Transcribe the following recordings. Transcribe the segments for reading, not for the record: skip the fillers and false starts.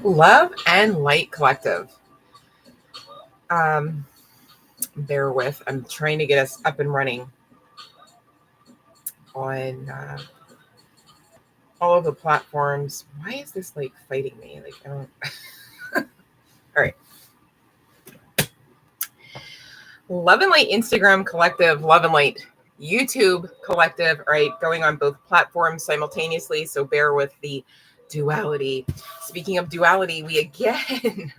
Love and Light Collective. Bear with, I'm trying to get us up and running on all of the platforms. Why is this like fighting me? Like, I don't. All right. Love and Light Instagram Collective, Love and Light YouTube Collective, all right, going on both platforms simultaneously. So bear with the duality. Speaking of duality, we again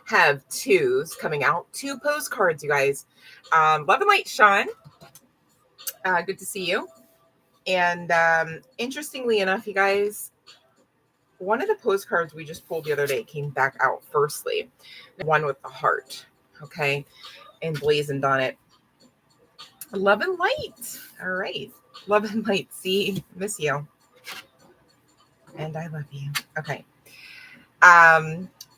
have twos coming out, 2 postcards, you guys. Love and Light Sean, good to see you. And interestingly enough, you guys, one of the postcards we just pulled the other day came back out firstly, one with the heart, okay, and blazoned on it. Love and Light. All right. Love and Light. See, miss you. And I love you. Okay.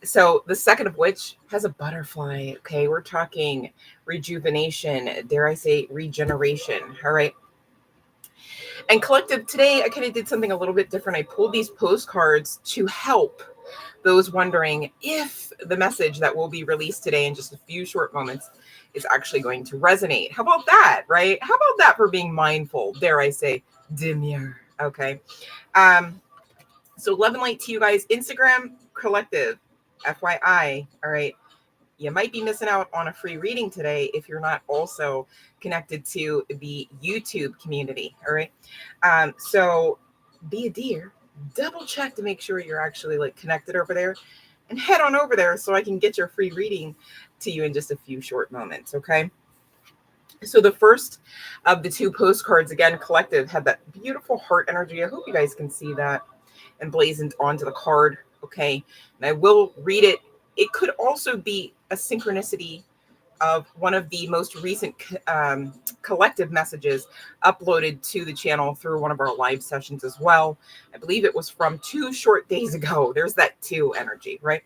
So the second of which has a butterfly. Okay. We're talking rejuvenation. Dare I say regeneration. All right. And collective, today I kind of did something a little bit different. I pulled these postcards to help those wondering if the message that will be released today in just a few short moments is actually going to resonate. How about that, right? How about that for being mindful? Dare I say, demure. Okay. So love and light to you guys. Instagram Collective, FYI. All right. You might be missing out on a free reading today if you're not also connected to the YouTube community. All right. So be a dear, double check to make sure you're actually like connected over there, and head on over there so I can get your free reading to you in just a few short moments. Okay. So the first of the 2 postcards, again, collective, had that beautiful heart energy. I hope you guys can see that emblazoned onto the card. Okay. And I will read it. It could also be a synchronicity of one of the most recent collective messages uploaded to the channel through one of our live sessions as well. I believe it was from 2 short days ago. There's that 2 energy, right?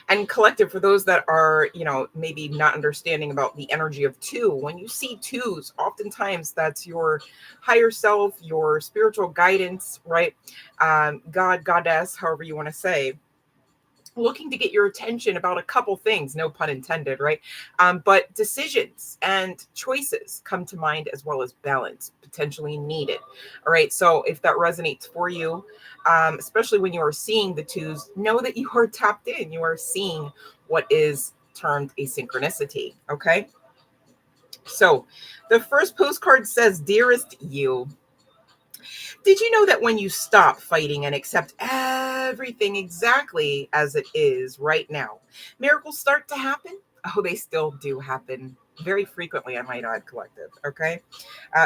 And collective, for those that are, maybe not understanding about the energy of 2, when you see 2s, oftentimes that's your higher self, your spiritual guidance, right? God, goddess, however you want to say, looking to get your attention about a couple things, no pun intended, right? But decisions and choices come to mind, as well as balance potentially needed. All right. So if that resonates for you, especially when you are seeing the 2s, know that you are tapped in. You are seeing what is termed a synchronicity. Okay. So the first postcard says, "Dearest you, did you know that when you stop fighting and accept everything exactly as it is right now, miracles start to happen?" Oh, they still do happen very frequently, I might add, collective. Okay.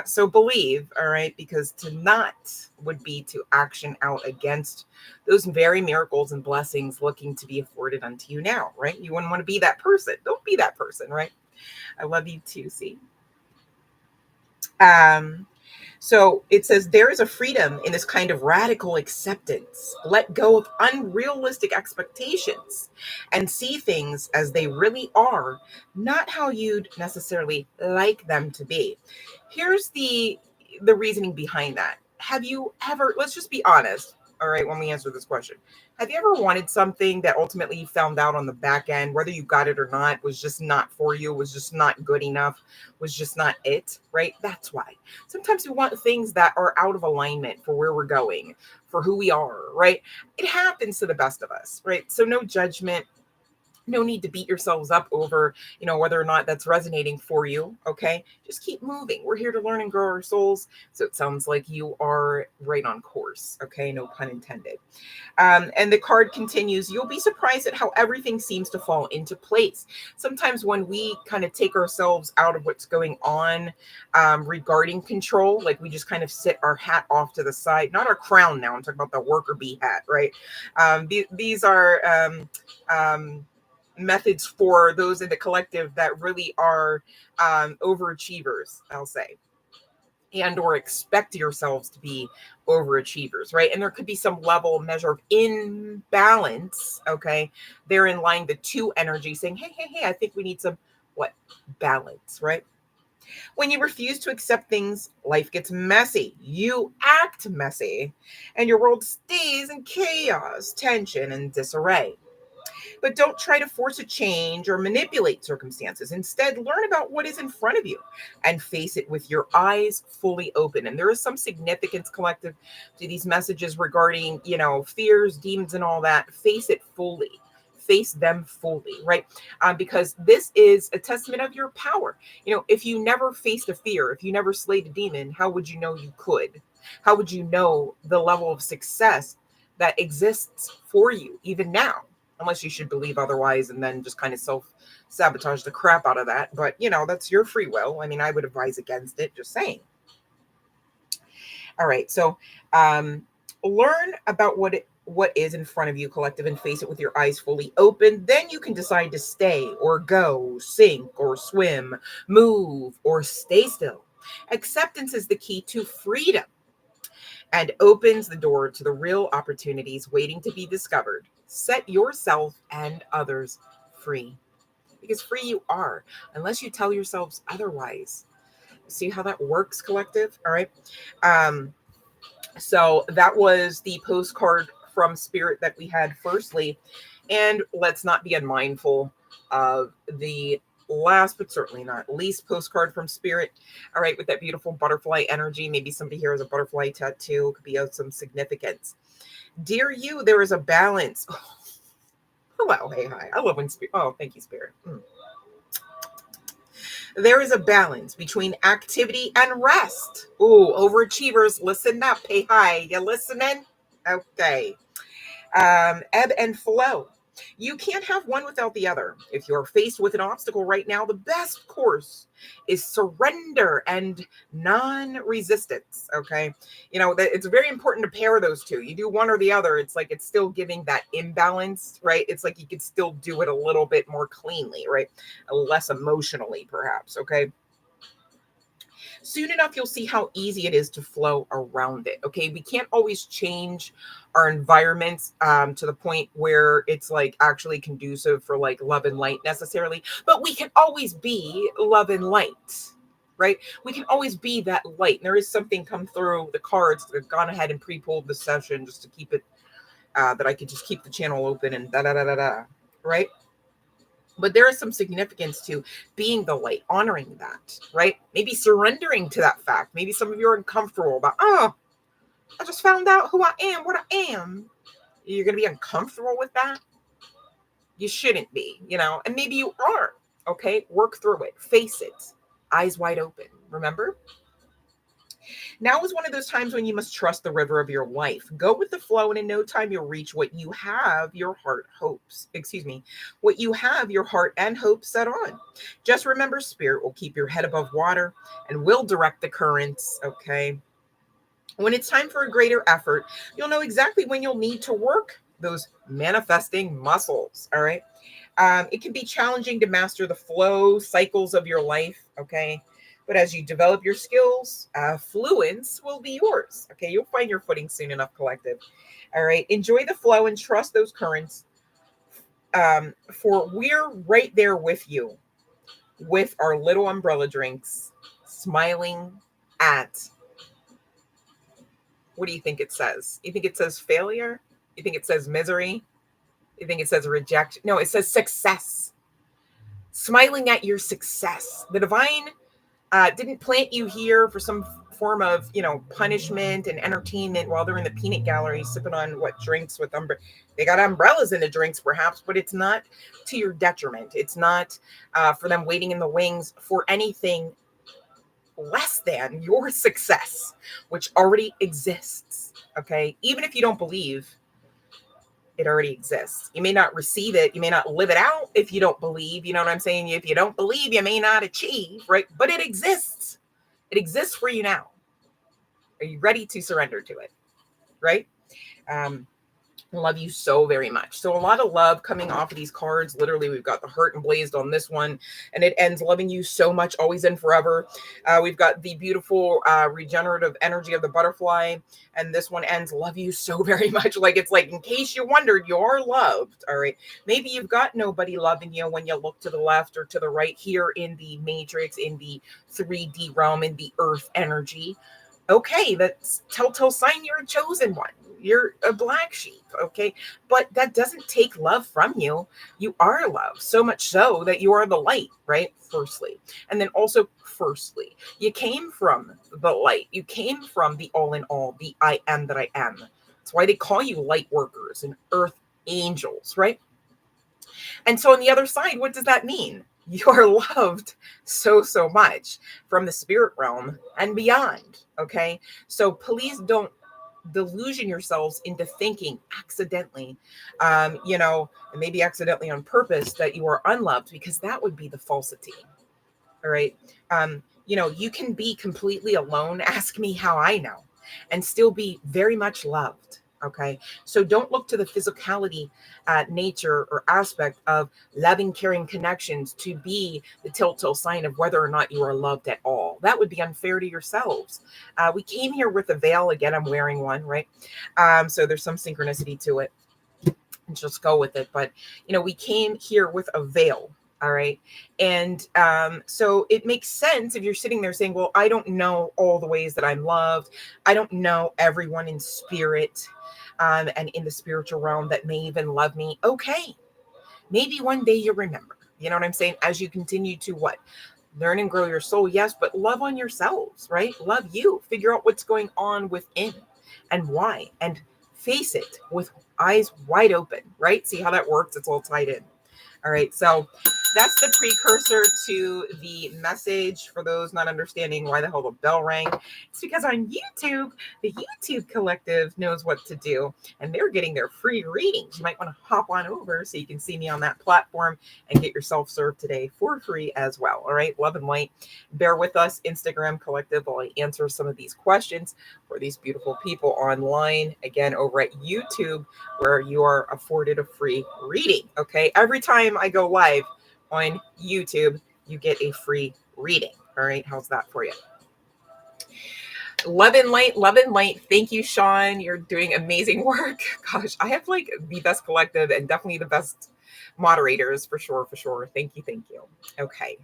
So believe, all right, because to not would be to action out against those very miracles and blessings looking to be afforded unto you now, right? You wouldn't want to be that person. Don't be that person, right? I love you too, see? So it says there is a freedom in this kind of radical acceptance. Let go of unrealistic expectations and see things as they really are, not how you'd necessarily like them to be. Here's the reasoning behind that. Have you ever, let's just be honest, all right, when we answer this question, have you ever wanted something that ultimately you found out on the back end, whether you got it or not, was just not for you, was just not good enough, was just not it, right? That's why. Sometimes we want things that are out of alignment for where we're going, for who we are, right? It happens to the best of us, right? So no judgment. No need to beat yourselves up over, whether or not that's resonating for you. Okay. Just keep moving. We're here to learn and grow our souls. So it sounds like you are right on course. Okay. No pun intended. And the card continues, you'll be surprised at how everything seems to fall into place. Sometimes when we kind of take ourselves out of what's going on regarding control, like we just kind of sit our hat off to the side, not our crown now, I'm talking about the worker bee hat, right? These are methods for those in the collective that really are overachievers, I'll say, and or expect yourselves to be overachievers, right? And there could be some level measure of imbalance. Okay. They're in line the 2 energy saying, hey, I think we need some balance, right? When you refuse to accept things, life gets messy. You act messy, and your world stays in chaos, tension, and disarray. But don't try to force a change or manipulate circumstances. Instead, learn about what is in front of you and face it with your eyes fully open. And there is some significance, collective, to these messages regarding, fears, demons, and all that. Face it fully. Face them fully, right? Because this is a testament of your power. If you never faced a fear, if you never slayed a demon, how would you know you could? How would you know the level of success that exists for you even now? Unless you should believe otherwise and then just kind of self-sabotage the crap out of that. But, that's your free will. I mean, I would advise against it, just saying. All right, so learn about what is in front of you, collective, and face it with your eyes fully open. Then you can decide to stay or go, sink or swim, move or stay still. Acceptance is the key to freedom and opens the door to the real opportunities waiting to be discovered. Set yourself and others free, because free you are, unless you tell yourselves otherwise. See how that works, collective? All right. So that was the postcard from Spirit that we had firstly. And let's not be unmindful of the last but certainly not least postcard from Spirit. All right, with that beautiful butterfly energy. Maybe somebody here has a butterfly tattoo, could be of some significance. Dear you, there is a balance. Oh, hello, hey, hi. I love when Spirit. Oh, thank you, Spirit. There is a balance between activity and rest. Ooh, overachievers, listen up. Hey, hi. You listening? Okay. Ebb and flow. You can't have one without the other. If you're faced with an obstacle right now, the best course is surrender and non-resistance. Okay. That it's very important to pair those two. You do one or the other, it's like it's still giving that imbalance, right? It's like you could still do it a little bit more cleanly, right? Less emotionally, perhaps. Okay. Soon enough, you'll see how easy it is to flow around it. Okay. We can't always change our environments to the point where it's like actually conducive for like love and light necessarily, but we can always be love and light, right? We can always be that light. And there is something come through the cards that have gone ahead and pre-pulled the session just to keep it, that I could just keep the channel open and da da da da da, right? But there is some significance to being the light, honoring that, right? Maybe surrendering to that fact. Maybe some of you are uncomfortable about, I just found out who I am, what I am. You're going to be uncomfortable with that. You shouldn't be, and maybe you are. Okay. Work through it. Face it. Eyes wide open. Remember? Now is one of those times when you must trust the river of your life. Go with the flow, and in no time you'll reach what you have your heart hopes. What you have your heart and hope set on. Just remember, Spirit will keep your head above water and will direct the currents. Okay. When it's time for a greater effort, you'll know exactly when you'll need to work those manifesting muscles. All right. It can be challenging to master the flow cycles of your life. Okay. But as you develop your skills, fluence will be yours. Okay. You'll find your footing soon enough, collective. All right. Enjoy the flow and trust those currents. For we're right there with you with our little umbrella drinks, smiling at. What do you think it says? You think it says failure? You think it says misery? You think it says rejection? No, it says success. Smiling at your success. The divine didn't plant you here for some form of, punishment and entertainment while they're in the peanut gallery sipping on what drinks with they got umbrellas in the drinks perhaps, but it's not to your detriment. It's not for them waiting in the wings for anything less than your success, which already exists. Okay. Even if you don't believe, it already exists. You may not receive it. You may not live it out if you don't believe. You know what I'm saying? If you don't believe, you may not achieve, right? But it exists. It exists for you now. Are you ready to surrender to it? Right? Love you so very much. So a lot of love coming off of these cards. Literally, we've got the heart emblazed on this one, and it ends loving you so much, always and forever. We've got the beautiful regenerative energy of the butterfly, and this one ends love you so very much. Like, it's like, in case you wondered, you're loved. All right. Maybe you've got nobody loving you when you look to the left or to the right here in the matrix, in the 3D realm, in the earth energy. Okay, that's telltale sign you're a chosen one. You're a black sheep, okay? But that doesn't take love from you. You are love, so much so that you are the light, right? Firstly. And then also, firstly, you came from the light. You came from the all in all, the I am that I am. That's why they call you light workers and earth angels, right? And so on the other side, what does that mean? You are loved so, so much from the spirit realm and beyond. Okay. So please don't delusion yourselves into thinking accidentally, and maybe accidentally on purpose, that you are unloved, because that would be the falsity. All right. You can be completely alone. Ask me how I know, and still be very much loved. Okay. So don't look to the physicality, nature, or aspect of loving, caring connections to be the telltale sign of whether or not you are loved at all. That would be unfair to yourselves. We came here with a veil. Again, I'm wearing one, right? So there's some synchronicity to it. Just go with it. But, we came here with a veil. All right. And so it makes sense if you're sitting there saying, well, I don't know all the ways that I'm loved. I don't know everyone in spirit, and in the spiritual realm that may even love me. Okay. Maybe one day you remember, you know what I'm saying? As you continue to what? Learn and grow your soul. Yes, but love on yourselves, right? Love you. Figure out what's going on within and why, and face it with eyes wide open, right? See how that works? It's all tied in. All right. So that's the precursor to the message. For those not understanding why the hell the bell rang, it's because on YouTube, the YouTube collective knows what to do, and they're getting their free readings. You might want to hop on over so you can see me on that platform and get yourself served today for free as well. All right. Love and light. Bear with us, Instagram collective, while I answer some of these questions for these beautiful people online. Again, over at YouTube, where you are afforded a free reading. Okay. Every time I go live on YouTube, you get a free reading. All right. How's that for you? Love and light, love and light. Thank you, Sean. You're doing amazing work. Gosh, I have like the best collective and definitely the best moderators for sure. For sure. Thank you. Thank you. Okay.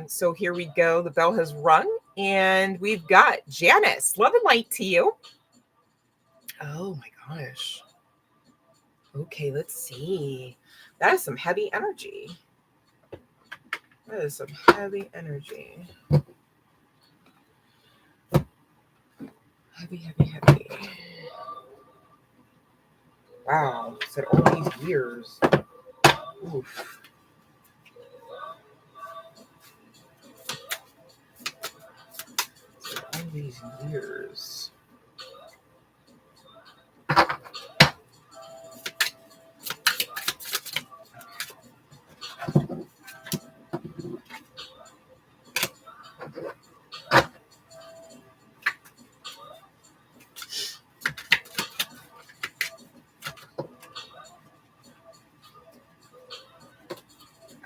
So here we go. The bell has rung and we've got Janice. Love and light to you. Oh my gosh. Okay, let's see. That is some heavy energy. That is some heavy energy. Heavy, heavy, heavy. Wow. Said all these years. Oof. Said all these years.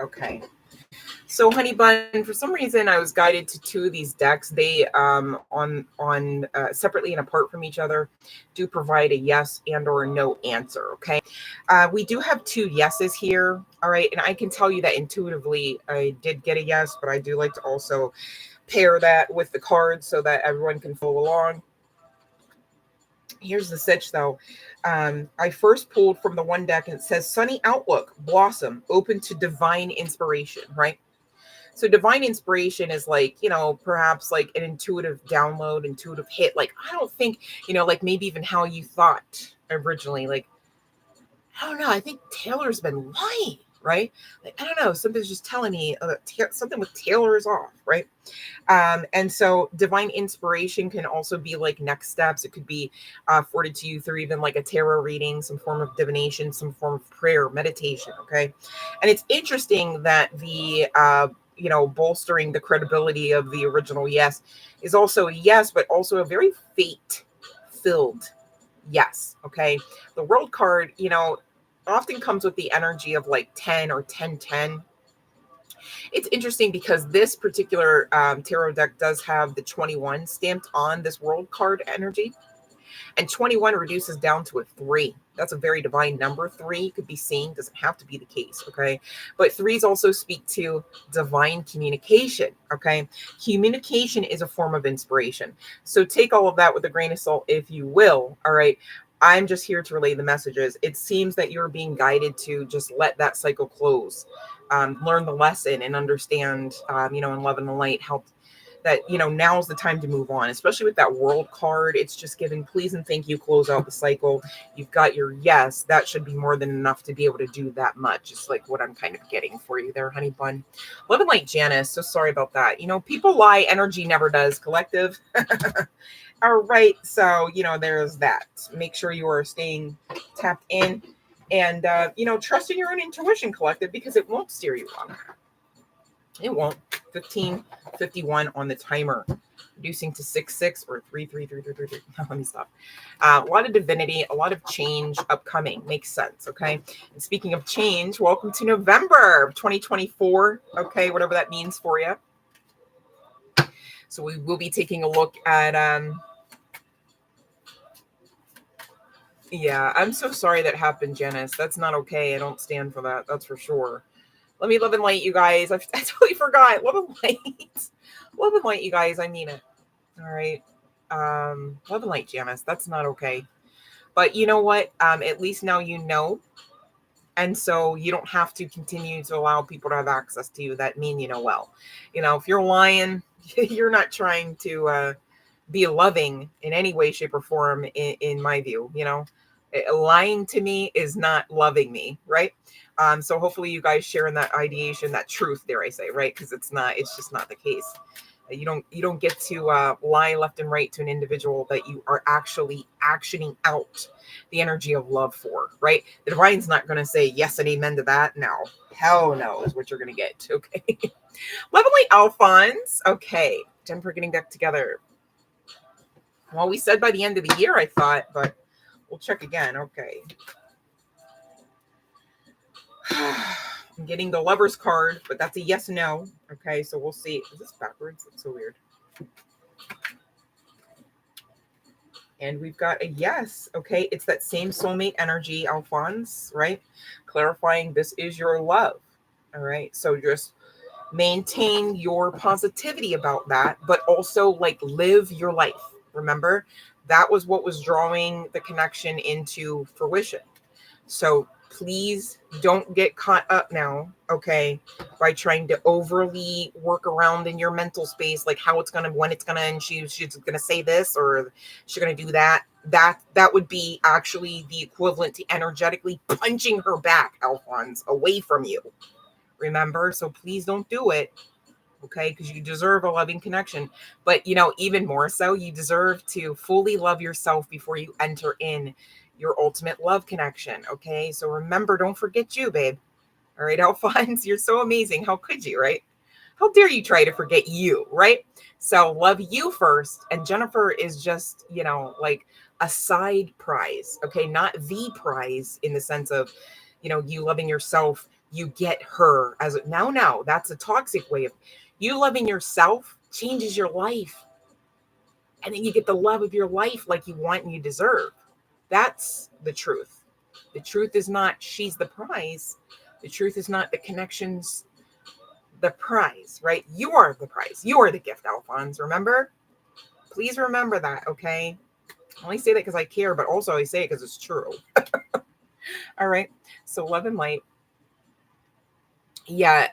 Okay. So honey bun, for some reason I was guided to two of these decks. They on separately and apart from each other do provide a yes and or no answer. Okay. We do have two yeses here. All right. And I can tell you that intuitively I did get a yes, but I do like to also pair that with the cards so that everyone can follow along. Here's the sitch though. I first pulled from the one deck and it says sunny outlook, blossom, open to divine inspiration, right? So divine inspiration is like, perhaps like an intuitive download, intuitive hit. Like, I don't think, like maybe even how you thought originally. Like, I don't know. I think Taylor's been lying, right? Like, I don't know. Something's just telling me something with Taylor is off, right? And so divine inspiration can also be like next steps. It could be afforded to you through even like a tarot reading, some form of divination, some form of prayer, meditation. Okay. And it's interesting that the, bolstering the credibility of the original yes is also a yes, but also a very fate filled Yes. Okay. The world card, often comes with the energy of like 10 or 1010. It's interesting because this particular tarot deck does have the 21 stamped on this world card energy. And 21 reduces down to a 3. That's a very divine number. 3 could be seen, doesn't have to be the case, okay? But 3s also speak to divine communication, okay? Communication is a form of inspiration. So take all of that with a grain of salt, if you will, all right? I'm just here to relay the messages. It seems that you're being guided to just let that cycle close, learn the lesson and understand, in love and the light, how that now's the time to move on, especially with that world card. It's just given please and thank you, close out the cycle. You've got your yes, that should be more than enough to be able to do that much. It's like what I'm kind of getting for you there, honey bun. Love and light, Janice, so sorry about that. People lie, energy never does, collective. All right, so there's that. Make sure you are staying tapped in and trust in your own intuition, collective, because it won't steer you wrong. It won't. 15:51 on the timer, reducing to 6:6 or 3:3. No, let me stop. A lot of divinity, a lot of change upcoming. Makes sense, okay? And speaking of change, welcome to November of 2024, okay? Whatever that means for you. So we will be taking a look at yeah, I'm so sorry that happened, Janice. That's not okay. I don't stand for that. That's for sure. Let me love and light, you guys. I totally forgot. Love and light. Love and light, you guys. I mean it. All right. Love and light, Janice. That's not okay. But you know what? At least now you know. And so you don't have to continue to allow people to have access to you that mean well. If you're lying, you're not trying to be loving in any way, shape, or form, in my view. Lying to me is not loving me, right? So hopefully you guys share in that ideation, that truth, dare I say, right? Because it's just not the case. You don't get to lie left and right to an individual that you are actually actioning out the energy of love for, right? The divine's not going to say yes and amen to that. No, hell no is what you're going to get. Okay. Lovely Alphonse. Okay. Jennifer getting back together. Well, we said by the end of the year, I thought, but we'll check again. Okay. I'm getting the Lover's card, but that's a yes, no. Okay, so we'll see. Is this backwards? It's so weird. And we've got a yes. Okay, it's that same soulmate energy, Alphonse, right? Clarifying this is your love. All right, so just maintain your positivity about that, but also like live your life. Remember, that was what was drawing the connection into fruition. So please don't get caught up now, okay, by trying to overly work around in your mental space, like how it's gonna, when it's gonna, and she's gonna say this or she's gonna do that. That would be actually the equivalent to energetically punching her back, Alphonse, away from you. Remember, so please don't do it, okay? Because you deserve a loving connection. But even more so, you deserve to fully love yourself before you enter in your ultimate love connection, okay? So remember, don't forget you, babe. All right, Alphonse, you're so amazing. How could you, right? How dare you try to forget you, right? So love you first. And Jennifer is just, like a side prize, okay? Not the prize in the sense of, you loving yourself, you get her as no, that's a toxic way of you loving yourself changes your life. And then you get the love of your life like you want and you deserve. That's the truth. The truth is not she's the prize. The truth is not the connections, the prize, right? You are the prize. You are the gift, Alphonse. Remember? Please remember that, okay? I only say that because I care, but also I say it because it's true. All right. So love and light. Yeah,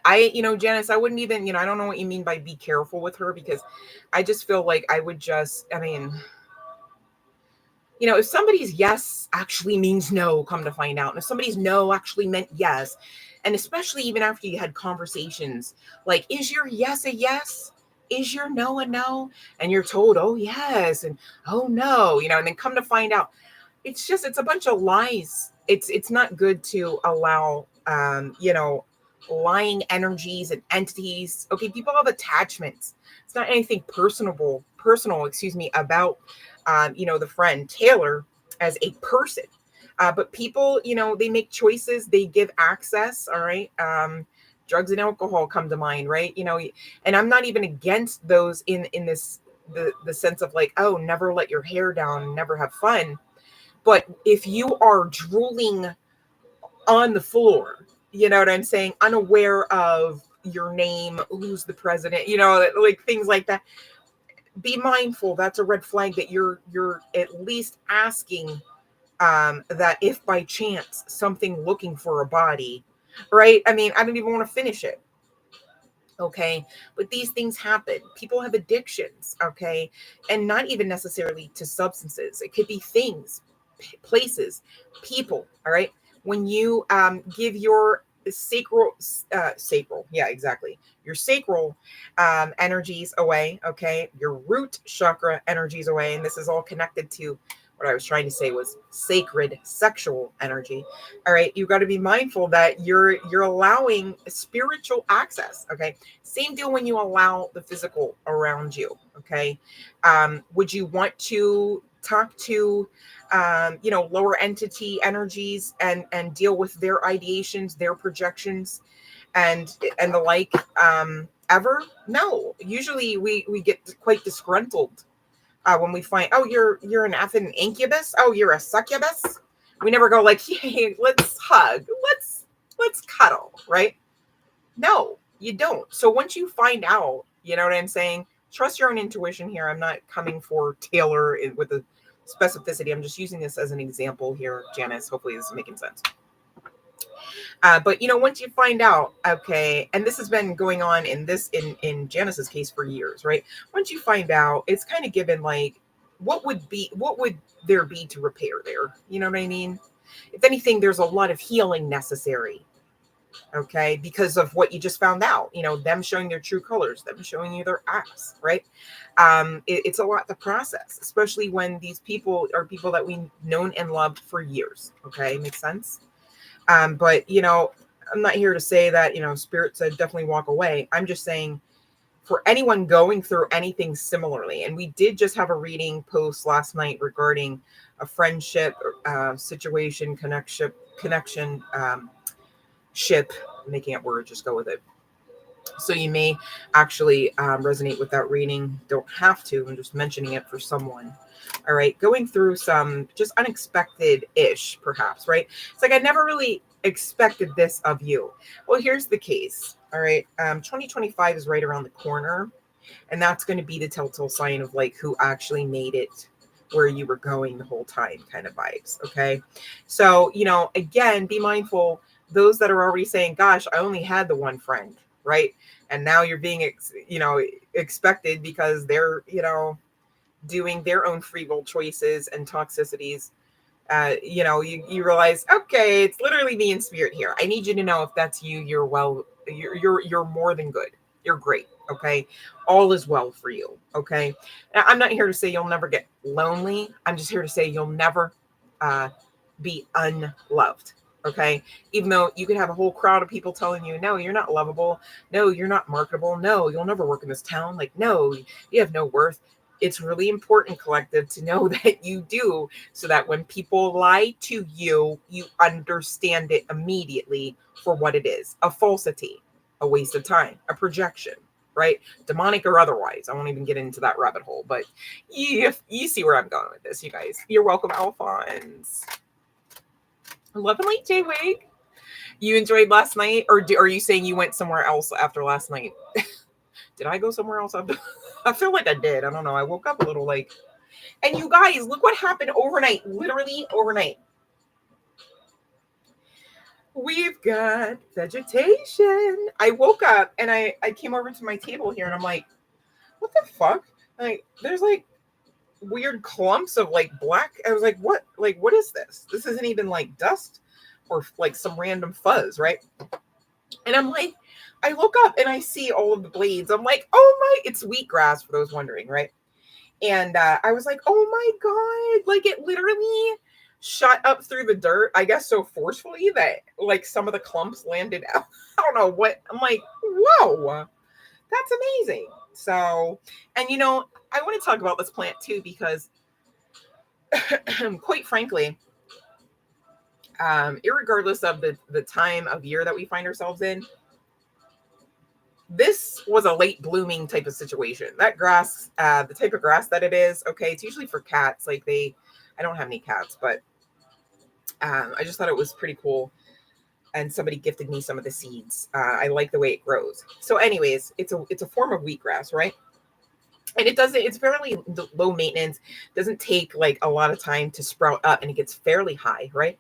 Janice, I wouldn't even, I don't know what you mean by be careful with her, because I just feel like I would just, if somebody's yes actually means no, come to find out. And if somebody's no actually meant yes, and especially even after you had conversations, like, is your yes a yes? Is your no a no? And you're told, oh, yes, and oh, no, and then come to find out, it's a bunch of lies. It's not good to allow, lying energies and entities. Okay, people have attachments. It's not anything personal, about, the friend Taylor. as a person. But people, they make choices, they give access. All right. Drugs and alcohol come to mind, right? And I'm not even against those in this, the sense of like, oh, never let your hair down, never have fun. But if you are drooling on the floor, you know what I'm saying, unaware of your name, who's the president, like things like that, be mindful. That's a red flag that you're at least asking, that if by chance something looking for a body, right? I mean, I don't even want to finish it. Okay. But these things happen. People have addictions. Okay. And not even necessarily to substances. It could be things, places, people. All right. When you give your sacral, yeah, exactly, your sacral energies away, okay, your root chakra energies away, and this is all connected to what I was trying to say was sacred sexual energy. All right, you got to be mindful that you're allowing spiritual access. Okay, same deal when you allow the physical around you. Okay, would you want to talk to lower entity energies and deal with their ideations, their projections, and the like, ever? No. Usually we get quite disgruntled when we find, oh, you're an effing incubus, oh, you're a succubus. We never go like, hey, let's hug, let's cuddle, right? No, you don't. So once you find out, you know what I'm saying, trust your own intuition here. I'm not coming for Taylor with the specificity. I'm just using this as an example here, Janice. Hopefully this is making sense. But once you find out, okay, and this has been going on in Janice's case for years, right? Once you find out, it's kind of given like, what would there be to repair there? You know what I mean? If anything, there's a lot of healing necessary. Okay, because of what you just found out, them showing their true colors, them showing you their ass, right? It's a lot to process, especially when these people are people that we've known and loved for years. Okay, makes sense. But I'm not here to say that spirit said definitely walk away. I'm just saying, for anyone going through anything similarly, and we did just have a reading post last night regarding a friendship situation, connection, ship, making up words, just go with it. So you may actually resonate with that reading. Don't have to. I'm just mentioning it for someone. All right. Going through some just unexpected-ish, perhaps, right? It's like, I never really expected this of you. Well, here's the case. All right. 2025 is right around the corner. And that's going to be the telltale sign of like who actually made it where you were going the whole time, kind of vibes. Okay. So, again, be mindful. Those that are already saying, gosh, I only had the one friend, right? And now you're being, expected because they're, doing their own free will choices and toxicities. You realize, okay, it's literally me in spirit here. I need you to know if that's you, you're more than good. You're great. Okay. All is well for you. Okay. Now, I'm not here to say you'll never get lonely. I'm just here to say you'll never be unloved. Okay. Even though you could have a whole crowd of people telling you, no, you're not lovable. No, you're not marketable. No, you'll never work in this town. Like, no, you have no worth. It's really important, collective, to know that you do, so that when people lie to you, you understand it immediately for what it is: a falsity, a waste of time, a projection, right? Demonic or otherwise. I won't even get into that rabbit hole, but you see where I'm going with this, you guys. You're welcome, Alphonse. Love and light, J-Wig. You enjoyed last night, or are you saying you went somewhere else after last night? Did I go somewhere else after? I feel like I did. I don't know. I woke up a little like, and you guys, look what happened overnight. Literally overnight. We've got vegetation. I woke up and I came over to my table here and I'm like, what the fuck? Like, there's like weird clumps of like black. I was like, what? Like, what is this? This isn't even like dust or like some random fuzz, right? And I'm like, I look up and I see all of the blades. I'm like, oh my, it's wheatgrass for those wondering, right? And I was like, oh my God, like it literally shot up through the dirt, I guess so forcefully that like some of the clumps landed out. I don't know what, I'm like, whoa, that's amazing. So, and I want to talk about this plant too, because quite frankly, irregardless of the time of year that we find ourselves in, this was a late blooming type of situation. That grass, the type of grass that it is, okay, it's usually for cats. Like I don't have any cats, but I just thought it was pretty cool. And somebody gifted me some of the seeds. I like the way it grows. So anyways, it's a form of wheatgrass, right? And it's fairly low maintenance, doesn't take like a lot of time to sprout up, and it gets fairly high, right?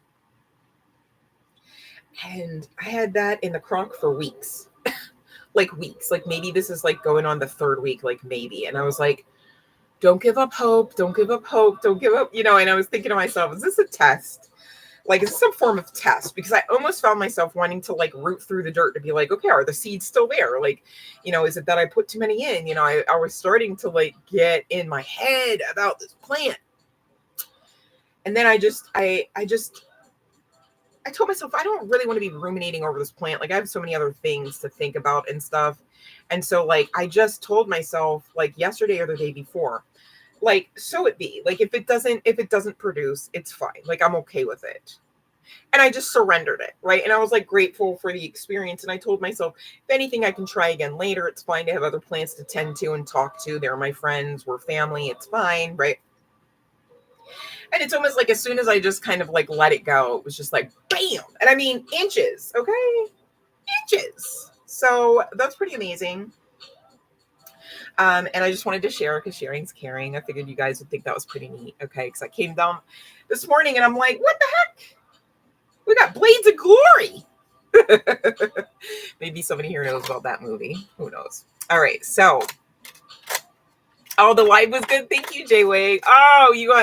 And I had that in the crock for weeks. Like weeks. Like maybe this is like going on the third week, like maybe. And I was like, don't give up hope, don't give up hope, don't give up, and I was thinking to myself, is this a test? Like, it's some form of test, because I almost found myself wanting to like root through the dirt to be like, okay, are the seeds still there? Like, is it that I put too many in? I was starting to like get in my head about this plant. And then I told myself, I don't really want to be ruminating over this plant. Like, I have so many other things to think about and stuff. And so like, I just told myself like yesterday or the day before, like, so it be. Like, if it doesn't produce, it's fine. Like, I'm okay with it. And I just surrendered it, right? And I was like grateful for the experience. And I told myself, if anything, I can try again later. It's fine to have other plants to tend to and talk to. They're my friends, we're family, it's fine, right? And it's almost like as soon as I just kind of like let it go, it was just like bam. And I mean, inches, okay? Inches. So that's pretty amazing. And I just wanted to share, because sharing's caring. I figured you guys would think that was pretty neat, okay? Because I came down this morning and I'm like, what the heck? We got Blades of Glory. Maybe somebody here knows about that movie. Who knows? All right. So, the live was good. Thank you, Jay Wade. Oh, you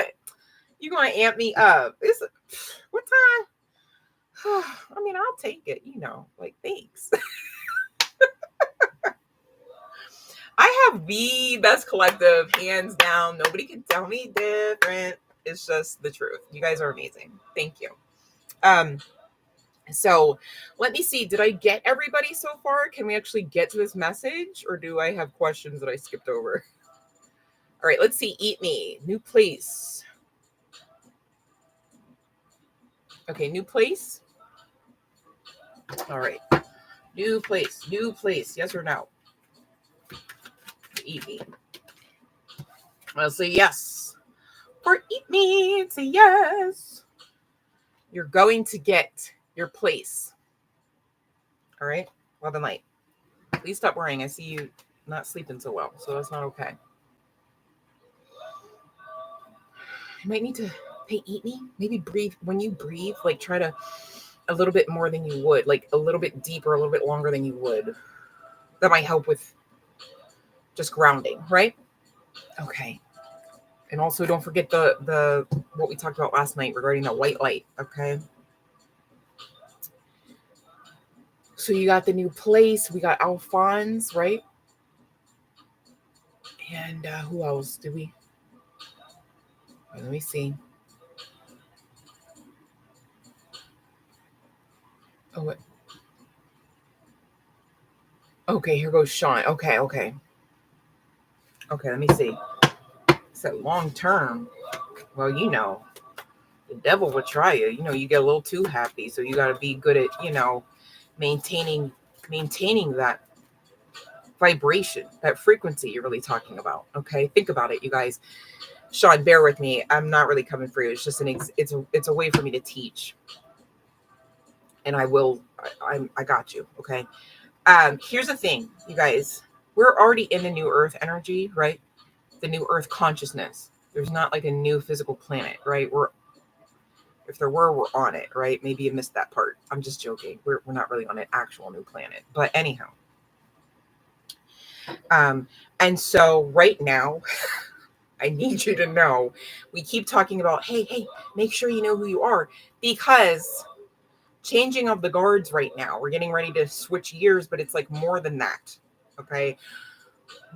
going to amp me up. What time? I mean, I'll take it, like, thanks. I have the best collective, hands down. Nobody can tell me different. It's just the truth. You guys are amazing. Thank you. So let me see. Did I get everybody so far? Can we actually get to this message, or do I have questions that I skipped over? All right, let's see. Eat me. New place. Okay, new place. All right. New place. New place. Yes or no? Eat me. I'll say yes. Or eat me. It's a yes. You're going to get your place. All right. Love and light. Please stop worrying. I see you not sleeping so well, so that's not okay. You might need to eat me. Maybe breathe. When you breathe, like try to a little bit more than you would, like a little bit deeper, a little bit longer than you would. That might help with just grounding, right? Okay. And also don't forget the what we talked about last night regarding the white light, okay? So you got the new place. We got Alphonse, right? And who else did we? Let me see. Oh, what? Okay, here goes Sean. Okay. Okay, let me see. So long term. Well, the devil will try you. You get a little too happy. So you got to be good at, maintaining that vibration, that frequency you're really talking about. Okay. Think about it, you guys. Sean, bear with me. I'm not really coming for you. It's just it's a way for me to teach. And I got you. Okay. Here's the thing, you guys. We're already in the new earth energy, right? The new earth consciousness. There's not like a new physical planet, right? If there were, we're on it, right? Maybe you missed that part. I'm just joking. We're not really on an actual new planet. But anyhow. And so right now, I need you to know, we keep talking about, hey, make sure you know who you are, because changing of the guards right now, we're getting ready to switch years, but it's like more than that. Okay.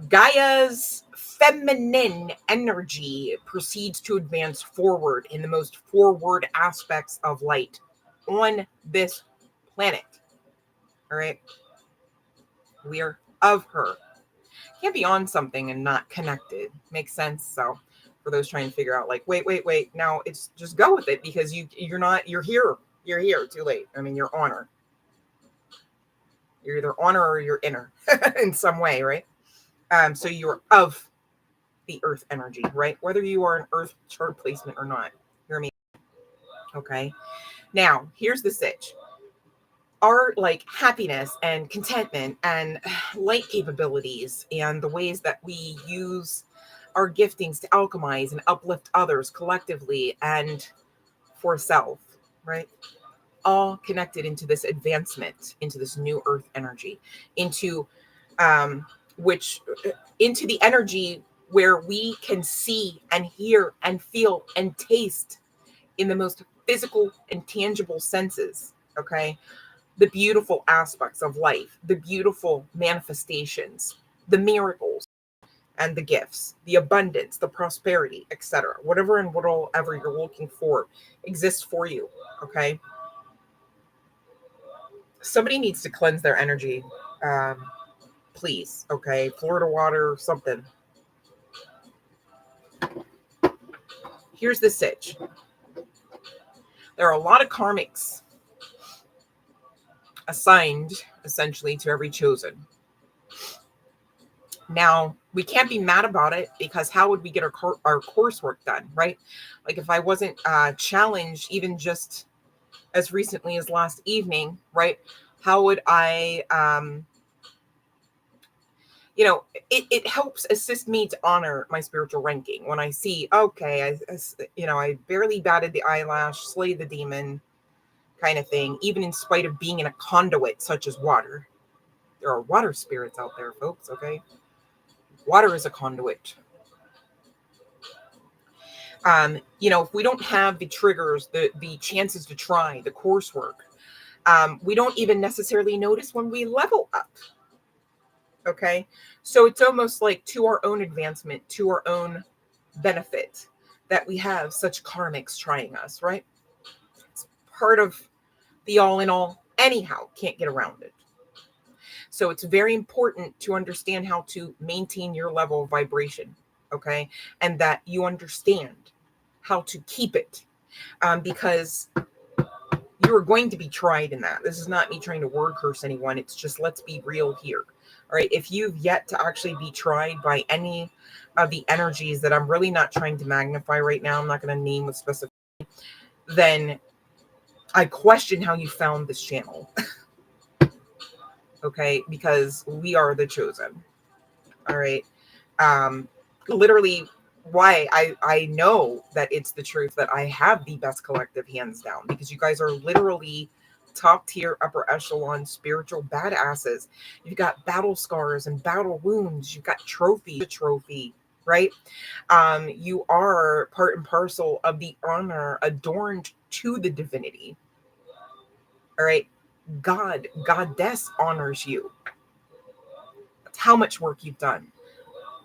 Gaia's feminine energy proceeds to advance forward in the most forward aspects of light on this planet. All right. We are of her. Can't be on something and not connected. Makes sense. So For those trying to figure out, like, wait. Now it's just go with it, because you're here. You're here too late. I mean, you're honor. You're either honor or you're inner in some way, right? So you're of the earth energy, right? Whether you are an earth chart placement or not. Hear me? Okay. Now, here's the sitch. Our like happiness and contentment and light capabilities and the ways that we use our giftings to alchemize and uplift others collectively and for self, right? All connected into this advancement, into this new earth energy, into which into the energy where we can see and hear and feel and taste in the most physical and tangible senses, okay? The beautiful aspects of life, the beautiful manifestations, the miracles and the gifts, the abundance, the prosperity, etc. Whatever and whatever you're looking for exists for you, okay? Somebody needs to cleanse their energy, please, okay? Florida water, something. Here's the sitch. There are a lot of karmics assigned essentially to every chosen. Now, we can't be mad about it, because how would we get our coursework done, right? Like if I wasn't challenged even just as recently as last evening, right? How would I, it helps assist me to honor my spiritual ranking when I see, okay, I barely batted the eyelash, slayed the demon kind of thing, even in spite of being in a conduit such as water. There are water spirits out there, folks, okay? Water is a conduit. If we don't have the triggers, the chances to try, the coursework, we don't even necessarily notice when we level up. Okay. So it's almost like to our own advancement, to our own benefit, that we have such karmics trying us, right? It's part of the all in all, anyhow, can't get around it. So it's very important to understand how to maintain your level of vibration, okay? And that you understand how to keep it, because you are going to be tried in that. This is not me trying to word curse anyone. It's just, let's be real here. All right. If you've yet to actually be tried by any of the energies that I'm really not trying to magnify right now, I'm not going to name with specificity, then I question how you found this channel. Okay. Because we are the chosen. All right. Literally why I know that it's the truth that I have the best collective hands down, because you guys are literally top tier, upper echelon spiritual badasses. You've got battle scars and battle wounds. You've got trophy, right? You are part and parcel of the honor adorned to the divinity. All right. Goddess honors you. That's how much work you've done.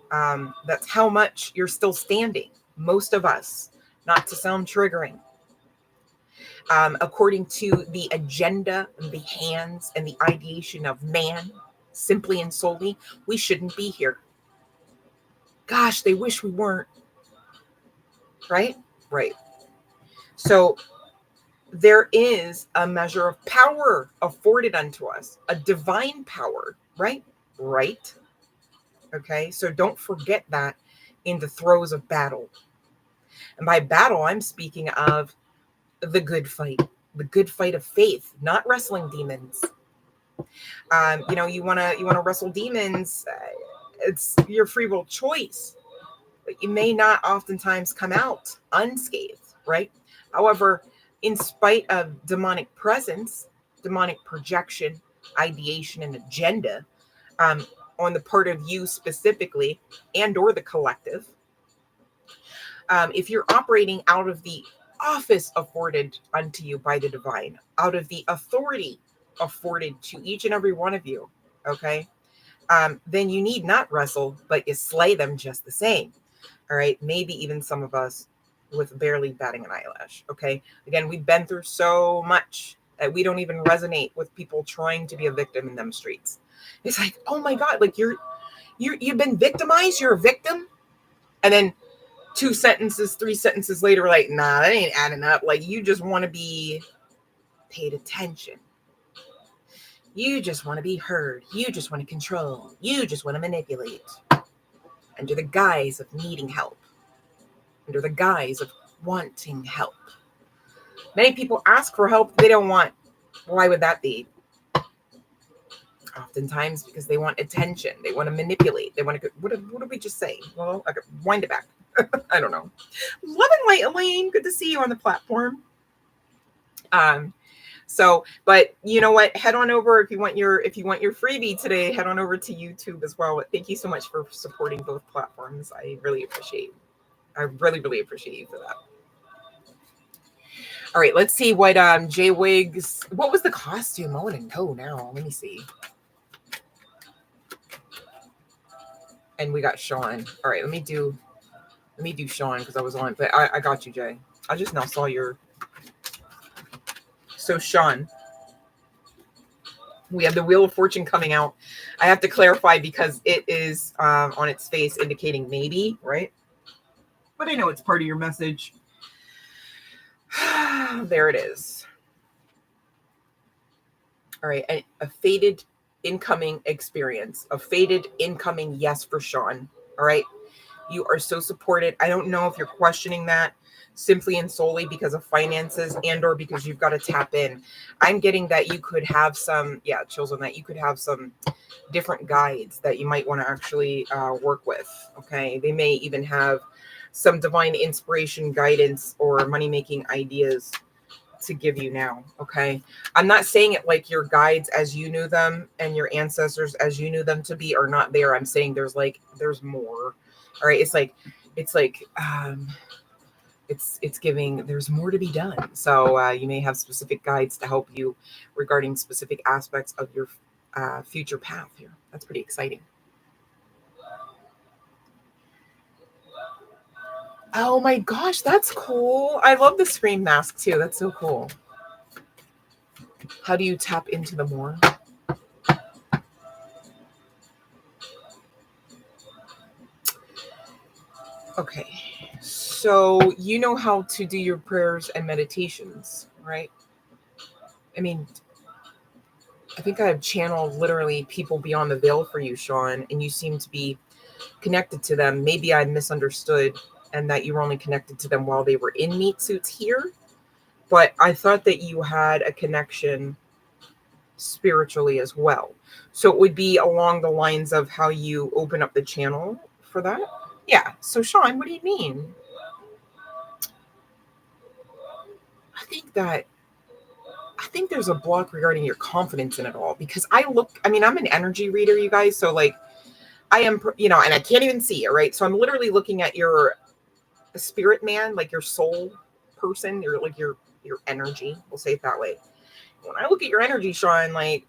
That's how much you're still standing. Most of us, not to sound triggering, according to the agenda and the hands and the ideation of man, simply and solely, we shouldn't be here. Gosh, they wish we weren't. Right? Right. So there is a measure of power afforded unto us, a divine power, right? Right. Okay. So don't forget that in the throes of battle. And by battle, I'm speaking of the good fight of faith, not wrestling demons. You want to wrestle demons. It's your free will choice, but you may not oftentimes come out unscathed, right? However, in spite of demonic presence, demonic projection, ideation, and agenda, on the part of you specifically and or the collective, if you're operating out of the office afforded unto you by the divine, out of the authority afforded to each and every one of you, okay, then you need not wrestle, but you slay them just the same. All right, maybe even some of us with barely batting an eyelash. Okay, again, we've been through so much that we don't even resonate with people trying to be a victim in them streets. It's like, oh my God, like you've been victimized, you're a victim, and then 2 sentences, 3 sentences later, like, nah, that ain't adding up. Like, you just want to be paid attention. You just want to be heard. You just want to control. You just want to manipulate. Under the guise of needing help. Under the guise of wanting help. Many people ask for help they don't want. Why would that be? Oftentimes because they want attention. They want to manipulate. They want to, what did we just say? Well, okay, wind it back. I don't know. Love and light, Elaine. Good to see you on the platform. So, but you know what? Head on over if you want your freebie today. Head on over to YouTube as well. Thank you so much for supporting both platforms. I really appreciate you for that. All right, let's see what Jay Wiggs. What was the costume? I want to know now. Let me see. And we got Sean. All right, let me do Sean because I was on, but I got you, Jay. I just now saw your. So Sean, we have the Wheel of Fortune coming out. I have to clarify because it is on its face indicating maybe, right? But I know it's part of your message. There it is. All right, a fated incoming experience, a fated incoming yes for Sean. All right, you are so supported. I don't know if you're questioning that simply and solely because of finances and or because you've got to tap in. I'm getting that you could have some, chills on that. You could have some different guides that you might want to actually work with. Okay, they may even have some divine inspiration, guidance, or money-making ideas to give you now. Okay, I'm not saying it like your guides as you knew them and your ancestors as you knew them to be are not there. I'm saying there's more. All right, it's giving there's more to be done. So you may have specific guides to help you regarding specific aspects of your future path here. That's pretty exciting. Oh my gosh, that's cool. I love the scream mask too. That's so cool. How do you tap into the more? Okay, so you know how to do your prayers and meditations, right? I mean, I think I have channeled literally people beyond the veil for you, Sean, and you seem to be connected to them. Maybe I misunderstood and that you were only connected to them while they were in meat suits here, but I thought that you had a connection spiritually as well. So it would be along the lines of how you open up the channel for that. Yeah. So Sean, what do you mean? I think there's a block regarding your confidence in it all because I'm an energy reader, you guys. So like I am, and I can't even see it, right? So I'm literally looking at your spirit man, like your soul person, your energy. We'll say it that way. When I look at your energy, Sean, like,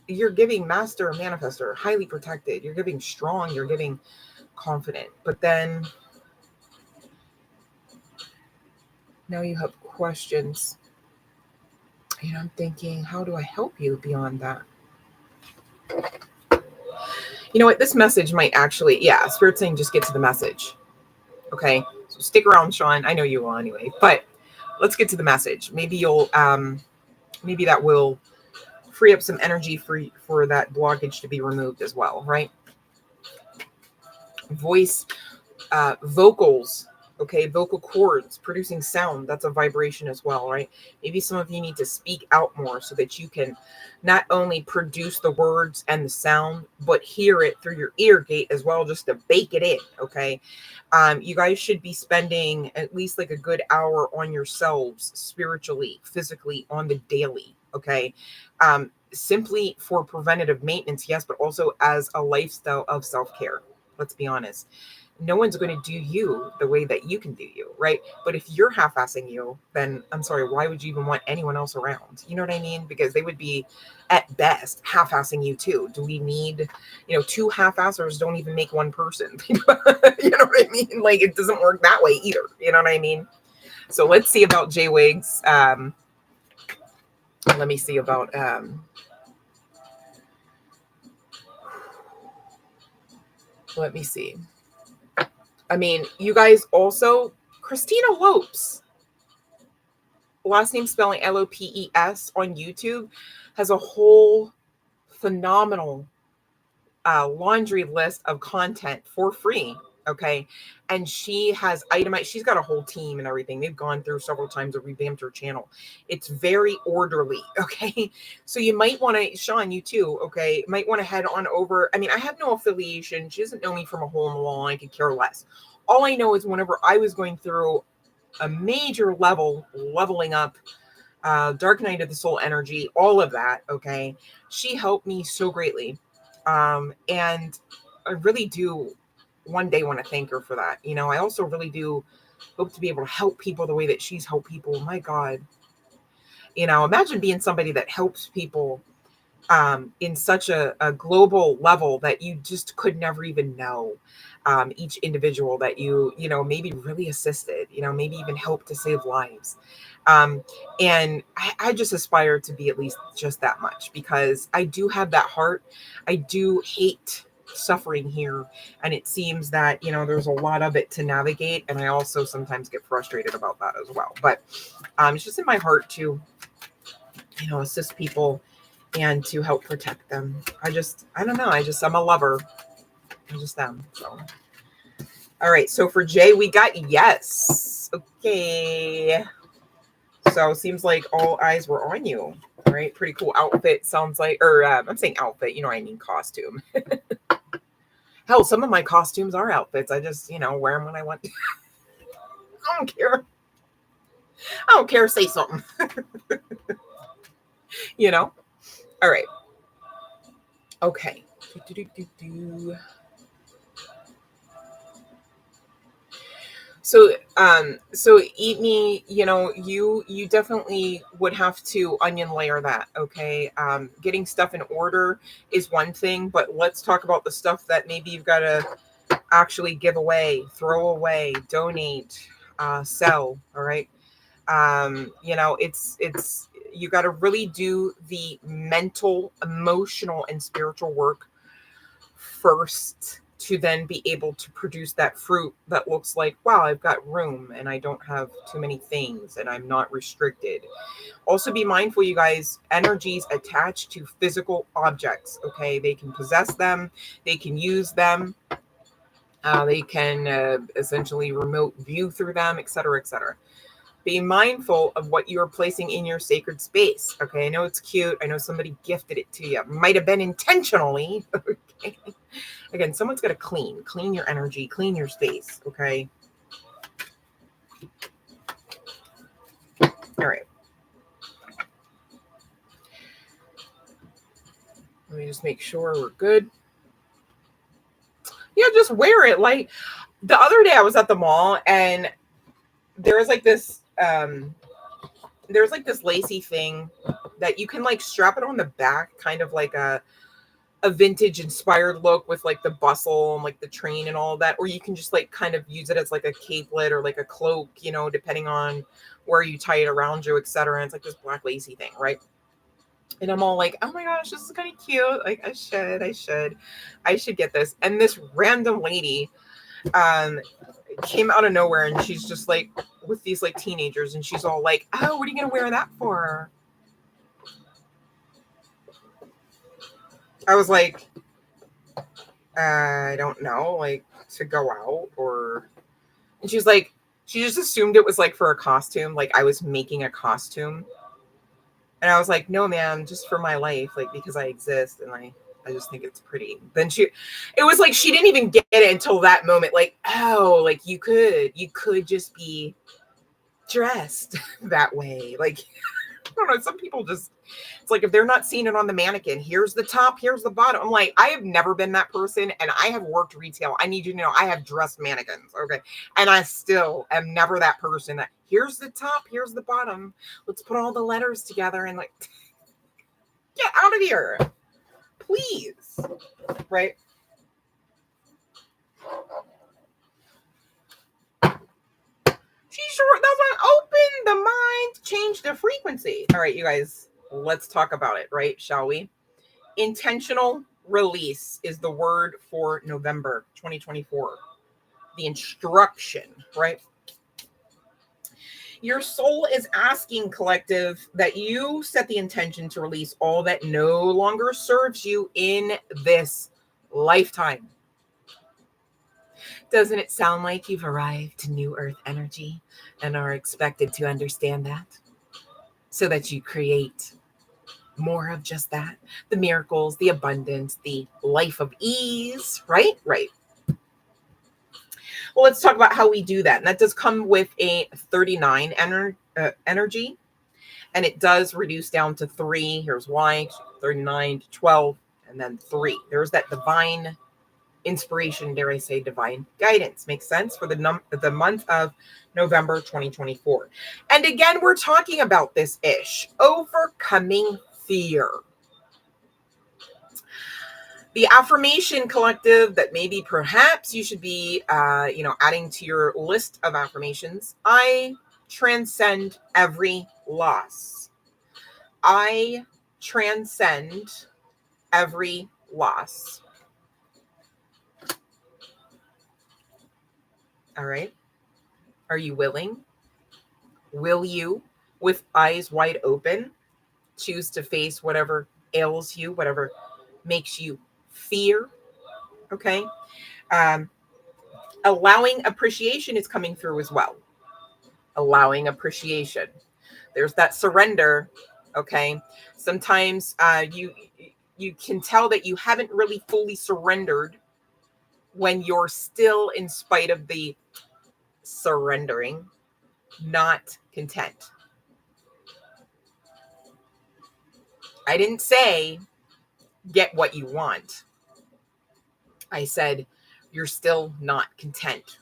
you're giving master manifester, highly protected. You're giving strong. You're giving confident. But then now you have questions. I'm thinking, how do I help you beyond that? You know what? This message might actually, Spirit's saying just get to the message. Okay, so stick around, Sean. I know you will anyway, but let's get to the message. Maybe you'll, maybe that will free up some energy for that blockage to be removed as well, right? Voice, vocals, okay, vocal cords, producing sound, that's a vibration as well, right? Maybe some of you need to speak out more so that you can not only produce the words and the sound, but hear it through your ear gate as well, just to bake it in, okay? You guys should be spending at least like a good hour on yourselves spiritually, physically, on the daily, okay? Simply for preventative maintenance, yes, but also as a lifestyle of self-care. Let's be honest. No one's going to do you the way that you can do you, right? But if you're half-assing you, then I'm sorry, why would you even want anyone else around? You know what I mean? Because they would be, at best, half-assing you too. Do we need, two half-assers don't even make one person. You know what I mean? Like, it doesn't work that way either. You know what I mean? So let's see about Jay Wiggs. Let me see about... Let me see. I mean, you guys also, Christina Lopes, last name spelling Lopes on YouTube, has a whole phenomenal laundry list of content for free. Okay. And she has itemized, she's got a whole team and everything. They've gone through several times and revamped her channel. It's very orderly. Okay. So you might want to, Sean, you too. Okay. Might want to head on over. I mean, I have no affiliation. She doesn't know me from a hole in the wall. I could care less. All I know is whenever I was going through a major leveling up, Dark Night of the Soul energy, all of that. Okay. She helped me so greatly. And I really do one day want to thank her for that. You know, I also really do hope to be able to help people the way that she's helped people. My God, you know, imagine being somebody that helps people in such a global level that you just could never even know. Each individual that you know, maybe really assisted, you know, maybe even helped to save lives. And I just aspire to be at least just that much, because I do have that heart. I do hate suffering here. And it seems that, you know, there's a lot of it to navigate. And I also sometimes get frustrated about that as well. But it's just in my heart to, you know, assist people and to help protect them. I don't know. I'm a lover. I just am. So, all right. So for Jay, we got yes. Okay. So seems like all eyes were on you. All right. Pretty cool outfit. Sounds like, or I'm saying outfit, you know what I mean? Costume. Hell, some of my costumes are outfits. I just, you know, wear them when I want. I don't care. I don't care. Say something. You know? All right. Okay. So eat me, you know, you definitely would have to onion layer that. Okay. Getting stuff in order is one thing, but let's talk about the stuff that maybe you've got to actually give away, throw away, donate, sell. All right. You know, it's you got to really do the mental, emotional, and spiritual work first, to then be able to produce that fruit that looks like, wow, I've got room and I don't have too many things and I'm not restricted. Also be mindful, you guys, energies attached to physical objects. Okay. They can possess them. They can use them. They can essentially remote view through them, etc., etc. Be mindful of what you are placing in your sacred space. Okay. I know it's cute. I know somebody gifted it to you. Might have been intentionally. Okay. Again, someone's got to clean your energy, clean your space. Okay. All right. Let me just make sure we're good. Yeah, just wear it. Like the other day I was at the mall and there was like this, there's like this lacy thing that you can like strap it on the back, kind of like a vintage inspired look with like the bustle and like the train and all of that, or you can just like kind of use it as like a capelet or like a cloak, you know, depending on where you tie it around you, etc. And it's like this black lacy thing, right? And I'm all like, oh my gosh, this is kind of cute. Like I should get this. And this random lady came out of nowhere and she's just like with these like teenagers and she's all like, oh, what are you gonna wear that for? I was like, I don't know, like to go out or, and she's like, she just assumed it was like for a costume, like I was making a costume. And I was like, no, ma'am, just for my life, like because I exist and I just think it's pretty. Then it was like she didn't even get it until that moment, like, oh, like you could just be dressed that way. Like, I don't know, some people just, it's like if they're not seeing it on the mannequin, here's the top, here's the bottom. I'm like, I have never been that person and I have worked retail. I need you to know I have dressed mannequins. Okay. And I still am never that person that here's the top, here's the bottom. Let's put all the letters together and like, get out of here, please. Right. She's sure that's what open the mind, change the frequency. All right, you guys, let's talk about it, right? Shall we? Intentional Release is the word for November 2024. The instruction, right? Your soul is asking, collective, that you set the intention to release all that no longer serves you in this lifetime. Doesn't it sound like you've arrived to new earth energy and are expected to understand that so that you create more of just that? The miracles, the abundance, the life of ease, right? Right. Well, let's talk about how we do that. And that does come with a 39 energy, and it does reduce down to 3. Here's why: 39 to 12, and then 3. There's that divine inspiration, dare I say, divine guidance. Makes sense for the month of November 2024. And again, we're talking about this ish, overcoming fear. The affirmation, collective, that maybe perhaps you should be adding to your list of affirmations: I transcend every loss. I transcend every loss. All right. Are you willing? Will you, with eyes wide open, choose to face whatever ails you, whatever makes you fear? Okay. Allowing appreciation is coming through as well. Allowing appreciation. There's that surrender. Okay. Sometimes you can tell that you haven't really fully surrendered when you're still, in spite of the surrendering, not content. I didn't say get what you want. I said you're still not content.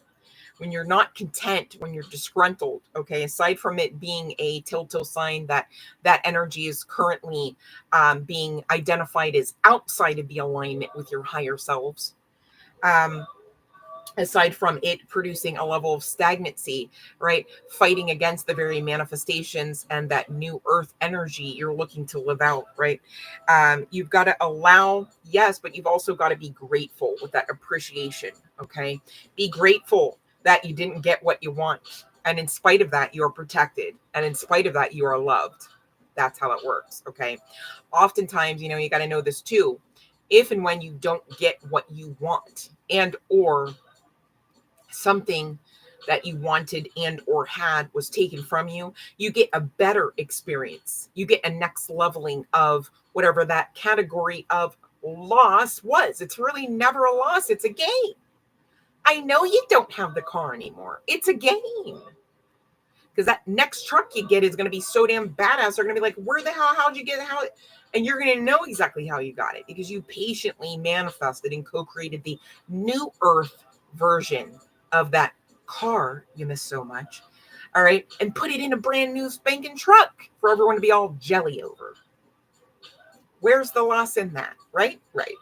When you're not content, when you're disgruntled, okay, aside from it being a telltale sign that that energy is currently being identified as outside of the alignment with your higher selves, aside from it producing a level of stagnancy, right? Fighting against the very manifestations and that new earth energy you're looking to live out, right? You've got to allow, yes, but you've also got to be grateful with that appreciation, okay? Be grateful that you didn't get what you want. And in spite of that, you're protected. And in spite of that, you are loved. That's how it works, okay? Oftentimes, you got to know this too. If and when you don't get what you want, and or something that you wanted and or had was taken from you, you get a better experience. You get a next leveling of whatever that category of loss was. It's really never a loss. It's a gain. I know you don't have the car anymore. It's a gain. Because that next truck you get is going to be so damn badass. They're going to be like, where the hell, how'd you get it? And you're going to know exactly how you got it because you patiently manifested and co-created the new earth version of that car you miss so much. All right. And put it in a brand new spanking truck for everyone to be all jelly over. Where's the loss in that? Right? Right.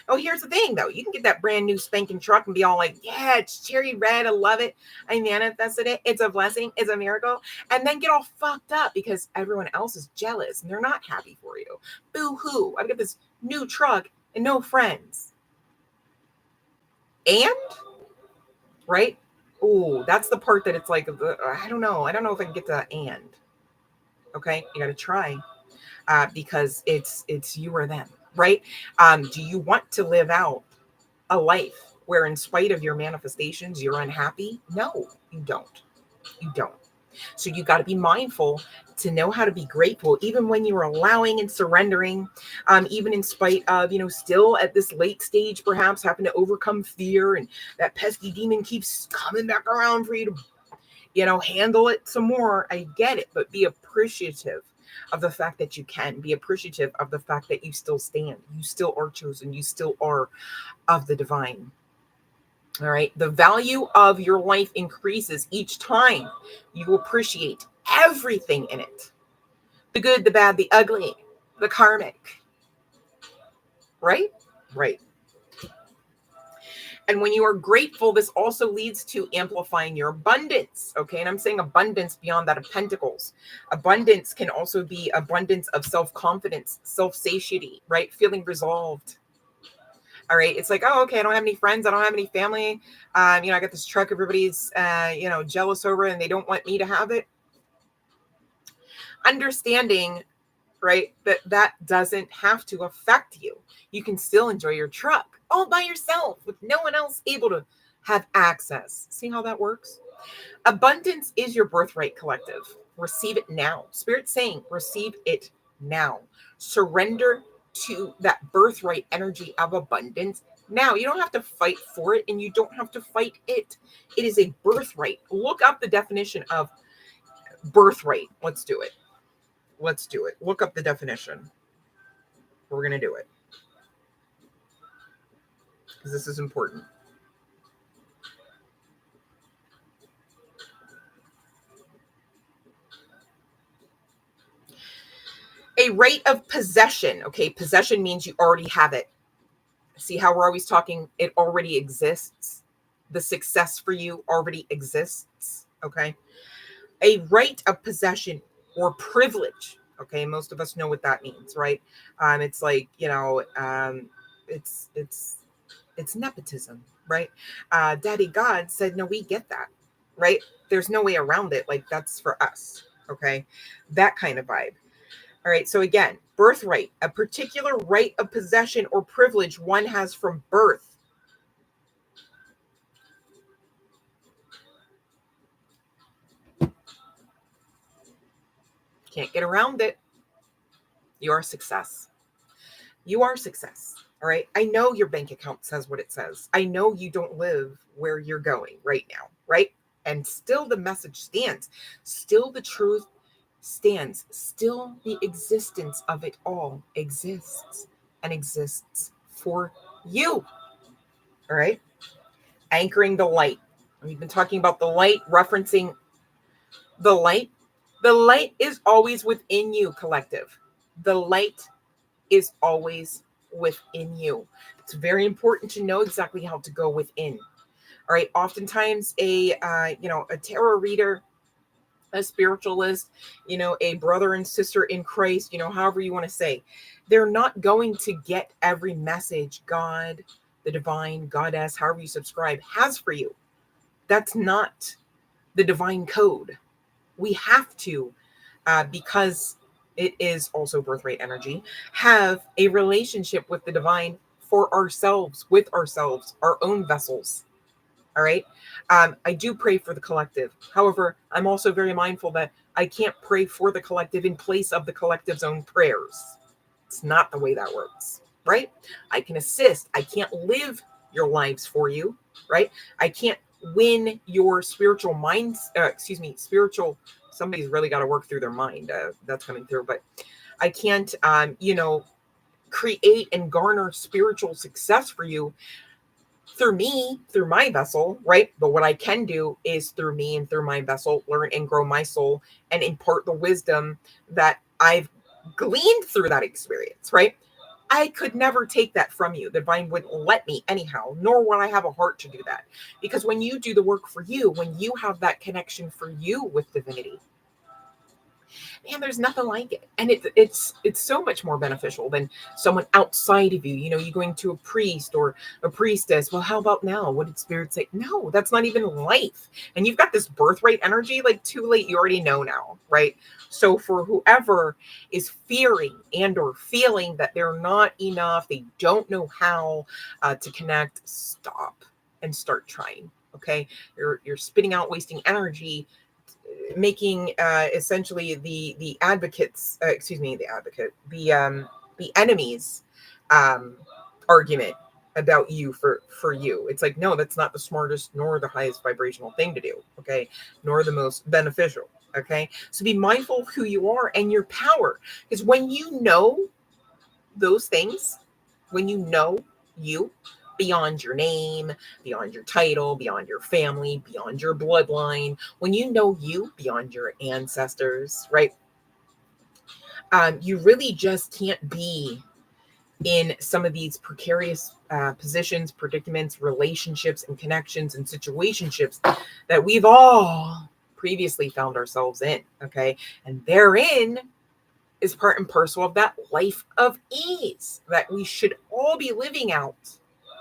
Oh, here's the thing, though. You can get that brand new spanking truck and be all like, yeah, it's cherry red. I love it. I manifested it. It's a blessing. It's a miracle. And then get all fucked up because everyone else is jealous and they're not happy for you. Boo hoo. I've got this new truck and no friends. And, right? Oh, that's the part that it's like, I don't know. I don't know if I can get to that and. Okay. You got to try because it's you or them. Right? Do you want to live out a life where in spite of your manifestations, you're unhappy? No, you don't. You don't. So you got to be mindful to know how to be grateful, even when you're allowing and surrendering, even in spite of, still at this late stage, perhaps having to overcome fear and that pesky demon keeps coming back around for you to, handle it some more. I get it, but be appreciative of the fact that you can. Be appreciative of the fact that you still stand. You still are chosen. You still are of the divine. All right. The value of your life increases each time you appreciate everything in it. The good, the bad, the ugly, the karmic. Right? Right. And when you are grateful, this also leads to amplifying your abundance. Okay. And I'm saying abundance beyond that of pentacles. Abundance can also be abundance of self-confidence, self-satiety, right? Feeling resolved. All right. It's like, oh, okay, I don't have any friends. I don't have any family. I got this truck everybody's, jealous over and they don't want me to have it. Understanding, right, that doesn't have to affect you. You can still enjoy your truck all by yourself with no one else able to have access. See how that works? Abundance is your birthright, collective. Receive it now. Spirit's saying, receive it now. Surrender to that birthright energy of abundance now. You don't have to fight for it and you don't have to fight it. It is a birthright. Look up the definition of birthright. Let's do it. Look up the definition. We're going to do it because this is important. A right of possession. Okay, possession means you already have it. See how we're always talking, it already exists. The success for you already exists. Okay. A right of possession or privilege. Okay, most of us know what that means, right? It's like, it's nepotism, right? Daddy God said, no, we get that, right? There's no way around it. Like, that's for us. Okay, that kind of vibe. All right. So again, birthright, a particular right of possession or privilege one has from birth. Can't get around it. You are success. You are success. All right. I know your bank account says what it says. I know you don't live where you're going right now. Right. And still the message stands. Still the truth stands. Still the existence of it all exists and exists for you. All right. Anchoring the light. We've been talking about the light, referencing the light. The light is always within you, collective. The light is always within you. It's very important to know exactly how to go within. All right. Oftentimes a tarot reader, a spiritualist, a brother and sister in Christ, however you want to say, they're not going to get every message God, the divine, goddess, however you subscribe, has for you. That's not the divine code. We have to, because it is also birthright energy, have a relationship with the divine for ourselves, with ourselves, our own vessels. All right. I do pray for the collective. However, I'm also very mindful that I can't pray for the collective in place of the collective's own prayers. It's not the way that works. Right. I can assist. I can't live your lives for you. Right. I can't win your spiritual minds. Spiritual. Somebody's really got to work through their mind. That's coming through. But I can't, create and garner spiritual success for you through me, through my vessel, right? But what I can do is through me and through my vessel, learn and grow my soul and impart the wisdom that I've gleaned through that experience, right? I could never take that from you. The divine wouldn't let me anyhow, nor would I have a heart to do that. Because when you do the work for you, when you have that connection for you with divinity, man, there's nothing like it. And it's so much more beneficial than someone outside of you. You going to a priest or a priestess. Well, how about now? What did Spirit say? No, that's not even life. And you've got this birthright energy, like too late. You already know now, right? So for whoever is fearing and or feeling that they're not enough, they don't know how to connect, stop and start trying. Okay. You're spitting out, wasting energy, making essentially the enemy's argument about you for you. It's like, no, that's not the smartest nor the highest vibrational thing to do. Okay. Nor the most beneficial. Okay. So be mindful of who you are and your power, because when you know those things, when you know you, beyond your name, beyond your title, beyond your family, beyond your bloodline, when you know you beyond your ancestors, right? You really just can't be in some of these precarious positions, predicaments, relationships, and connections and situationships that we've all previously found ourselves in. Okay. And therein is part and parcel of that life of ease that we should all be living out.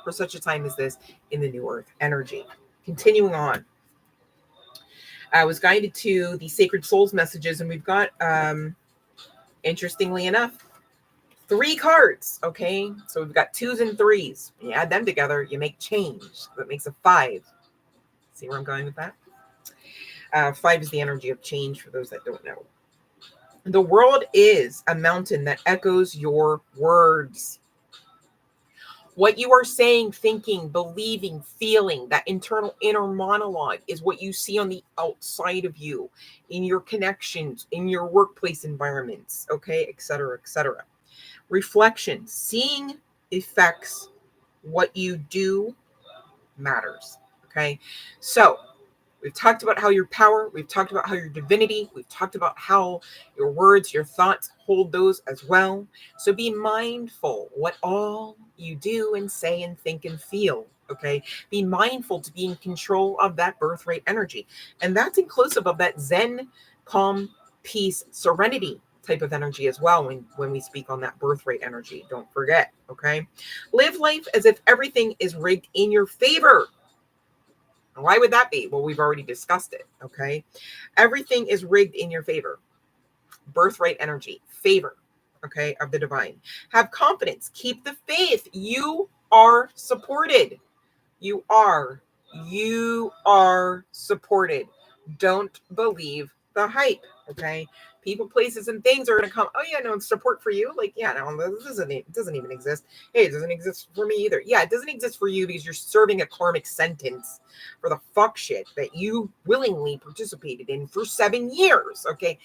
for such a time as this in the new earth energy. Continuing on. I was guided to the Sacred Souls messages, and we've got, interestingly enough, 3 cards. Okay, so we've got 2s and 3s. You add them together, you make change. That makes a 5. See where I'm going with that? 5 is the energy of change for those that don't know. The world is a mountain that echoes your words. What you are saying, thinking, believing, feeling, that internal inner monologue is what you see on the outside of you, in your connections, in your workplace environments, okay, etc., etc. Reflection, seeing affects what you do matters, okay? So we've talked about how your power, we've talked about how your divinity, we've talked about how your words, your thoughts hold those as well. So be mindful what all you do and say and think and feel, okay? Be mindful to be in control of that birthright energy. And that's inclusive of that Zen, calm, peace, serenity type of energy as well when we speak on that birthright energy. Don't forget, okay? Live life as if everything is rigged in your favor. Why would that be? Well, we've already discussed it, okay? Everything is rigged in your favor. Birthright energy, favor, okay, of the divine. Have confidence. Keep the faith. You are supported. You are supported. Don't believe the hype, okay? People, places, and things are going to come. Oh yeah, no, it's support for you. Like, yeah, no, it doesn't even exist. Hey, it doesn't exist for me either. Yeah, it doesn't exist for you because you're serving a karmic sentence for the fuck shit that you willingly participated in for 7 years. Okay,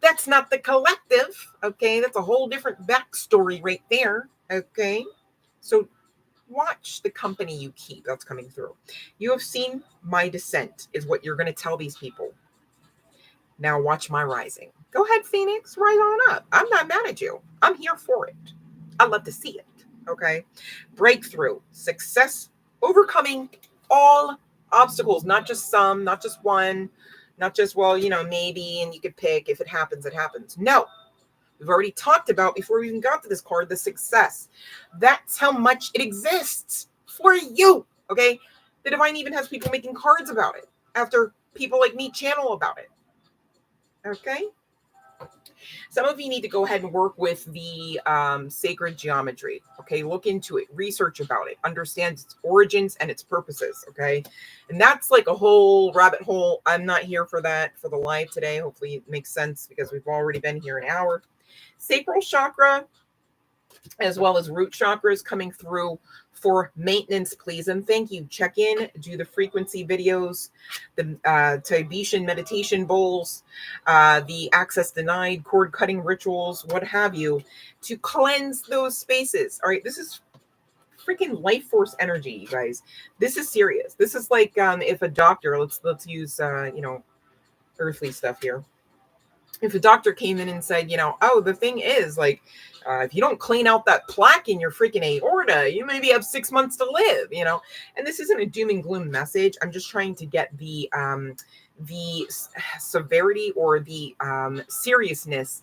that's not the collective. Okay, that's a whole different backstory right there. Okay, so watch the company you keep that's coming through. You have seen my descent, is what you're going to tell these people. Now watch my rising. Go ahead, Phoenix, rise on up. I'm not mad at you. I'm here for it. I love to see it. Okay. Breakthrough, success, overcoming all obstacles, not just some, not just one, not just, well, maybe, and you could pick. If it happens, it happens. No. We've already talked about, before we even got to this card, the success. That's how much it exists for you. Okay. The divine even has people making cards about it after people like me channel about it. Okay. Some of you need to go ahead and work with the sacred geometry. Okay. Look into it, research about it, understand its origins and its purposes. Okay. And that's like a whole rabbit hole. I'm not here for that for the live today. Hopefully it makes sense because we've already been here an hour. Sacral chakra, as well as root chakras coming through for maintenance, please. And thank you. Check in, do the frequency videos, the Tibetan meditation bowls, the access denied, cord cutting rituals, what have you, to cleanse those spaces. All right. This is freaking life force energy, you guys. This is serious. This is like if a doctor, let's use, earthly stuff here. If a doctor came in and said, oh, the thing is, like, if you don't clean out that plaque in your freaking aorta, you maybe have 6 months to live, And this isn't a doom and gloom message. I'm just trying to get the severity or the seriousness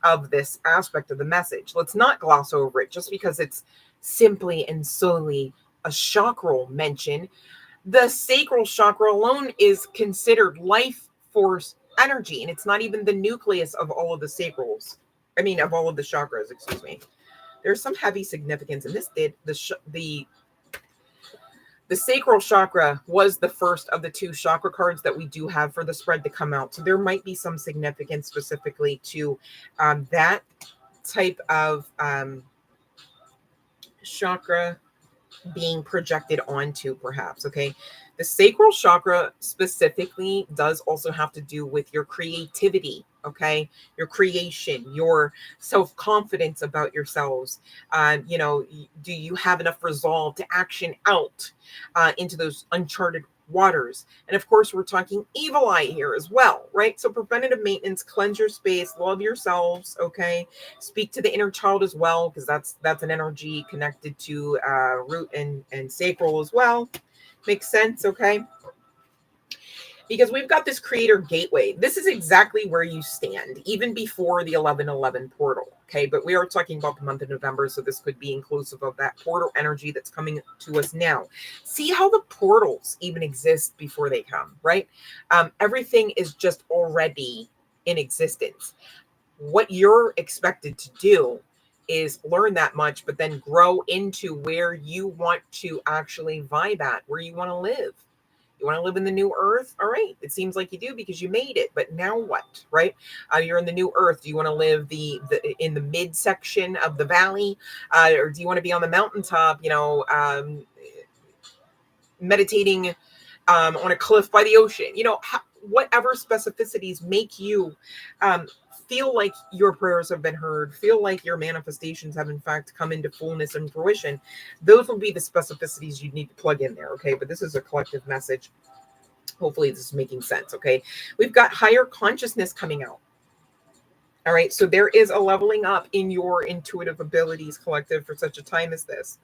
of this aspect of the message. Let's not gloss over it just because it's simply and solely a chakral mention. The sacral chakra alone is considered life force energy, and it's not even the nucleus of all of the sacrals. Of all of the chakras, excuse me. There's some heavy significance in this. The sacral chakra was the first of the 2 chakra cards that we do have for the spread to come out. So there might be some significance specifically to that type of chakra being projected onto, perhaps. Okay. The sacral chakra specifically does also have to do with your creativity. Okay. Your creation, your self-confidence about yourselves. Do you have enough resolve to action out into those uncharted waters? And of course, we're talking evil eye here as well, right? So preventative maintenance, cleanse your space, love yourselves. Okay. Speak to the inner child as well, because that's an energy connected to root and sacral as well. Makes sense. Okay. because we've got this creator gateway. This is exactly where you stand, even before the 1111 portal. Okay, but we are talking about the month of November, so this could be inclusive of that portal energy that's coming to us now. See how the portals even exist before they come, right? Everything is just already in existence. What you're expected to do is learn that much, but then grow into where you want to actually vibe at, where you want to live. You want to live in the new earth? All right. It seems like you do because you made it. But now what? Right? You're in the new earth. Do you want to live in the mid section of the valley, or do you want to be on the mountaintop? Meditating on a cliff by the ocean. Whatever specificities make you feel like your prayers have been heard, feel like your manifestations have in fact come into fullness and fruition. Those will be the specificities you need to plug in there. Okay. But this is a collective message. Hopefully this is making sense. Okay. We've got higher consciousness coming out. All right. So there is a leveling up in your intuitive abilities, collective, for such a time as this.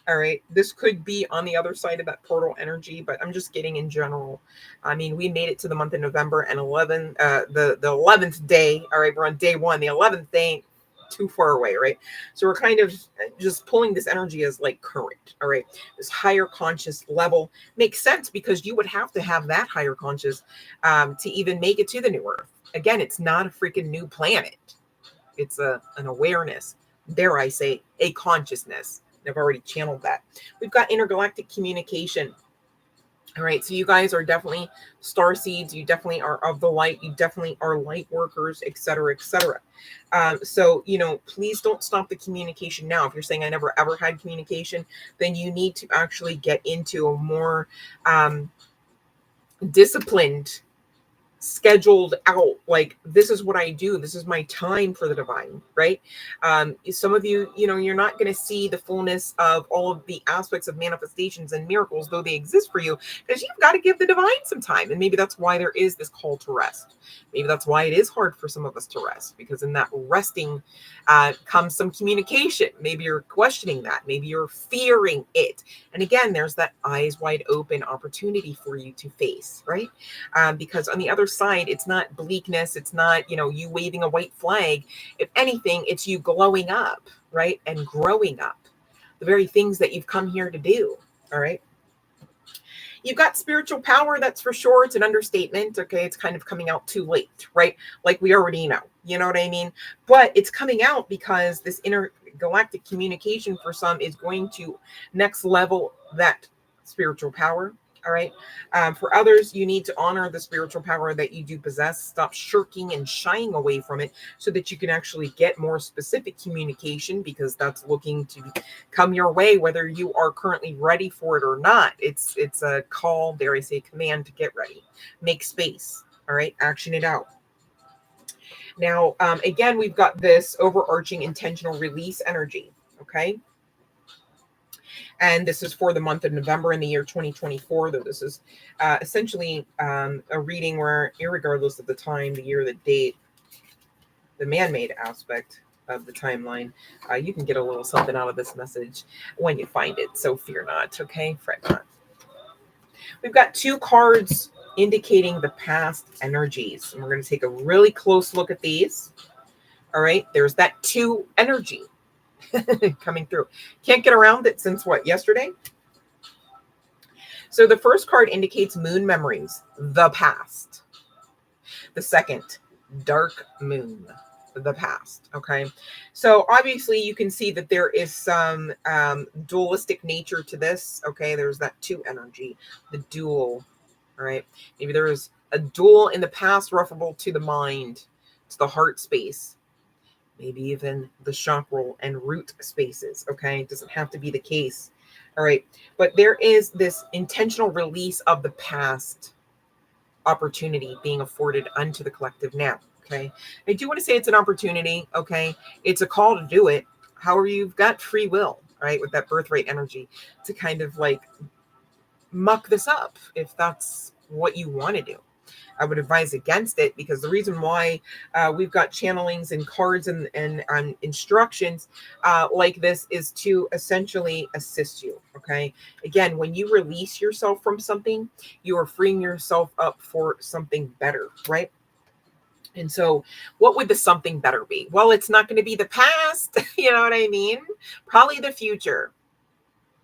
All right. This could be on the other side of that portal energy, but I'm just getting in general. I mean, we made it to the month of November, and the 11th day. All right. We're on day one. The 11th day ain't too far away. Right. So we're kind of just pulling this energy as like current. All right. This higher conscious level makes sense because you would have to have that higher conscious to even make it to the new earth. Again, it's not a freaking new planet. It's an awareness. Dare I say, a consciousness. I've already channeled that. We've got intergalactic communication. All right. So you guys are definitely star seeds. You definitely are of the light. You definitely are light workers, et cetera, et cetera. So, please don't stop the communication now. If you're saying I never ever had communication, then you need to actually get into a more disciplined, scheduled out, like, this is what I do, this is my time for the divine, right? Some of you, you're not going to see the fullness of all of the aspects of manifestations and miracles, though they exist for you, because you've got to give the divine some time. And maybe that's why there is this call to rest. Maybe that's why it is hard for some of us to rest, because in that resting comes some communication. Maybe you're questioning that, maybe you're fearing it, and again, there's that eyes wide open opportunity for you to face, right? Because on the other side, it's not bleakness, it's not you waving a white flag. If anything, it's you glowing up, right? And growing up, the very things that you've come here to do. All right. You've got spiritual power, that's for sure. It's an understatement. Okay. It's kind of coming out too late, right? Like we already know, you know what I mean? But it's coming out because this intergalactic communication for some is going to next level that spiritual power. All right. For others, you need to honor the spiritual power that you do possess. Stop shirking and shying away from it so that you can actually get more specific communication, because that's looking to come your way, whether you are currently ready for it or not. It's a call, dare I say, command to get ready. Make space. All right. Action it out. Now, again, we've got this overarching intentional release energy. Okay. And this is for the month of November in the year 2024, though this is essentially a reading where, irregardless of the time, the year, the date, the man-made aspect of the timeline, you can get a little something out of this message when you find it. So fear not, okay? Fret not. We've got two cards indicating the past energies, and we're going to take a really close look at these. All right, there's that 2 energy coming through. Can't get around it since what, yesterday? So the first card indicates moon memories, the past. The second, dark moon, the past. Okay. So obviously you can see that there is some dualistic nature to this. Okay. There's that 2 energy, the dual. All right. Maybe there is a dual in the past referable to the mind, to the heart space. Maybe even the chakral and root spaces. Okay. It doesn't have to be the case. All right. But there is this intentional release of the past opportunity being afforded unto the collective now. Okay. I do want to say it's an opportunity. Okay. It's a call to do it. However, you've got free will, right? With that birthright energy to kind of like muck this up if that's what you want to do. I would advise against it, because the reason why we've got channelings and cards and instructions like this is to essentially assist you. Okay. Again, when you release yourself from something, you are freeing yourself up for something better, right? And so, what would the something better be? Well, it's not going to be the past. You know what I mean? Probably the future.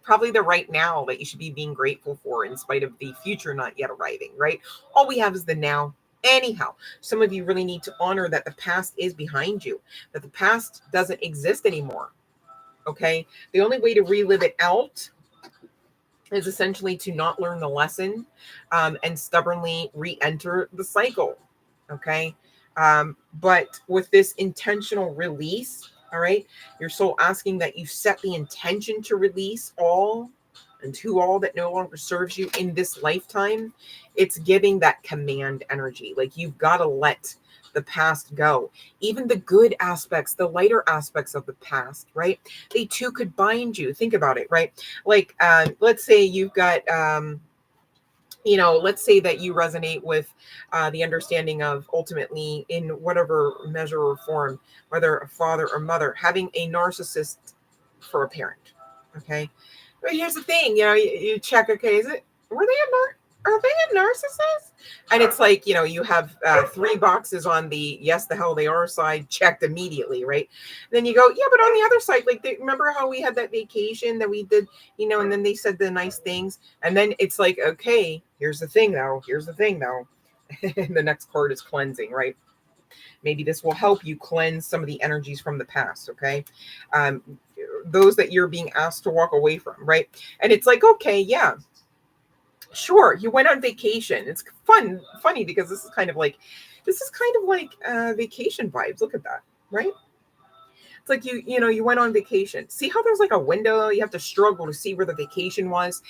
Probably the right now that you should be being grateful for, in spite of the future not yet arriving, right? All we have is the now. Anyhow, some of you really need to honor that the past is behind you, that the past doesn't exist anymore. Okay. The only way to relive it out is essentially to not learn the lesson, and stubbornly re-enter the cycle. Okay. But with this intentional release, all right, your soul asking that you set the intention to release all and to all that no longer serves you in this lifetime. It's giving that command energy. Like, you've got to let the past go. Even the good aspects, the lighter aspects of the past, right? They too could bind you. Think about it, right? Like, let's say you've got, let's say that you resonate with the understanding of, ultimately, in whatever measure or form, whether a father or mother, having a narcissist for a parent. Okay. But here's the thing, you check, okay, are they a narcissist? And it's like, you have 3 boxes on the yes, the hell they are side checked immediately, right? Then you go, yeah, but on the other side, like, remember how we had that vacation that we did, and then they said the nice things. And then it's like, okay, here's the thing though. And the next card is cleansing, right? Maybe this will help you cleanse some of the energies from the past, okay? Those that you're being asked to walk away from, right? And it's like, okay, yeah, sure, you went on vacation. It's funny, because this is kind of like vacation vibes. Look at that, right? It's like you went on vacation. See how there's like a window, you have to struggle to see where the vacation was.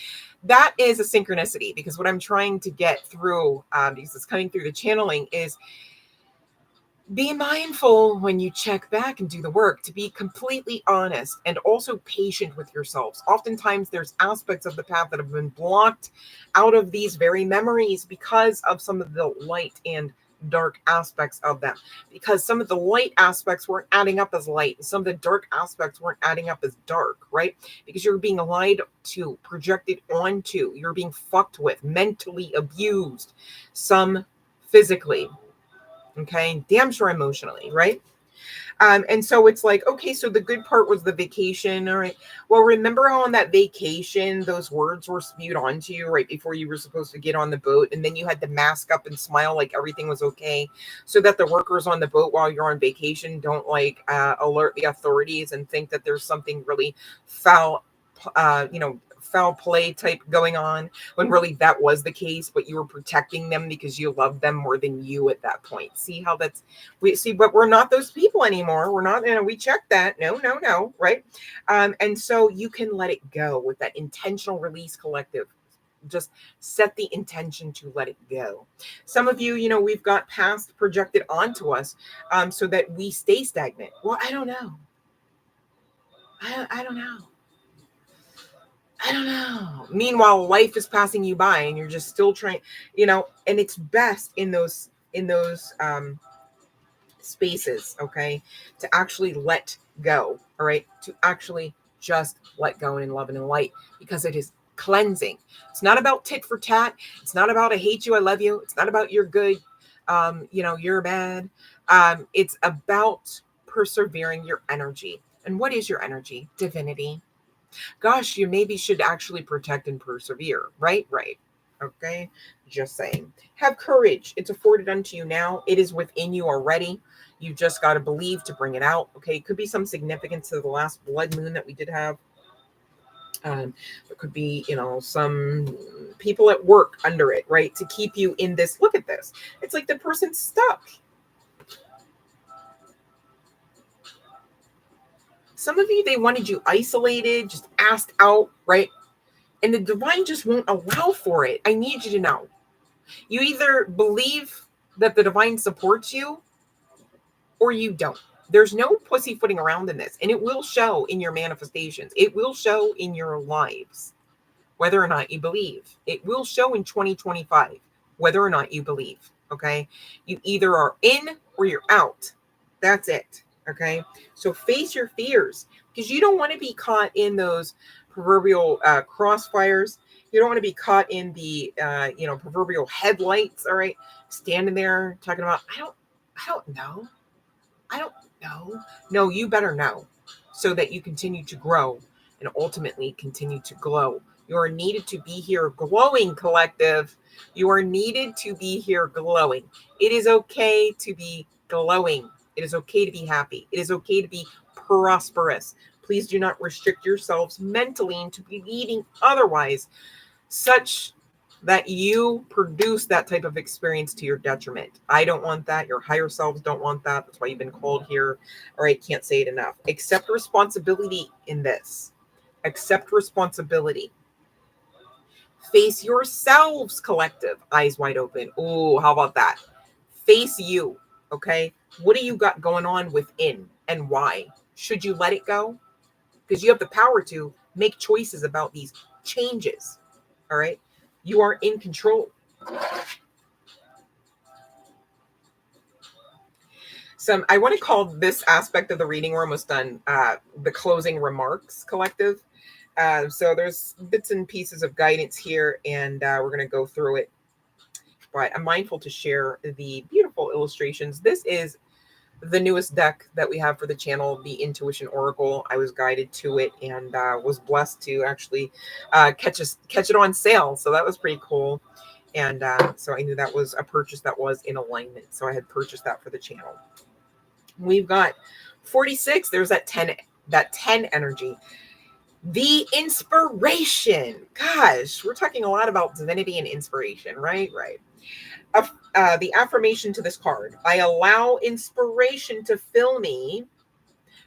That is a synchronicity, because what I'm trying to get through, because it's coming through the channeling, is be mindful when you check back and do the work, to be completely honest and also patient with yourselves. Oftentimes there's aspects of the path that have been blocked out of these very memories because of some of the light and dark aspects of them, because some of the light aspects weren't adding up as light and some of the dark aspects weren't adding up as dark, right? Because you're being lied to, projected onto, you're being fucked with, mentally abused, some physically, okay, damn sure emotionally, right? And so it's like, okay, so the good part was the vacation. All right. Well, remember how on that vacation, those words were spewed onto you right before you were supposed to get on the boat. And then you had to mask up and smile like everything was okay, so that the workers on the boat while you're on vacation don't alert the authorities and think that there's something really foul, foul play type going on, when really that was the case, but you were protecting them because you loved them more than you at that point. See how but we're not those people anymore. We're not, we checked that. No, right? And so you can let it go with that intentional release collective. Just set the intention to let it go. Some of you, we've got past projected onto us, so that we stay stagnant. Well, I don't know. I don't know. I don't know. Meanwhile, life is passing you by and you're just still trying, and it's best in those spaces, okay, to actually let go, all right, to actually just let go in love and in light, because it is cleansing. It's not about tit for tat. It's not about I hate you, I love you. It's not about you're good, you're bad. It's about persevering your energy. And what is your energy? Divinity. Gosh, you maybe should actually protect and persevere. Right. Okay. Just saying. Have courage. It's afforded unto you now. It is within you already. You just got to believe to bring it out. Okay. It could be some significance to the last blood moon that we did have. There could be, some people at work under it, right? To keep you in this. Look at this. It's like the person's stuck. Some of you, they wanted you isolated, just asked out, right? And the divine just won't allow for it. I need you to know. You either believe that the divine supports you or you don't. There's no pussyfooting around in this. And it will show in your manifestations. It will show in your lives, whether or not you believe. It will show in 2025. whether or not you believe. Okay. You either are in or you're out. That's it. Okay. So face your fears, because you don't want to be caught in those proverbial crossfires. You don't want to be caught in the, proverbial headlights. All right. Standing there talking about, I don't know. I don't know. No, you better know, so that you continue to grow and ultimately continue to glow. You are needed to be here glowing, collective. You are needed to be here glowing. It is okay to be glowing. It is okay to be happy. It is okay to be prosperous. Please do not restrict yourselves mentally into believing otherwise, such that you produce that type of experience to your detriment. I don't want that. Your higher selves don't want that. That's why you've been called here. All right, can't say it enough. Accept responsibility in this. Accept responsibility. Face yourselves, collective. Eyes wide open. Oh, how about that? Face you. Okay. What do you got going on within, and why? Should you let it go? Because you have the power to make choices about these changes. All right. You are in control. I want to call this aspect of the reading, we're almost done, the closing remarks, collective. So there's bits and pieces of guidance here, and we're going to go through it. But I'm mindful to share the beautiful illustrations. This is the newest deck that we have for the channel, the Intuition Oracle. I was guided to it and was blessed to actually catch it on sale. So that was pretty cool. And so I knew that was a purchase that was in alignment. So I had purchased that for the channel. We've got 46. There's that 10 energy. The inspiration. Gosh, we're talking a lot about divinity and inspiration, right? Right. The affirmation to this card: I allow inspiration to fill me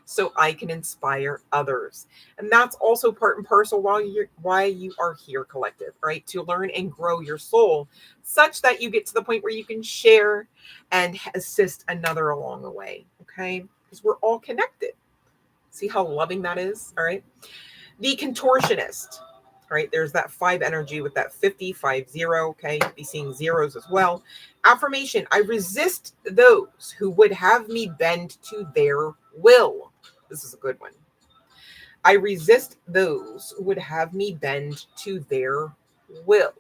so I can inspire others. And that's also part and parcel why you are here, collective, right? To learn and grow your soul such that you get to the point where you can share and assist another along the way. Okay. Because we're all connected. See how loving that is? All right. The contortionist. All right, there's that 5 energy with that 50, 50. Okay, you'll be seeing zeros as well. Affirmation: I resist those who would have me bend to their will. This is a good one. I resist those who would have me bend to their will.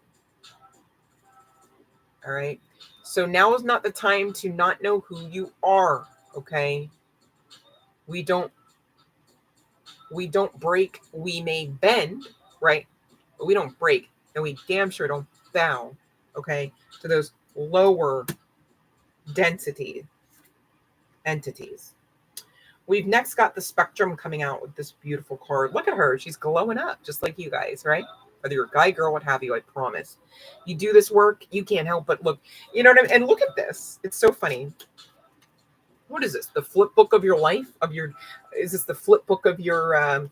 All right. So now is not the time to not know who you are. Okay. We don't break. We may bend, right? But we don't break, and we damn sure don't bow, okay, to those lower density entities. We've next got the spectrum coming out with this beautiful card. Look at her. She's glowing up just like you guys, right? Whether you're a guy, girl, what have you, I promise. You do this work, you can't help but look. You know what I mean? And look at this. It's so funny. What is this? The flip book of your life? Is this the flip book of your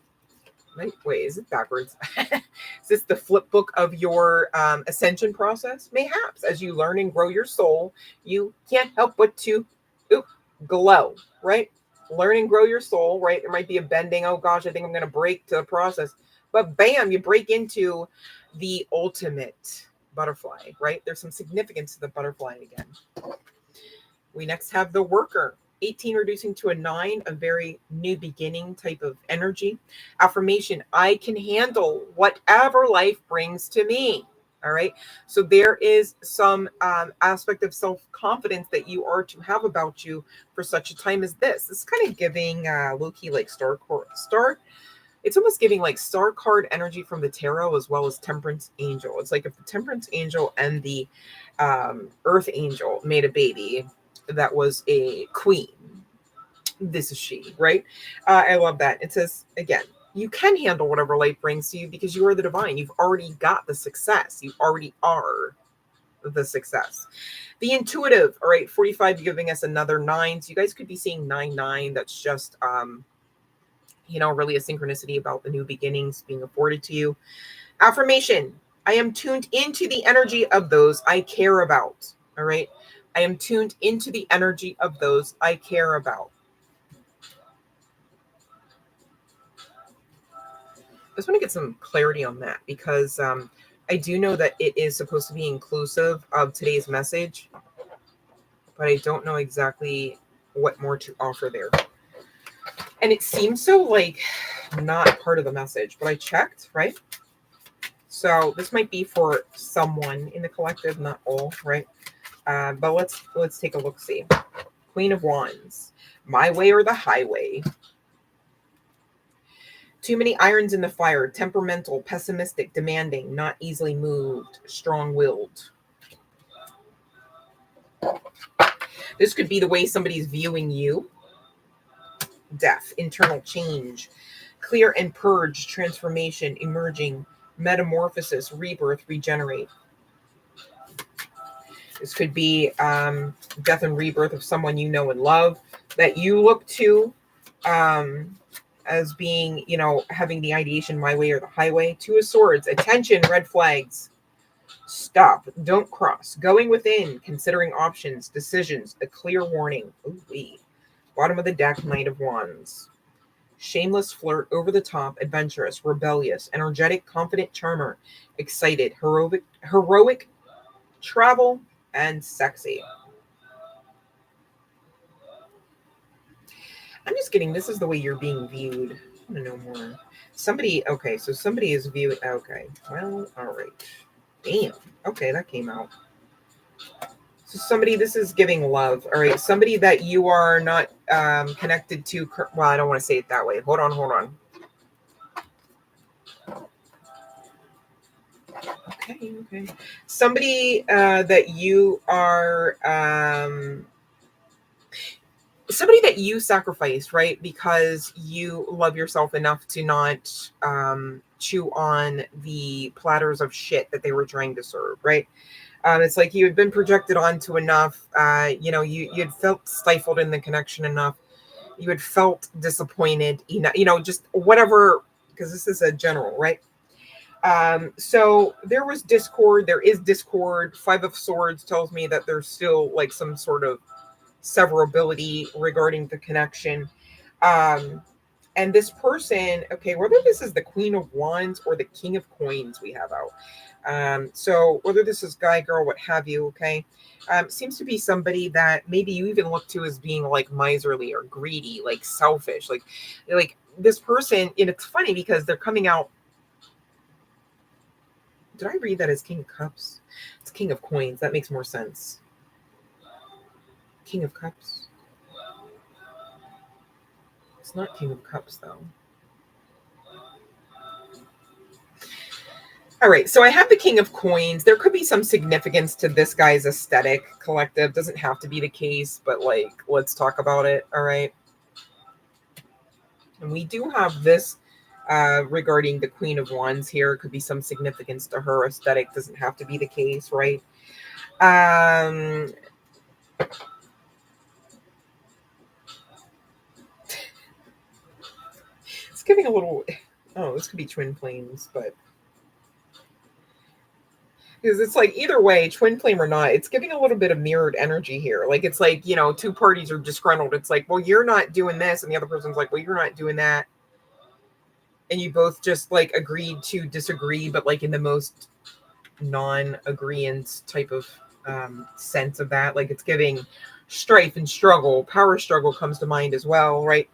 wait, is it backwards? Is this the flip book of your ascension process? Mayhaps. As you learn and grow your soul, you can't help but to glow, right? Learn and grow your soul, right? There might be a bending. Oh gosh, I think I'm going to break to the process. But bam, you break into the ultimate butterfly, right? There's some significance to the butterfly again. We next have the worker. 18 reducing to a 9, a very new beginning type of energy. Affirmation: I can handle whatever life brings to me. All right. So there is some aspect of self-confidence that you are to have about you for such a time as this. This is kind of giving low-key like star. It's almost giving like star card energy from the tarot, as well as Temperance Angel. It's like if the Temperance Angel and the Earth Angel made a baby that was a queen, this is she, right? I love that. It says, again, you can handle whatever life brings to you because you are the divine. You've already got the success. You already are the success. The intuitive, all right, 45 giving us another 9. So you guys could be seeing 9. That's just, really a synchronicity about the new beginnings being afforded to you. Affirmation: I am tuned into the energy of those I care about. All right. I am tuned into the energy of those I care about. I just want to get some clarity on that because I do know that it is supposed to be inclusive of today's message, but I don't know exactly what more to offer there. And it seems so like not part of the message, but I checked, right? So this might be for someone in the collective, not all, right? But let's take a look. See, Queen of Wands, my way or the highway. Too many irons in the fire, temperamental, pessimistic, demanding, not easily moved, strong-willed. This could be the way somebody's viewing you. Death, internal change, clear and purge, transformation, emerging, metamorphosis, rebirth, regenerate. This could be death and rebirth of someone you know and love that you look to as being, you know, having the ideation, my way or the highway. Two of Swords, attention, red flags. Stop, don't cross. Going within, considering options, decisions, a clear warning. Ooh-wee. Bottom of the deck, Knight of Wands. Shameless flirt, over the top, adventurous, rebellious, energetic, confident charmer, excited, heroic, travel, and sexy. I'm just kidding. This is the way you're being viewed. I want to know more. Somebody, okay, so somebody is viewing, okay. Well, all right. Damn. Okay, that came out. So somebody, this is giving love. All right, somebody that you are not connected to. Well, I don't want to say it that way. Hold on. Okay. Somebody that you are, somebody that you sacrificed, right? Because you love yourself enough to not chew on the platters of shit that they were trying to serve, right? It's like you had been projected onto enough. You know, you had felt stifled in the connection enough. You had felt disappointed, you know, just whatever, because this is a general, right? So there was discord. There is discord. Five of Swords tells me that there's still like some sort of severability regarding the connection. And this person, okay, whether this is the Queen of Wands or the King of Coins we have out. So whether this is guy, girl, what have you, okay, seems to be somebody that maybe you even look to as being like miserly or greedy, like selfish, like this person. And it's funny because they're coming out. Did I read that as King of Cups? It's King of Coins. That makes more sense. King of Cups. It's not King of Cups, though. All right, so I have the King of Coins. There could be some significance to this guy's aesthetic collective. Doesn't have to be the case, but like, let's talk about it. All right. And we do have this regarding the Queen of Wands here. Could be some significance to her aesthetic. Doesn't have to be the case, right? It's giving a little, oh, this could be twin flames, but because it's like either way, twin flame or not, it's giving a little bit of mirrored energy here. Like it's like, you know, two parties are disgruntled. It's like, well, you're not doing this, and the other person's like, well, you're not doing that. And you both just like agreed to disagree, but like in the most non-agreeant type of sense of that. Like it's giving strife and struggle. Power struggle comes to mind as well, right?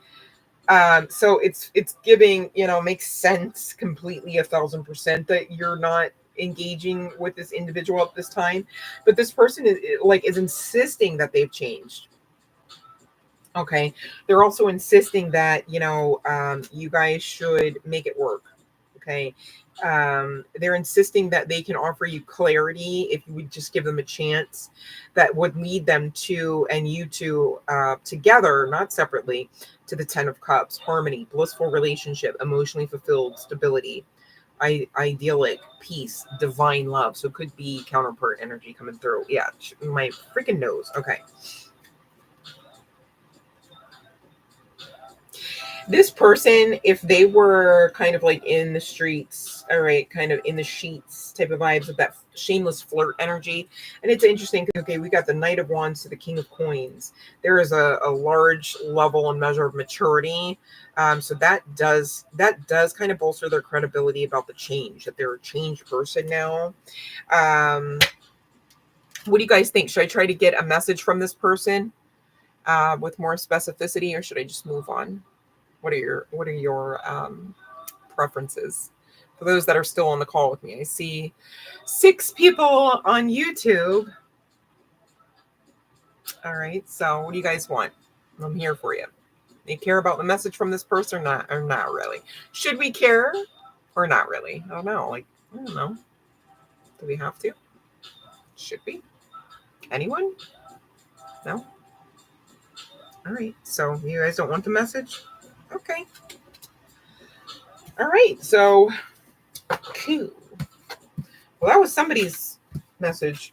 So it's giving, you know, makes sense completely 1,000% that you're not engaging with this individual at this time, but this person is insisting that they've changed. Okay, they're also insisting that, you know, you guys should make it work. Okay, they're insisting that they can offer you clarity if you would just give them a chance, that would lead them to, and you two together, not separately, to the 10 of Cups, harmony, blissful relationship, emotionally fulfilled, stability, idyllic, peace, divine love. So it could be counterpart energy coming through. Yeah, my freaking nose. Okay. This person, if they were kind of like in the streets, all right, kind of in the sheets type of vibes with that shameless flirt energy. And it's interesting. Okay, we got the Knight of Wands to the King of Coins. There is a large level and measure of maturity. So that does kind of bolster their credibility about the change, that they're a changed person now. What do you guys think? Should I try to get a message from this person with more specificity, or should I just move on? What are your preferences? For those that are still on the call with me, I see 6 people on YouTube. All right, so what do you guys want? I'm here for you. You care about the message from this person or not really? Should we care or not really? I don't know. Like, I don't know. Do we have to? Should we? Anyone? No? All right, so you guys don't want the message? Okay. All right, so cool. Well, that was somebody's message.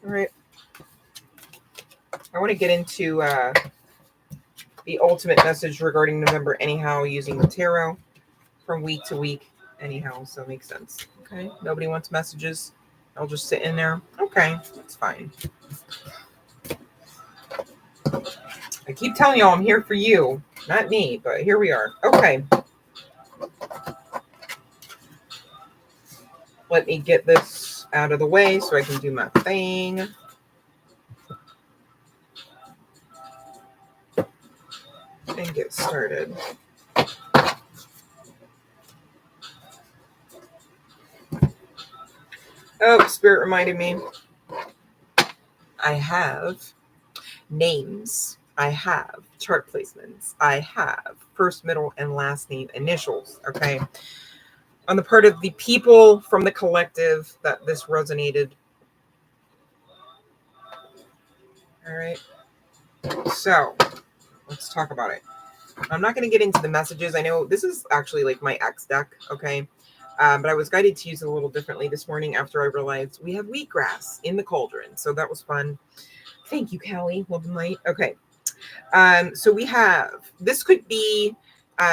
All right. I want to get into the ultimate message regarding November anyhow, using the tarot from week to week anyhow, so it makes sense. Okay. Nobody wants messages. I'll just sit in there. Okay, that's fine. I keep telling y'all I'm here for you, not me, but here we are. Okay. Let me get this out of the way so I can do my thing. And get started. Oh, Spirit reminded me. I have names. I have chart placements. I have first, middle, and last name initials. Okay. On the part of the people from the collective that this resonated. All right. So let's talk about it. I'm not going to get into the messages. I know this is actually like my X deck. Okay. But I was guided to use it a little differently this morning after I realized we have wheatgrass in the cauldron. So that was fun. Thank you, Callie. Love and light. Okay. So we have, this could be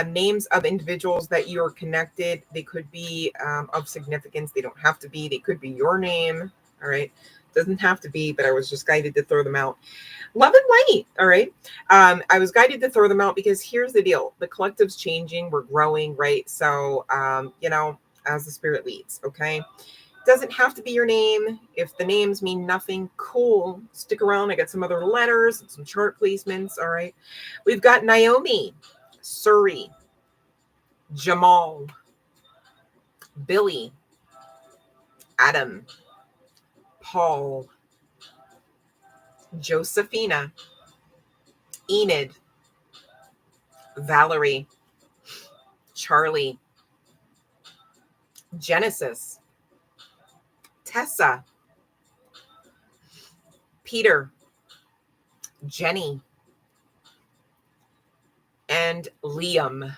names of individuals that you are connected. They could be of significance. They don't have to be. They could be your name. All right. Doesn't have to be, but I was just guided to throw them out. Love and light. All right. I was guided to throw them out because here's the deal. The collective's changing. We're growing, right? So, as the spirit leads. Okay. Doesn't have to be your name. If the names mean nothing, cool. Stick around. I got some other letters and some chart placements. All right. We've got Naomi, Suri, Jamal, Billy, Adam, Paul, Josephina, Enid, Valerie, Charlie, Genesis, Tessa, Peter, Jenny, and Liam.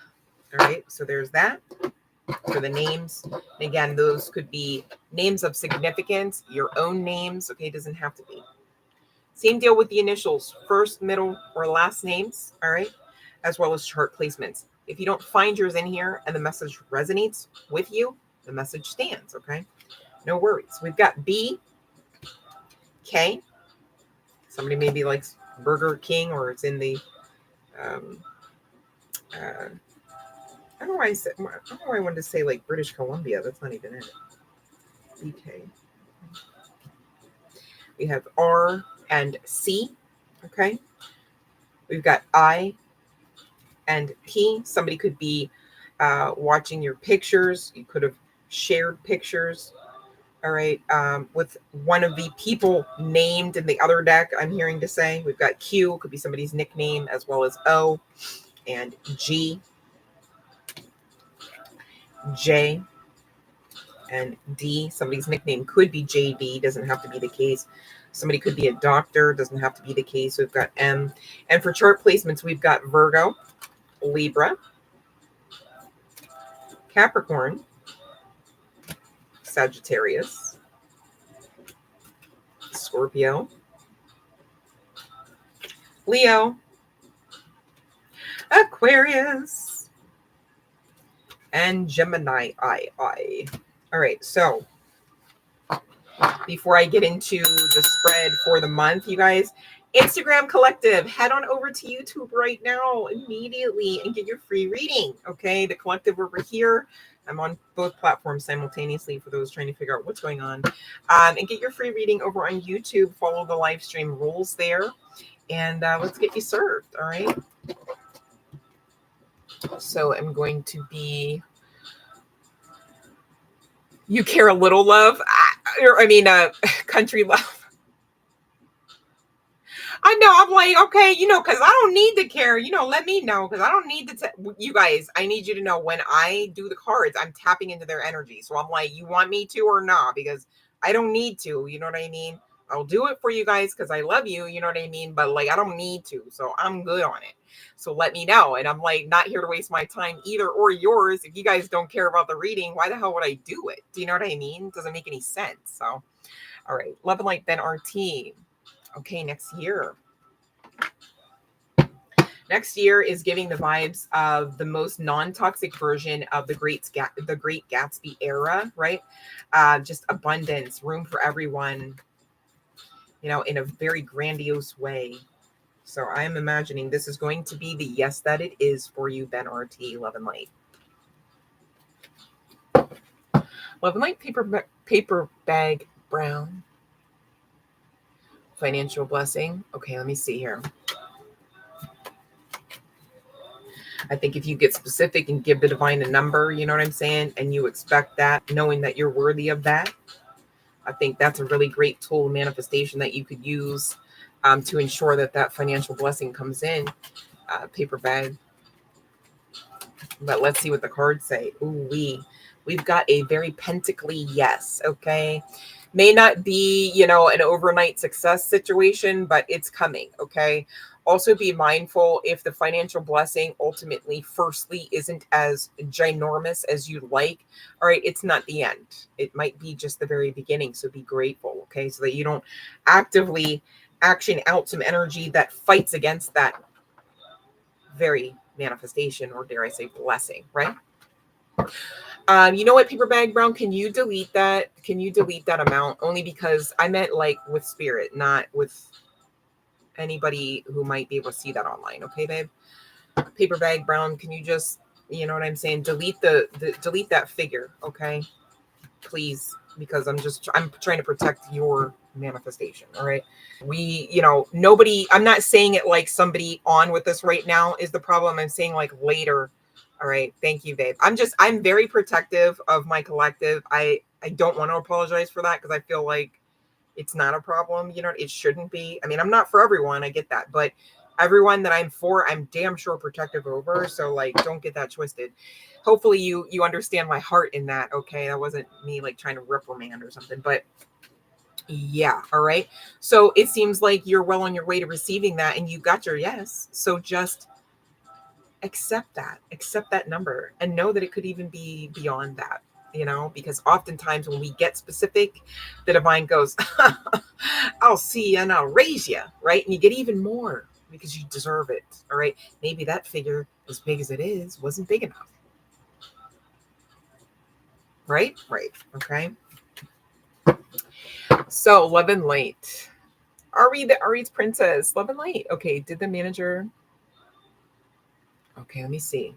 All right, so there's that for the names. And again, those could be names of significance, your own names. Okay, doesn't have to be. Same deal with the initials, first, middle, or last names. All right, as well as chart placements. If you don't find yours in here and the message resonates with you, the message stands. Okay, no worries. We've got B, K. Somebody maybe likes Burger King, or it's in the I don't know why I wanted to say like British Columbia. That's not even it. BK. We have R and C. Okay. We've got I and P. Somebody could be watching your pictures. You could have shared pictures. All right. With one of the people named in the other deck, I'm hearing to say. We've got Q. Could be somebody's nickname, as well as O and G, J, and D. Somebody's nickname could be JD. Doesn't have to be the case. Somebody could be a doctor. Doesn't have to be the case. We've got M. And for chart placements, we've got Virgo, Libra, Capricorn, Sagittarius, Scorpio, Leo, Aquarius, and Gemini. All right, so before I get into the spread for the month, you guys, Instagram Collective, head on over to YouTube right now immediately and get your free reading. Okay, the collective over here. I'm on both platforms simultaneously for those trying to figure out what's going on. And get your free reading over on YouTube. Follow the live stream rules there. And let's get you served. All right. So I'm going to be. You care a little, love. Country love. I know. I'm like, okay, because I don't need to care. Let me know, because I don't need to. You guys, I need you to know when I do the cards, I'm tapping into their energy. So I'm like, you want me to or not? Because I don't need to. You know what I mean? I'll do it for you guys because I love you. You know what I mean? But like, I don't need to. So I'm good on it. So let me know. And I'm like, not here to waste my time either or yours. If you guys don't care about the reading, why the hell would I do it? Do you know what I mean? It doesn't make any sense. So, all right. Love and Light, Ben RT. Okay, next year. Next year is giving the vibes of the most non-toxic version of the Great Gatsby era, right? Just abundance, room for everyone, in a very grandiose way. So I am imagining this is going to be the yes that it is for you, Ben RT, Love and Light. Love and Light, paper bag brown. Financial blessing. Okay, let me see here. I think if you get specific and give the divine a number, you know what I'm saying, and you expect that, knowing that you're worthy of that, I think that's a really great tool manifestation that you could use to ensure that financial blessing comes in. Paper bag. But let's see what the cards say. Ooh, we've got a very pentacly yes, okay? May not be, an overnight success situation, but it's coming, okay? Also be mindful if the financial blessing ultimately, firstly, isn't as ginormous as you'd like. All right, it's not the end. It might be just the very beginning. So be grateful, okay? So that you don't actively action out some energy that fights against that very manifestation, or dare I say blessing, right? You know what, Paper Bag Brown, can you delete that? Can you delete that amount? Only because I meant like with spirit, not with anybody who might be able to see that online. Okay, babe? Paper Bag Brown, can you just, you know what I'm saying? Delete delete that figure, okay? Please, because I'm trying to protect your manifestation. All right. Nobody, I'm not saying it like somebody on with us right now is the problem. I'm saying like later. All right. Thank you, babe. I'm very protective of my collective. I don't want to apologize for that because I feel like it's not a problem. It shouldn't be. I mean, I'm not for everyone. I get that. But everyone that I'm for, I'm damn sure protective over. So like, don't get that twisted. Hopefully you understand my heart in that. Okay. That wasn't me like trying to reprimand or something, but yeah. All right. So it seems like you're well on your way to receiving that and you got your yes. So just accept that number and know that it could even be beyond that, because oftentimes when we get specific, the divine goes, I'll see you and I'll raise you. Right. And you get even more because you deserve it. All right. Maybe that figure, as big as it is, wasn't big enough. Right. Okay. So Love and Light. Ari's princess. Love and Light. Okay. Did the manager? Okay. Let me see.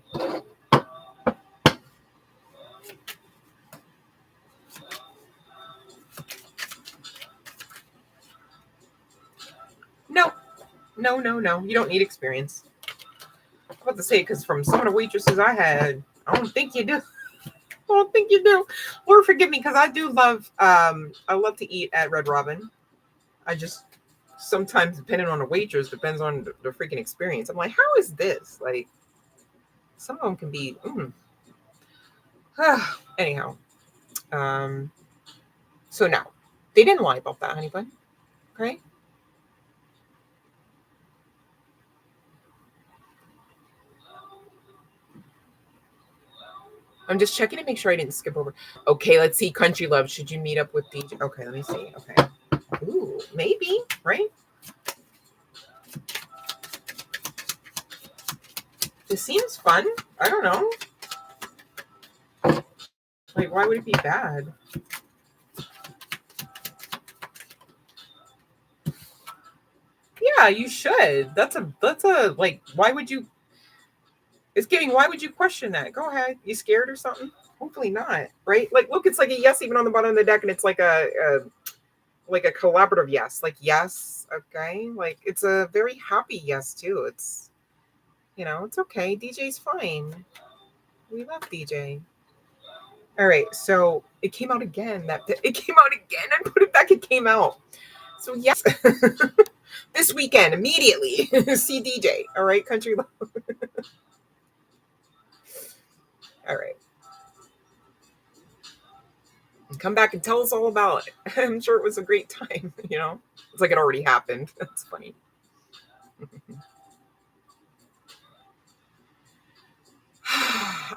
No. You don't need experience. I was about to say, because from some of the waitresses I had, I don't think you do. Lord forgive me, because I do love, I love to eat at Red Robin. I just, sometimes depending on the waitress, depends on the freaking experience. I'm like, how is this? Like, some of them can be, anyhow. So no, they didn't lie about that, honey bun. Okay. I'm just checking to make sure I didn't skip over. Okay, let's see. Country Love. Should you meet up with DJ? Okay, let me see. Okay. Ooh, maybe, right? This seems fun. I don't know. Like, why would it be bad? Yeah, you should. That's a like, why would you? It's giving, why would you question that? Go ahead. You scared or something? Hopefully not, right? Like, look, it's like a yes even on the bottom of the deck, and it's like a collaborative yes. Like, yes, okay. Like, it's a very happy yes too. It's, it's okay. DJ's fine. We love DJ. All right, so it came out again. It came out again. I put it back. It came out. So yes, this weekend immediately see DJ. All right, country love. All right. Come back and tell us all about it. I'm sure it was a great time, It's like it already happened. That's funny.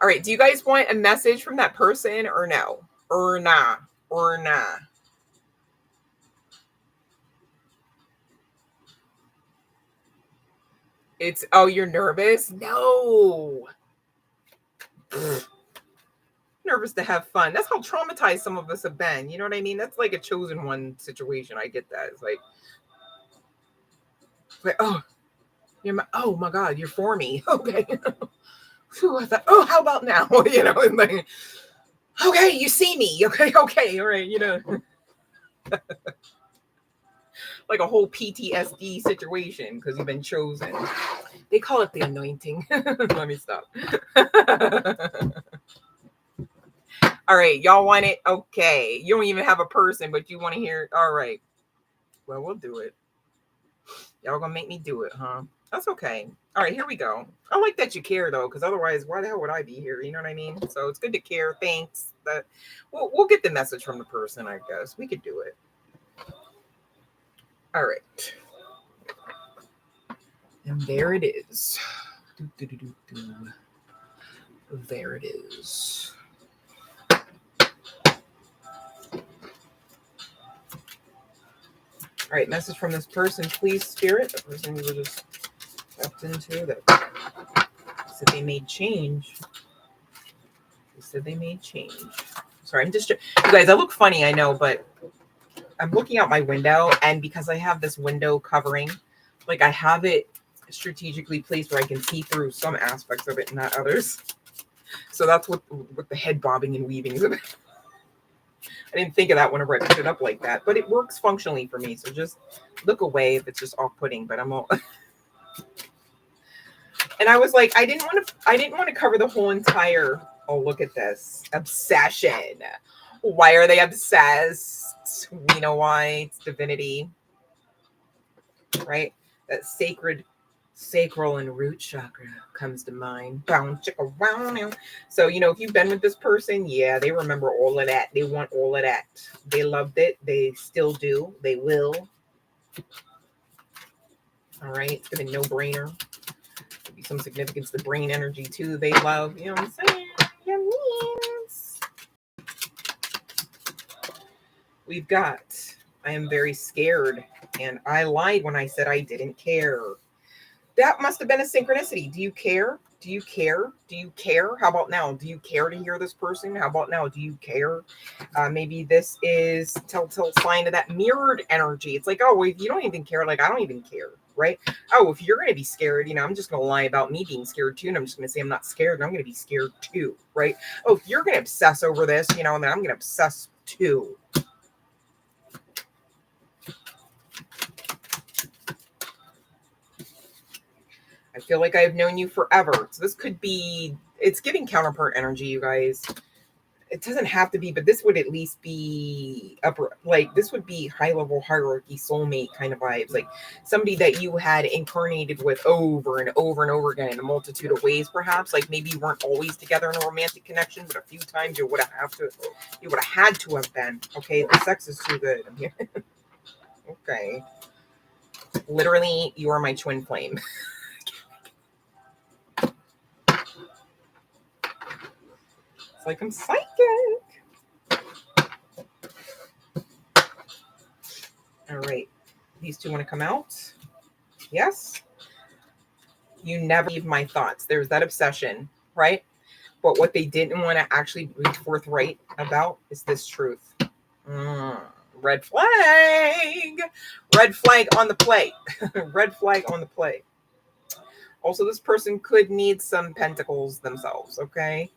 All right. Do you guys want a message from that person or no? Or nah? Or nah? It's, oh, you're nervous? No. Nervous to have fun. That's how traumatized some of us have been. You know what I mean? That's like a chosen one situation. I get that. It's like oh, oh my God, you're for me. Okay. Whew, I thought, oh, how about now? And like, okay, you see me. Okay, all right, like a whole PTSD situation because you've been chosen. They call it the anointing. Let me stop. All right, y'all want it? Okay. You don't even have a person, but you want to hear it? All right. Well, we'll do it. Y'all gonna make me do it, huh? That's okay. All right, here we go. I like that you care though, because otherwise, why the hell would I be here? You know what I mean? So it's good to care. Thanks. But we'll get the message from the person. I guess we could do it. All right. And there it is. There it is. All right, message from this person, please, Spirit. The person we were just stepped into that said they made change. They said they made change. Sorry, I'm just, you guys, I look funny, I know, but I'm looking out my window, and because I have this window covering, like I have it strategically placed where I can see through some aspects of it and not others. So that's what the head bobbing and weaving is about. I didn't think of that whenever I put it up like that, but it works functionally for me. So just look away if it's just off-putting, but I'm all. And I was like, I didn't want to cover the whole entire. Oh, look at this obsession. Why are they obsessed? We know why. It's divinity, right? That sacral and root chakra comes to mind. So, if you've been with this person, yeah, they remember all of that. They want all of that. They loved it. They still do. They will. All right. It's been a no-brainer. Could be some significance to brain energy, too. They love, you know what I'm saying? Yes. We've got, I am very scared, and I lied when I said I didn't care. That must have been a synchronicity. Do you care? Do you care? Do you care? How about now? Do you care to hear this person? How about now? Do you care? Maybe this is telltale sign of that mirrored energy. It's like, oh, well, if you don't even care, like I don't even care, right? Oh, if you're going to be scared, I'm just going to lie about me being scared too. And I'm just going to say I'm not scared. And I'm going to be scared too, right? Oh, if you're going to obsess over this, then I'm going to obsess too. I feel like I've known you forever. So this could be, it's giving counterpart energy, you guys. It doesn't have to be, but this would at least be upper, like this would be high level hierarchy, soulmate kind of vibes. Like somebody that you had incarnated with over and over and over again in a multitude of ways, perhaps. Like maybe you weren't always together in a romantic connection, but a few times you would have had to have been. Okay, the sex is too good. Okay. Literally, you are my twin flame. Like I'm psychic. All right. These two want to come out. Yes. You never leave my thoughts. There's that obsession, right? But what they didn't want to actually be forthright about is this truth. Red flag. Red flag on the play. Red flag on the play. Also, this person could need some pentacles themselves, okay?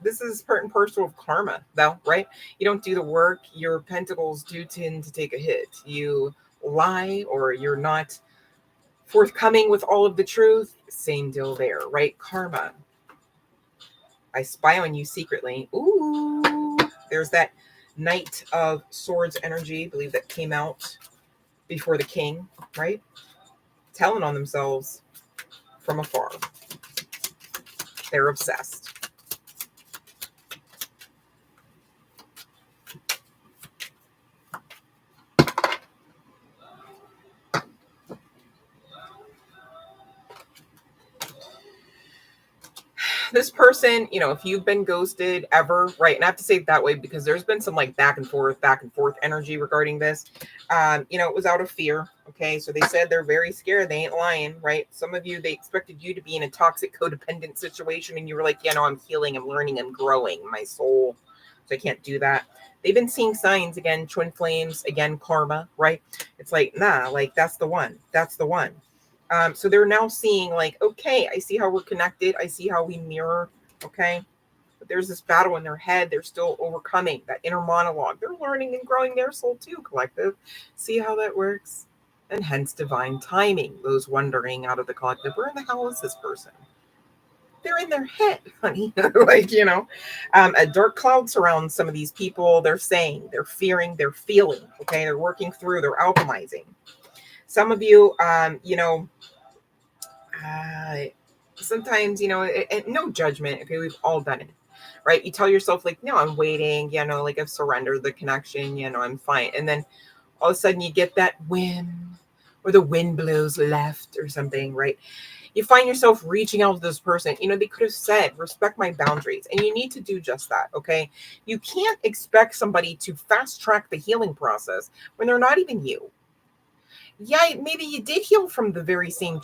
This is part and parcel of karma, though, right? You don't do the work, your pentacles do tend to take a hit. You lie or you're not forthcoming with all of the truth, same deal there, right? Karma. I spy on you secretly. Ooh, there's that Knight of Swords energy. I believe that came out before the King, right? Telling on themselves from afar. They're obsessed. This person, if you've been ghosted ever, right? And I have to say it that way because there's been some like back and forth energy regarding this. It was out of fear. Okay. So they said they're very scared. They ain't lying, right? Some of you, they expected you to be in a toxic codependent situation. And you were like, I'm healing, I'm learning, I'm growing my soul. So I can't do that. They've been seeing signs again, twin flames, again, karma, right? It's like, nah, like that's the one. That's the one. So they're now seeing like, okay, I see how we're connected. I see how we mirror. Okay. But there's this battle in their head. They're still overcoming that inner monologue. They're learning and growing their soul too, collective. See how that works? And hence divine timing. Those wondering out of the collective, where in the hell is this person? They're in their head, honey. A dark cloud surrounds some of these people. They're saying, they're fearing, they're feeling. Okay. They're working through, they're alchemizing. Some of you, sometimes, and no judgment. Okay. We've all done it, right? You tell yourself like, no, I'm waiting, like I've surrendered the connection, I'm fine. And then all of a sudden you get that whim or the wind blows left or something, right? You find yourself reaching out to this person. They could have said, respect my boundaries. And you need to do just that. Okay. You can't expect somebody to fast track the healing process when they're not even you. Yeah, maybe you did heal from the very same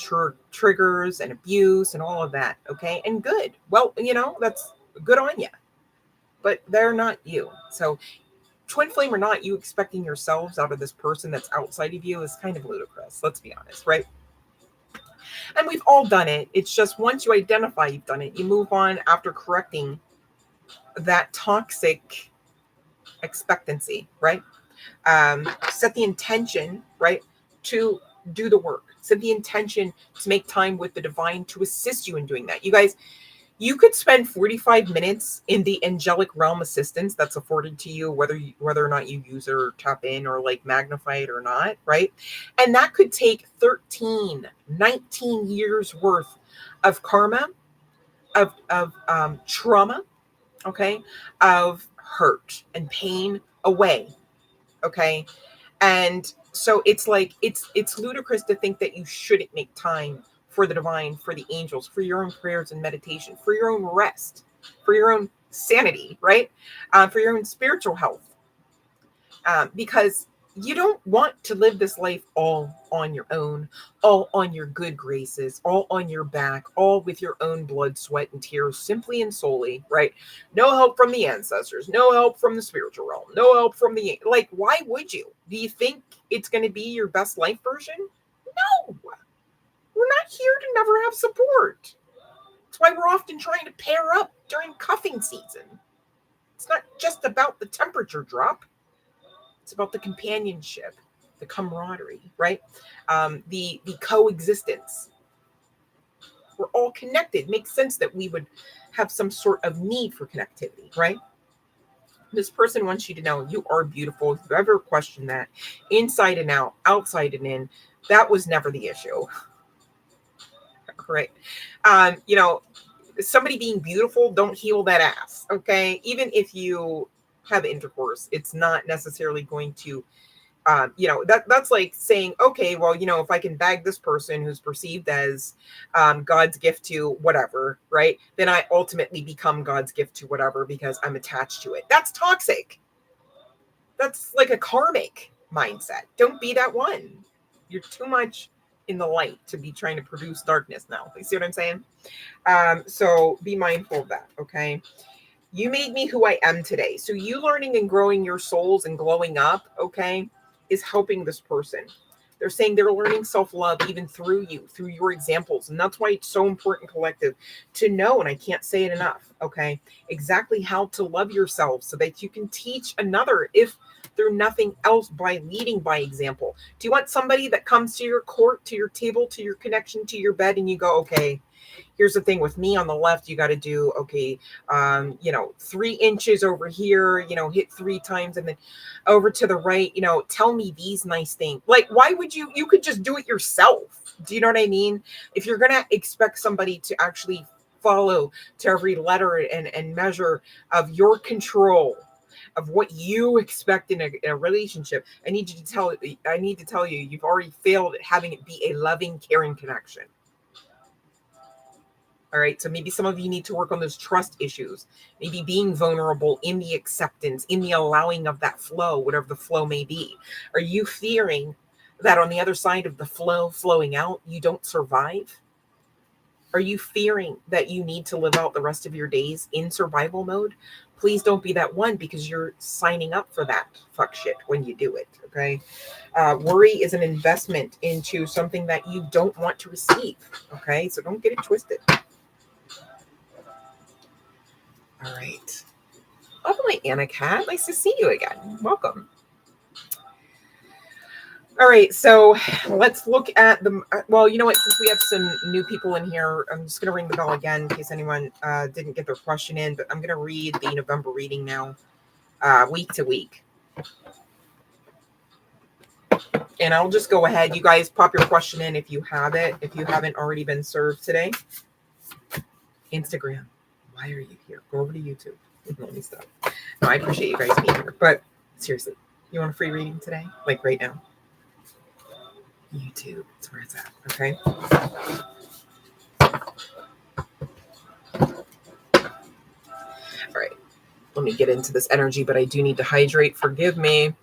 triggers and abuse and all of that. Okay. And good. Well, that's good on you, but they're not you. So twin flame or not, you expecting yourselves out of this person that's outside of you is kind of ludicrous. Let's be honest. Right. And we've all done it. It's just once you identify you've done it, you move on after correcting that toxic expectancy, right? Set the intention, right, to do the work. Set the intention to make time with the divine to assist you in doing that. You guys, you could spend 45 minutes in the angelic realm assistance that's afforded to you, whether or not you use it or tap in or like magnify it or not, right? And that could take 19 years worth of karma, of trauma, okay, of hurt and pain away, okay? And so it's like it's ludicrous to think that you shouldn't make time for the divine, for the angels, for your own prayers and meditation, for your own rest, for your own sanity, right? For your own spiritual health, because you don't want to live this life all on your own, all on your good graces, all on your back, all with your own blood, sweat, and tears, simply and solely, right? No help from the ancestors, no help from the spiritual realm, no help from the, like, why would you? Do you think it's going to be your best life version? No, we're not here to never have support. That's why we're often trying to pair up during cuffing season. It's not just about the temperature drop. It's about the companionship, the camaraderie, right? The coexistence. We're all connected. Makes sense that we would have some sort of need for connectivity, right? This person wants you to know you are beautiful. If you ever question that, inside and out, outside and in, that was never the issue, right? Somebody being beautiful, don't heal that ass, okay? Even if you have intercourse, it's not necessarily going to that's like saying, okay, well, if I can bag this person who's perceived as God's gift to whatever, right? Then I ultimately become God's gift to whatever because I'm attached to it. That's toxic. That's like a karmic mindset. Don't be that one. You're too much in the light to be trying to produce darkness now. You see what I'm saying? So be mindful of that, okay? You made me who I am today. So you learning and growing your souls and glowing up, okay, is helping this person. They're saying they're learning self-love even through you, through your examples. And that's why it's so important, collective, to know, and I can't say it enough, okay, exactly how to love yourself so that you can teach another, if through nothing else, by leading by example. Do you want somebody that comes to your court, to your table, to your connection, to your bed, and you go, okay, here's the thing with me on the left, you got to do, okay, 3 inches over here, hit 3 times, and then over to the right, tell me these nice things. Like, why would you could just do it yourself. Do you know what I mean? If you're going to expect somebody to actually follow to every letter and measure of your control of what you expect in a relationship, I need to tell you, you've already failed at having it be a loving, caring connection. All right. So maybe some of you need to work on those trust issues, maybe being vulnerable in the acceptance, in the allowing of that flow, whatever the flow may be. Are you fearing that on the other side of the flow flowing out, you don't survive? Are you fearing that you need to live out the rest of your days in survival mode? Please don't be that one, because you're signing up for that fuck shit when you do it. Okay. Worry is an investment into something that you don't want to receive. Okay. So don't get it twisted. All right. Welcome, my Anna Cat. Nice to see you again. Welcome. All right. So let's look at the, well, you know what? Since we have some new people in here, I'm just going to ring the bell again in case anyone didn't get their question in, but I'm going to read the November reading now, week to week. And I'll just go ahead. You guys pop your question in if you have it, if you haven't already been served today. Instagram. Why are you here? Go over to YouTube. Let me stop. No, I appreciate you guys being here, but seriously, you want a free reading today? Like right now? YouTube, that's where it's at, okay? All right, let me get into this energy, but I do need to hydrate. Forgive me.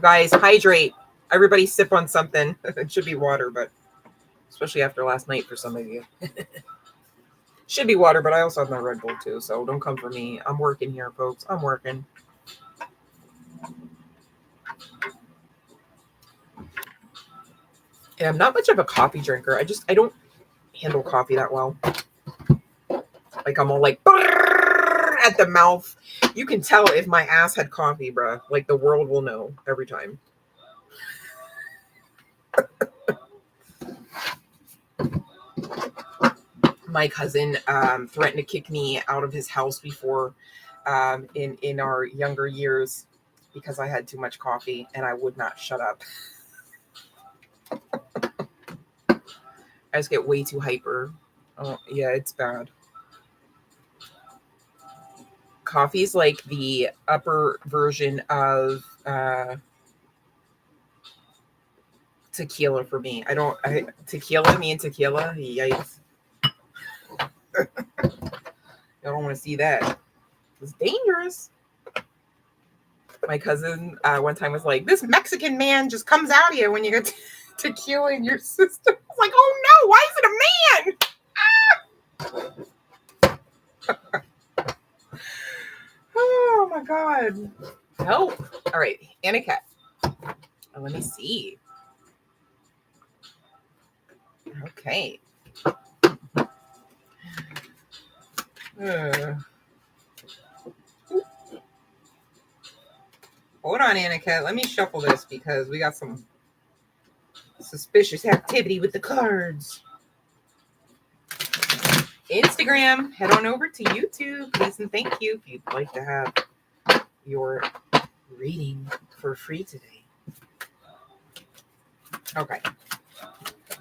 Guys, hydrate. Everybody sip on something. It should be water, but especially after last night for some of you. Should be water, but I also have my Red Bull too, so don't come for me. I'm working here, folks. I'm working. And I'm not much of a coffee drinker. I don't handle coffee that well. Like, I'm all like at the mouth. You can tell if my ass had coffee, bruh. Like, the world will know every time. My cousin threatened to kick me out of his house before in our younger years because I had too much coffee and I would not shut up. I just get way too hyper. Oh, yeah, it's bad. Coffee is like the upper version of tequila for me. Tequila, me and tequila, yikes. I don't want to see that. It's dangerous. My cousin one time was like, this Mexican man just comes out of you when you get tequila in your system. I was like, oh no, why is it a man? Oh my God. Help. All right, Anna Cat. Let me see. Okay. Hold on, Anna Cat. Let me shuffle this because we got some suspicious activity with the cards. Instagram, head on over to YouTube, please and thank you if you'd like to have your reading for free today. Okay.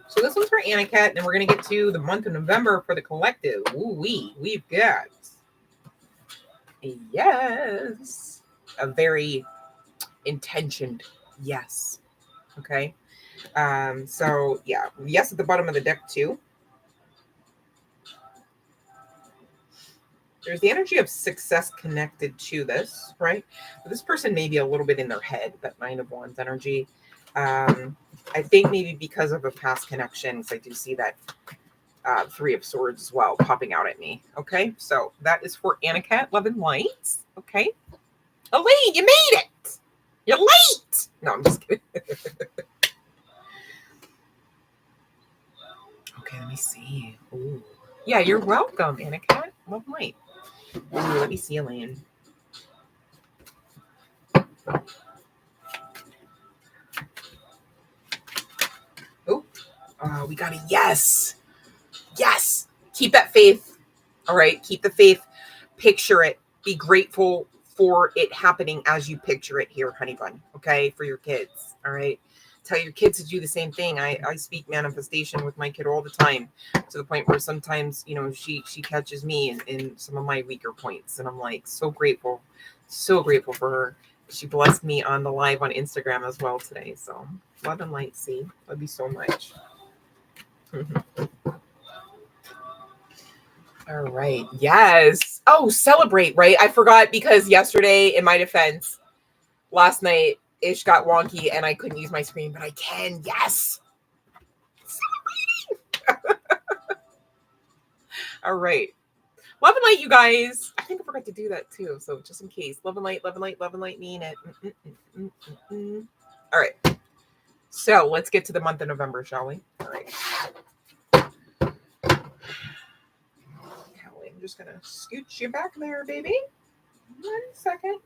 So this one's for Anna Cat, and we're going to get to the month of November for the collective. We've got, yes, a very intentioned yes. Okay. So yeah, yes at the bottom of the deck too. There's the energy of success connected to this, right? But this person may be a little bit in their head, that 9 of Wands energy. I think maybe because of a past connection, because I do see that Three of Swords as well popping out at me. Okay, so that is for Anakat, Love and Light. Okay, Elaine, you made it. You're late. No, I'm just kidding. Okay, let me see. Ooh. Yeah, you're welcome, Anakat, Love and Light. Ooh, let me see, Elaine. Oh, we got a yes. Yes. Keep that faith. All right. Keep the faith. Picture it. Be grateful for it happening as you picture it here, honey bun. Okay. For your kids. All right. Tell your kids to do the same thing. I speak manifestation with my kid all the time, to the point where sometimes, you know, she catches me in some of my weaker points. And I'm like, so grateful for her. She blessed me on the live on Instagram as well today. So love and light, see. Love you so much. All right. Yes. Oh, celebrate, right? I forgot, because yesterday, in my defense, last night, Ish got wonky and I couldn't use my screen, but I can. Yes. All right. Love and light, you guys. I think I forgot to do that too. So just in case. Love and light, love and light, love and light, mean it. All right. So let's get to the month of November, shall we? All right. Kelly, I'm just going to scooch you back there, baby. 1 second.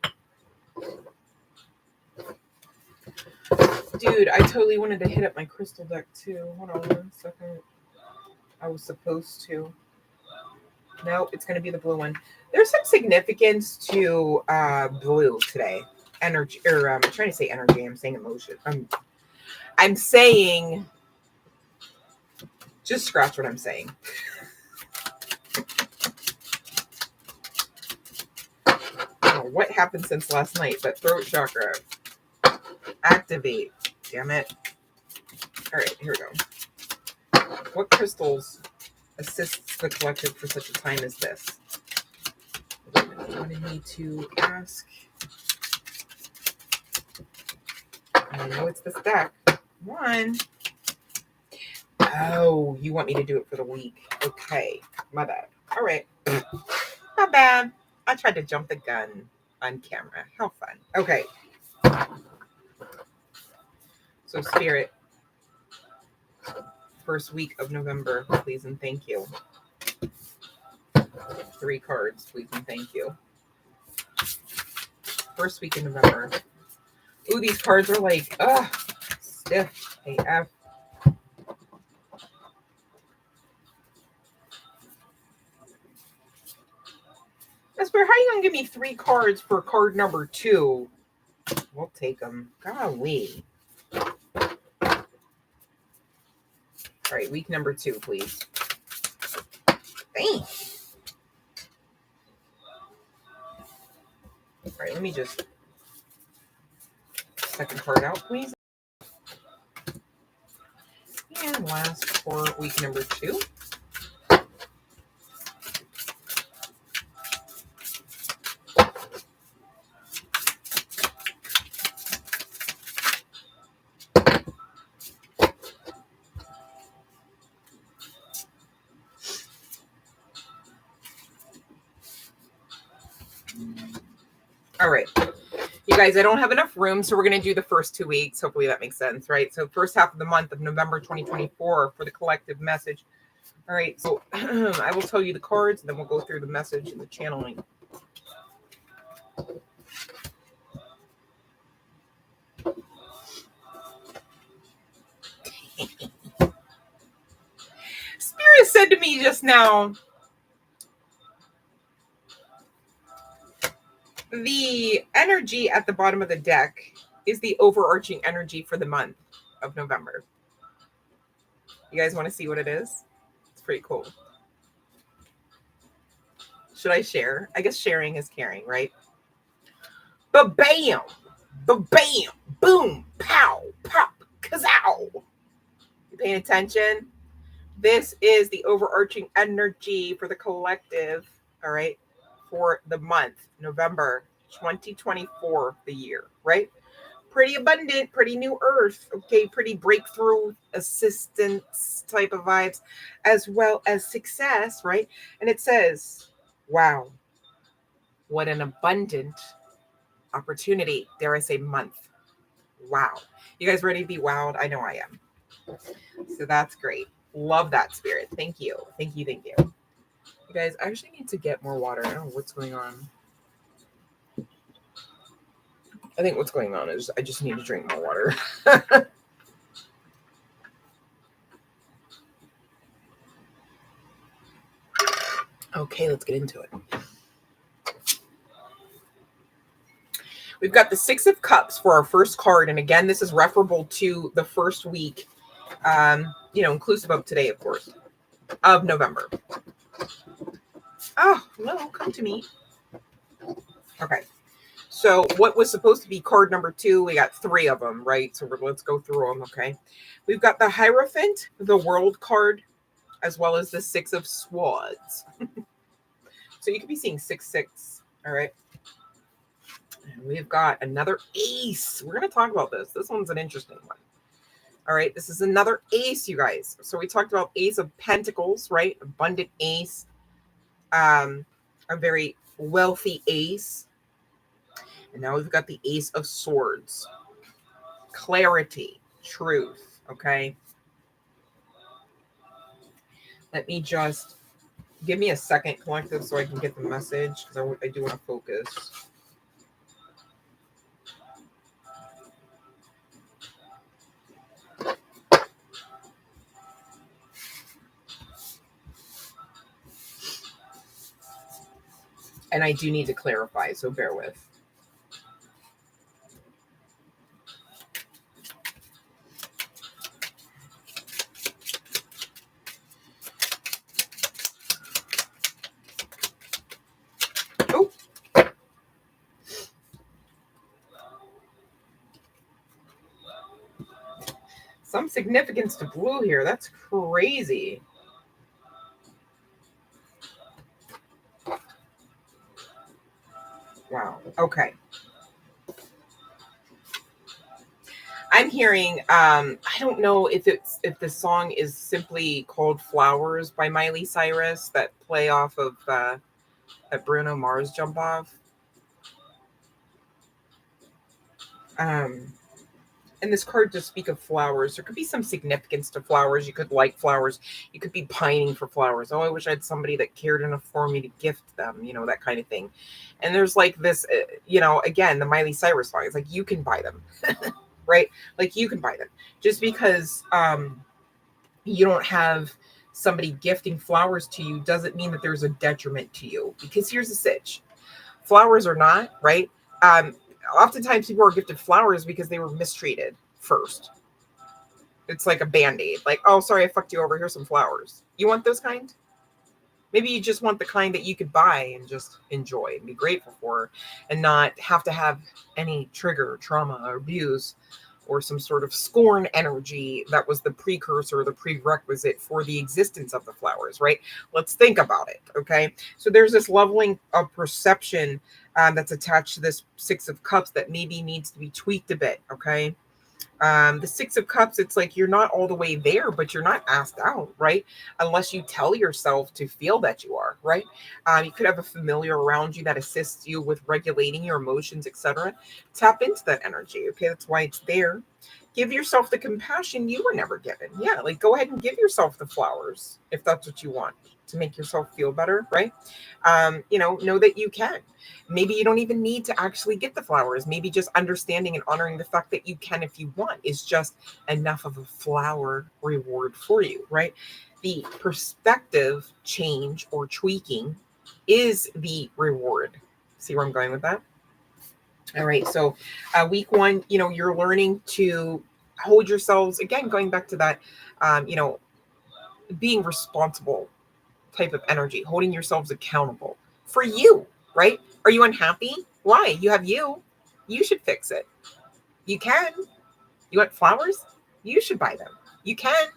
Dude, I totally wanted to hit up my crystal deck too. Hold on 1 second. I was supposed to. No, it's going to be the blue one. There's some significance to blue today. Energy, or I'm trying to say energy. I'm saying emotion. I'm saying, just scratch what I'm saying. Oh, what happened since last night? But throat chakra. Activate. Damn it. All right, here we go. What crystals assists the collective for such a time as this? I wanted me to ask. I know it's this deck. One. Oh, you want me to do it for the week? Okay, my bad. All right, my bad. I tried to jump the gun on camera. How fun. Okay. So, Spirit, first week of November, please and thank you. 3 cards, please and thank you. First week in November. Ooh, these cards are like, stiff AF. Spirit, how are you going to give me 3 cards for card number 2? We'll take them. Golly. All right, week number 2, please. Thanks. All right, let me just second card out, please. And last for week number 2. All right. You guys, I don't have enough room, so we're going to do the first 2 weeks. Hopefully that makes sense, right? So first half of the month of November 2024 for the collective message. All right, so I will tell you the cards, and then we'll go through the message and the channeling. Spirit said to me just now, the energy at the bottom of the deck is the overarching energy for the month of November. You guys want to see what it is? It's pretty cool. Should I share? I guess sharing is caring, right? Ba-bam! Ba-bam! Boom! Pow! Pop! Kazow! You paying attention? This is the overarching energy for the collective, all right, for the month, November 2024, the year, right? pretty abundant, pretty new earth, okay, pretty breakthrough assistance type of vibes, as well as success, right? And it says, wow, what an abundant opportunity, dare I say month. Wow. You guys ready to be wowed? I know I am. So that's great. Love that, Spirit. Thank you. Thank you. Thank you. You guys, I actually need to get more water. I don't know what's going on. I think what's going on is I just need to drink more water. Okay, let's get into it. We've got the Six of Cups for our first card. And again, this is referable to the first week, inclusive of today, of course, of November. Oh, no, come to me. Okay. So what was supposed to be card number 2, we got 3 of them, right? So let's go through them, okay? We've got the Hierophant, the World card, as well as the Six of Swords. So you could be seeing 6-6, all right? And we've got another ace. We're going to talk about this. This one's an interesting one. All right, this is another ace, you guys. So we talked about Ace of Pentacles, right? Abundant ace. A very wealthy ace. And now we've got the Ace of Swords. Clarity, truth, okay? Let me just, give me a second, collective, so I can get the message, because I do want to focus. And I do need to clarify, so bear with. Oh. Some significance to blue here. That's crazy. Wow. Okay. I'm hearing, I don't know if the song is simply called Flowers by Miley Cyrus, that play off of that Bruno Mars jump off. And this card does speak of flowers. There could be some significance to flowers. You could like flowers. You could be pining for flowers. Oh, I wish I had somebody that cared enough for me to gift them, that kind of thing. And there's like this, again, the Miley Cyrus song. It's like, you can buy them, right? Like you can buy them. Just because you don't have somebody gifting flowers to you doesn't mean that there's a detriment to you. Because here's the sitch. Flowers are not, right? Oftentimes people are gifted flowers because they were mistreated first. It's like a band-aid. Like, oh, sorry, I fucked you over. Here's some flowers. You want those kind? Maybe you just want the kind that you could buy and just enjoy and be grateful for, and not have to have any trigger, trauma, or abuse, or some sort of scorn energy that was the precursor, the prerequisite for the existence of the flowers, right? Let's think about it, okay? So there's this leveling of perception that's attached to this Six of Cups that maybe needs to be tweaked a bit, okay? The Six of Cups, it's like you're not all the way there, but you're not asked out, right? Unless you tell yourself to feel that you are, right? You could have a familiar around you that assists you with regulating your emotions, etc. Tap into that energy, okay? That's why it's there. Give yourself the compassion you were never given. Yeah, like go ahead and give yourself the flowers if that's what you want to make yourself feel better, right? Know that you can. Maybe you don't even need to actually get the flowers. Maybe just understanding and honoring the fact that you can if you want is just enough of a flower reward for you, right? The perspective change or tweaking is the reward. See where I'm going with that? All right. So week 1, you're learning to hold yourselves, again, going back to that, being responsible type of energy, holding yourselves accountable for you, right? Are you unhappy? Why? You have you. You should fix it. You can. You want flowers? You should buy them. You can.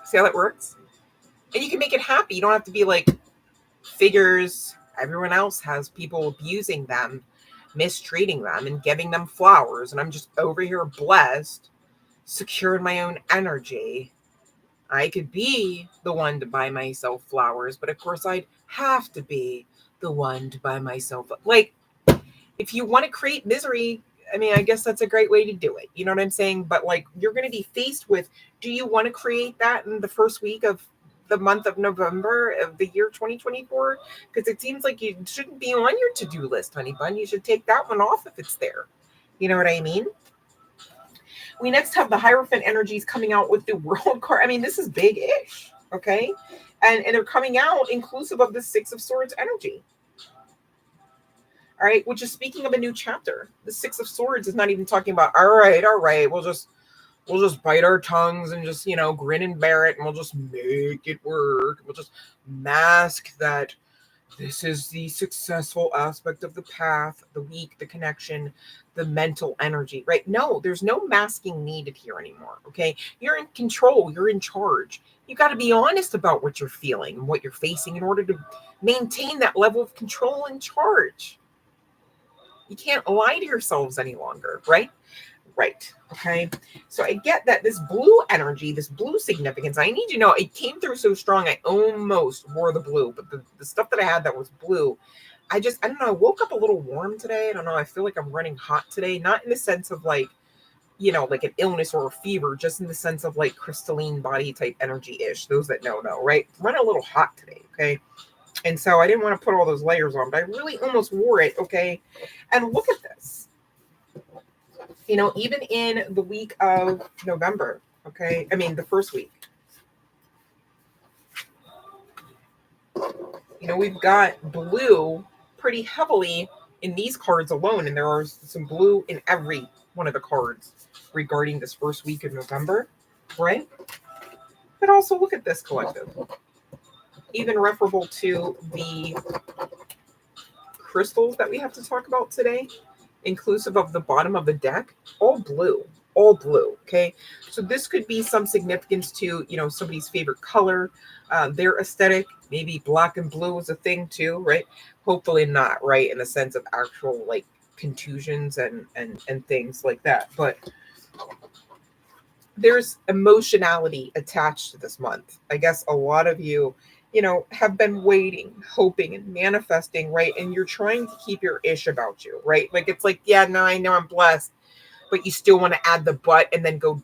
See how that works? And you can make it happy. You don't have to be like figures. Everyone else has people abusing them, mistreating them and giving them flowers, and I'm just over here blessed, secure in my own energy. I could be the one to buy myself flowers, but of course I'd have to be the one to buy myself. Like, if you want to create misery, I mean, I guess that's a great way to do it. You know what I'm saying? But like, you're going to be faced with, do you want to create that in the first week of the month of November of the year 2024? Because it seems like you shouldn't be on your to-do list, honey bun. You should take that one off if it's there. You know what I mean? We next have the Hierophant energies coming out with the World card. I mean, this is big-ish, okay? And they're coming out inclusive of the Six of Swords energy. All right, which is speaking of a new chapter. The Six of Swords is not even talking about, all right, we'll just bite our tongues and just, grin and bear it, and we'll just make it work. We'll just mask that this is the successful aspect of the path, the weak, the connection, the mental energy, right? No, there's no masking needed here anymore, okay? You're in control. You're in charge. You got to be honest about what you're feeling and what you're facing in order to maintain that level of control and charge. You can't lie to yourselves any longer, right? Right. Okay. So I get that this blue energy, this blue significance, I need you to know it came through so strong. I almost wore the blue, but the stuff that I had that was blue, I don't know. I woke up a little warm today. I don't know. I feel like I'm running hot today, not in the sense of like, like an illness or a fever, just in the sense of like crystalline body type energy ish. Those that know, right? Running a little hot today. Okay. And so I didn't want to put all those layers on, but I really almost wore it. Okay. And look at this. Even in the week of November, okay? I mean, the first week. We've got blue pretty heavily in these cards alone, and there are some blue in every one of the cards regarding this first week of November, right? But also look at this collective. Even referable to the crystals that we have to talk about today, inclusive of the bottom of the deck, all blue, okay? So this could be some significance to, somebody's favorite color, their aesthetic. Maybe black and blue is a thing too, right? Hopefully not, right? In the sense of actual like contusions and things like that. But there's emotionality attached to this month. I guess a lot of you, have been waiting, hoping, and manifesting, right? And you're trying to keep your ish about you, right? Like, it's like, yeah, no, I know I'm blessed, but you still want to add the but and then go ...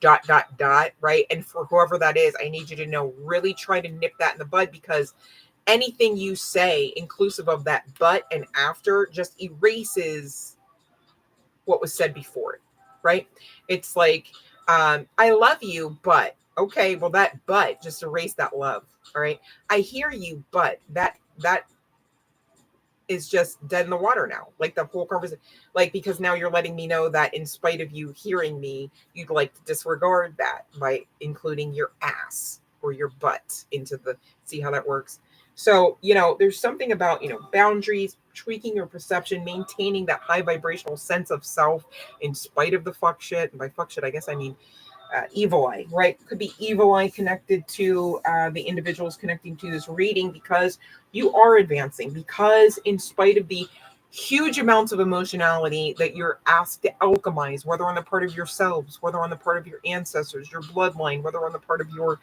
right? And for whoever that is, I need you to know, really try to nip that in the bud, because anything you say, inclusive of that but and after, just erases what was said before it, right? It's like, I love you, but, okay, well, that but, just erase that love. All right. I hear you, but that is just dead in the water now. Like the whole conversation, like, because now you're letting me know that in spite of you hearing me, you'd like to disregard that by including your ass or your butt into the, see how that works? So, there's something about, boundaries, tweaking your perception, maintaining that high vibrational sense of self in spite of the fuck shit. And by fuck shit, I guess I mean evil eye, right? Could be evil eye connected to the individuals connecting to this reading, because you are advancing, because in spite of the huge amounts of emotionality that you're asked to alchemize, whether on the part of yourselves, whether on the part of your ancestors, your bloodline, whether on the part of your,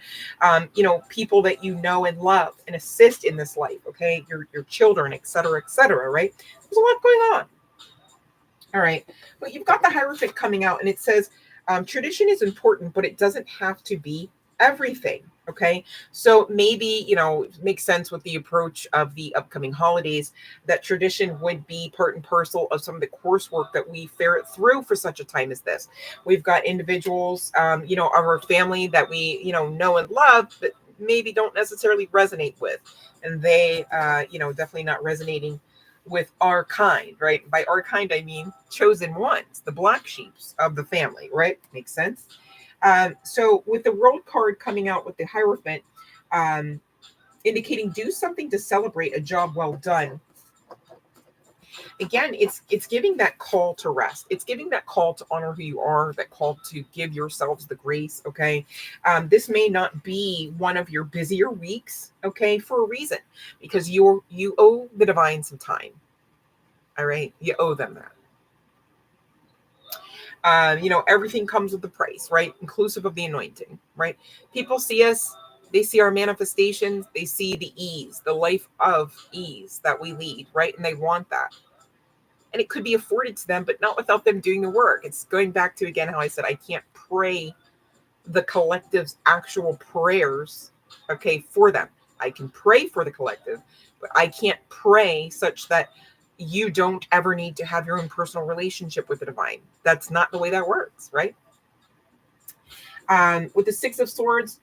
people that you know and love and assist in this life, okay? Your children, et cetera, right? There's a lot going on. All right. But you've got the Hierophant coming out, and it says, tradition is important, but it doesn't have to be everything. Okay. So maybe, it makes sense with the approach of the upcoming holidays that tradition would be part and parcel of some of the coursework that we ferret through for such a time as this. We've got individuals, of our family that we, know and love, but maybe don't necessarily resonate with. And they, definitely not resonating with our kind, right? By our kind, I mean chosen ones, the black sheeps of the family, right? Makes sense. So with the World card coming out with the Hierophant, indicating do something to celebrate a job well done. Again, it's giving that call to rest. It's giving that call to honor who you are, that call to give yourselves the grace, okay? This may not be one of your busier weeks, okay, for a reason, because you owe the divine some time, all right? You owe them that. Everything comes with the price, right? Inclusive of the anointing, right? People see us, they see our manifestations, they see the ease, the life of ease that we lead, right? And they want that. And it could be afforded to them, but not without them doing the work. It's going back to, again, how I said, I can't pray the collective's actual prayers, okay, for them. I can pray for the collective, but I can't pray such that you don't ever need to have your own personal relationship with the divine. That's not the way that works, right? With the Six of Swords,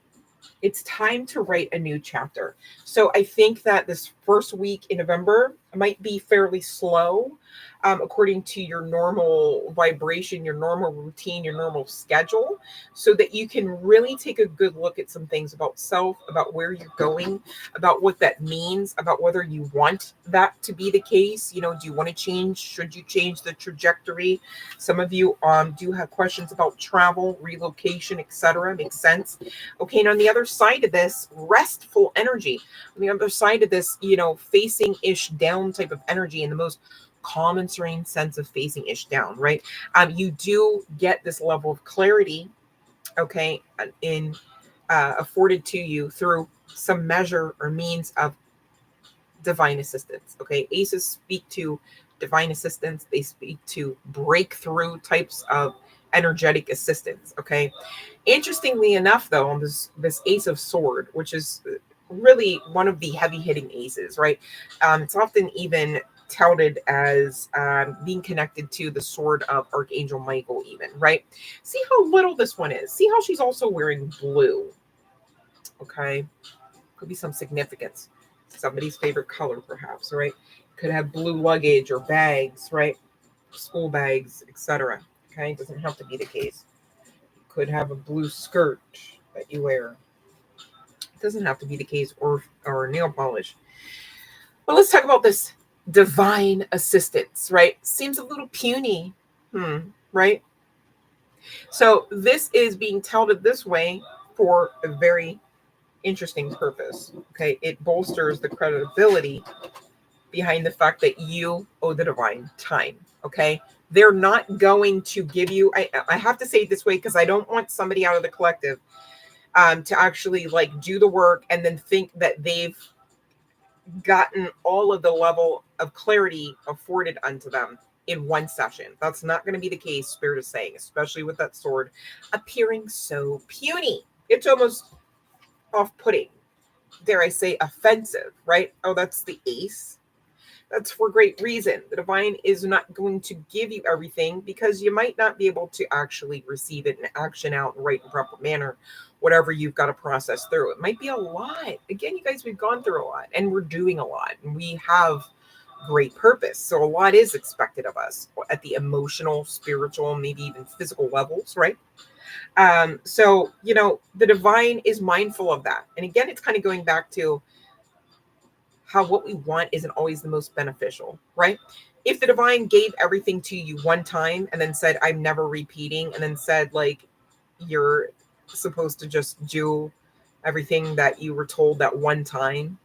it's time to write a new chapter. So I think that this first week in November might be fairly slow, according to your normal vibration, your normal routine, your normal schedule, so that you can really take a good look at some things about self, about where you're going, about what that means, about whether you want that to be the case. Do you want to change? Should you change the trajectory? Some of you do have questions about travel, relocation, etc. Makes sense. Okay, and on the other side of this, restful energy. On the other side of this, facing ish down type of energy in the most calm and serene sense of facing ish down, right? You do get this level of clarity, okay, afforded to you through some measure or means of divine assistance. Okay, aces speak to divine assistance. They speak to breakthrough types of energetic assistance. Okay, interestingly enough, though, on this Ace of Sword, which is really one of the heavy hitting aces, right? It's often even touted as being connected to the sword of Archangel Michael, even, right? See how little this one is. See how she's also wearing blue. Okay, could be some significance. Somebody's favorite color, perhaps, right? Could have blue luggage or bags, right? School bags, etc. Okay, doesn't have to be the case. Could have a blue skirt that you wear. It doesn't have to be the case, or nail polish. But let's talk about this divine assistance, right? Seems a little puny, right? So this is being touted this way for a very interesting purpose. Okay, it bolsters the credibility behind the fact that you owe the divine time. Okay, they're not going to give you. I have to say it this way because I don't want somebody out of the collective to actually like do the work and then think that they've gotten all of the level of clarity afforded unto them in one session. That's not going to be the case, Spirit is saying, especially with that sword appearing so puny. It's almost off-putting, dare I say offensive, right? Oh, that's the ace. That's for great reason. The divine is not going to give you everything because you might not be able to actually receive it and action out in the right and proper manner, whatever you've got to process through. It might be a lot. Again, you guys, we've gone through a lot and we're doing a lot and we have great purpose. So a lot is expected of us at the emotional, spiritual, maybe even physical levels, right? So, the divine is mindful of that. And again, it's kind of going back to how what we want isn't always the most beneficial, right? If the divine gave everything to you one time and then said, I'm never repeating, and then said, like, you're supposed to just do everything that you were told that one time,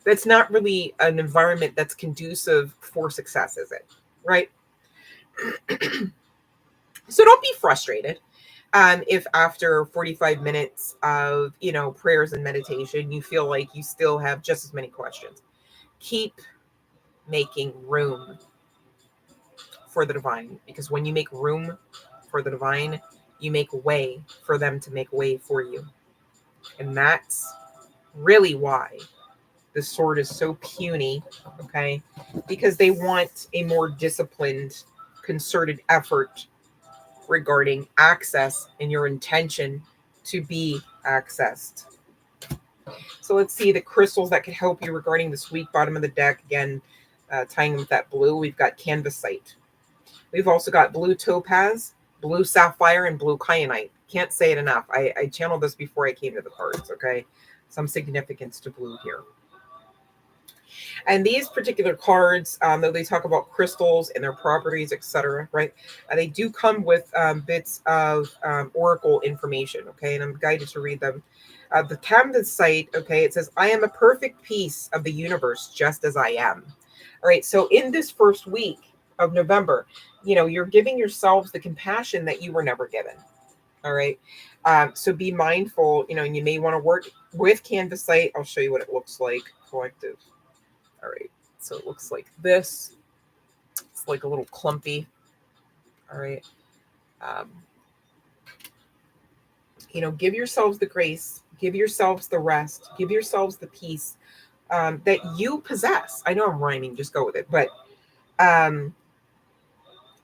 that's not really an environment that's conducive for success, is it? Right? So don't be frustrated. If after 45 minutes of, prayers and meditation, you feel like you still have just as many questions, keep making room for the divine, because when you make room for the divine, you make way for them to make way for you. And that's really why the sword is so puny, okay? Because they want a more disciplined, concerted effort regarding access and your intention to be accessed. So let's see the crystals that could help you regarding this week. Bottom of the deck, again, tying with that blue, we've got canvasite. We've also got blue topaz, blue sapphire, and blue kyanite. Can't say it enough. I channeled this before I came to the cards, okay? Some significance to blue here. And these particular cards, though they talk about crystals and their properties, etc., right? They do come with bits of oracle information, okay? And I'm guided to read them. The canvasite, okay, it says, I am a perfect piece of the universe just as I am. All right, so in this first week, of November, you're giving yourselves the compassion that you were never given. All right. So be mindful, and you may want to work with Canvasite. I'll show you what it looks like. Collective. All right. So it looks like this. It's like a little clumpy. All right. Um, give yourselves the grace, give yourselves the rest, give yourselves the peace that you possess. I know I'm rhyming, just go with it. But,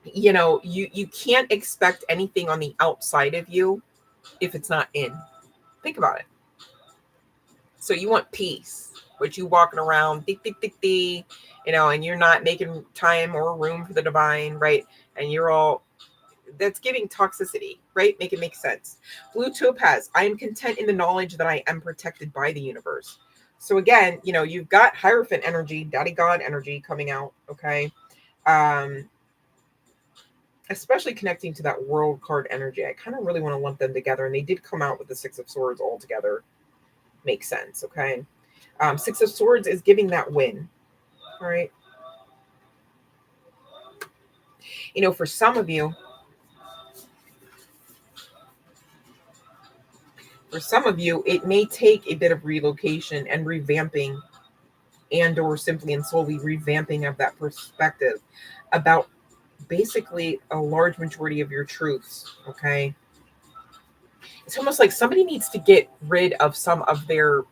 you can't expect anything on the outside of you if it's not in. Think about it. So you want peace, but you walking around, and you're not making time or room for the divine, right? And you're all, that's giving toxicity, right? Make it make sense. Blue topaz, I am content in the knowledge that I am protected by the universe. So again, you've got Hierophant energy, Daddy God energy coming out, okay? Especially connecting to that World card energy. I kind of really want to lump them together, and they did come out with the Six of Swords all together. Makes sense, okay? Six of Swords is giving that win, all right? For some of you, it may take a bit of relocation and revamping, and or simply and solely revamping of that perspective about basically a large majority of your truths, okay? It's almost like somebody needs to get rid of some of their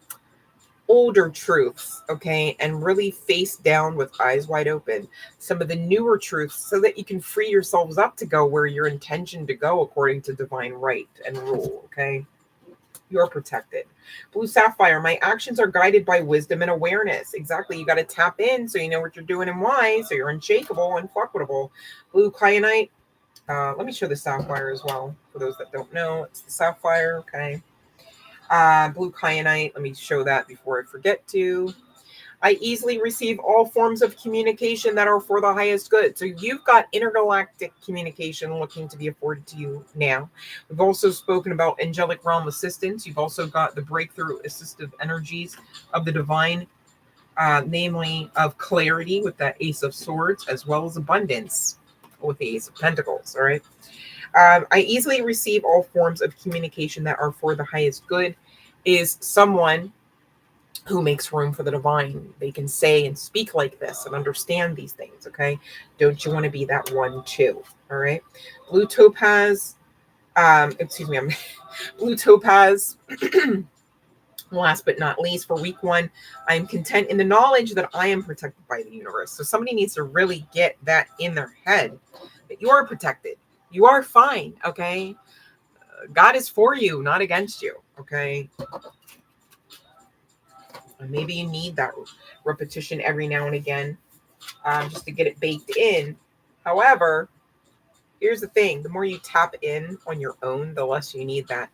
older truths, okay, and really face down with eyes wide open some of the newer truths so that you can free yourselves up to go where your intention to go according to divine right and rule, okay? You're protected. Blue sapphire, my actions are guided by wisdom and awareness. Exactly. You got to tap in so you know what you're doing and why, so you're unshakable, unfuckable. Blue kyanite. Let me show the sapphire as well for those that don't know. It's the sapphire. Okay. Blue kyanite. Let me show that before I forget to. I easily receive all forms of communication that are for the highest good. So you've got intergalactic communication looking to be afforded to you now. We've also spoken about angelic realm assistance. You've also got the breakthrough assistive energies of the divine, namely of clarity with that Ace of Swords, as well as abundance with the Ace of Pentacles. All right. I easily receive all forms of communication that are for the highest good is someone who makes room for the divine. They can say and speak like this and understand these things, okay? Don't you want to be that one too? All right. Blue topaz, blue topaz. Last but not least, for week 1, I am content in the knowledge that I am protected by the universe. So somebody needs to really get that in their head, that you are protected. You are fine, okay? God is for you, not against you, okay? And maybe you need that repetition every now and again just to get it baked in. However, here's the thing. The more you tap in on your own, the less you need that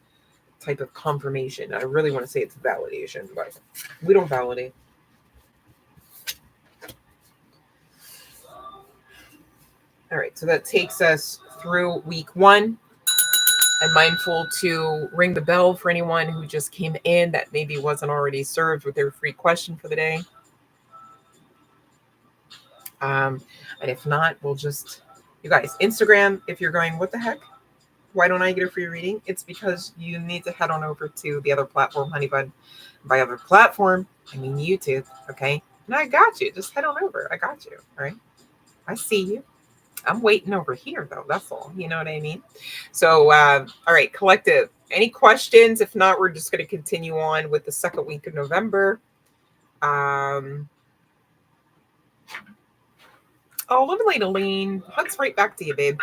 type of confirmation. I really want to say it's validation, but we don't validate. All right, so that takes us through week 1. I'm mindful to ring the bell for anyone who just came in that maybe wasn't already served with their free question for the day. And if not, we'll just, you guys, Instagram, if you're going, what the heck? Why don't I get a free reading? It's because you need to head on over to the other platform, Honeybud. By other platform, I mean YouTube, okay? And I got you. Just head on over. I got you, all right? I see you. I'm waiting over here, though. That's all. You know what I mean? So, all right, collective. Any questions? If not, we're just going to continue on with the second week of November. Oh, lovely lady Lean. Hugs right back to you, babe.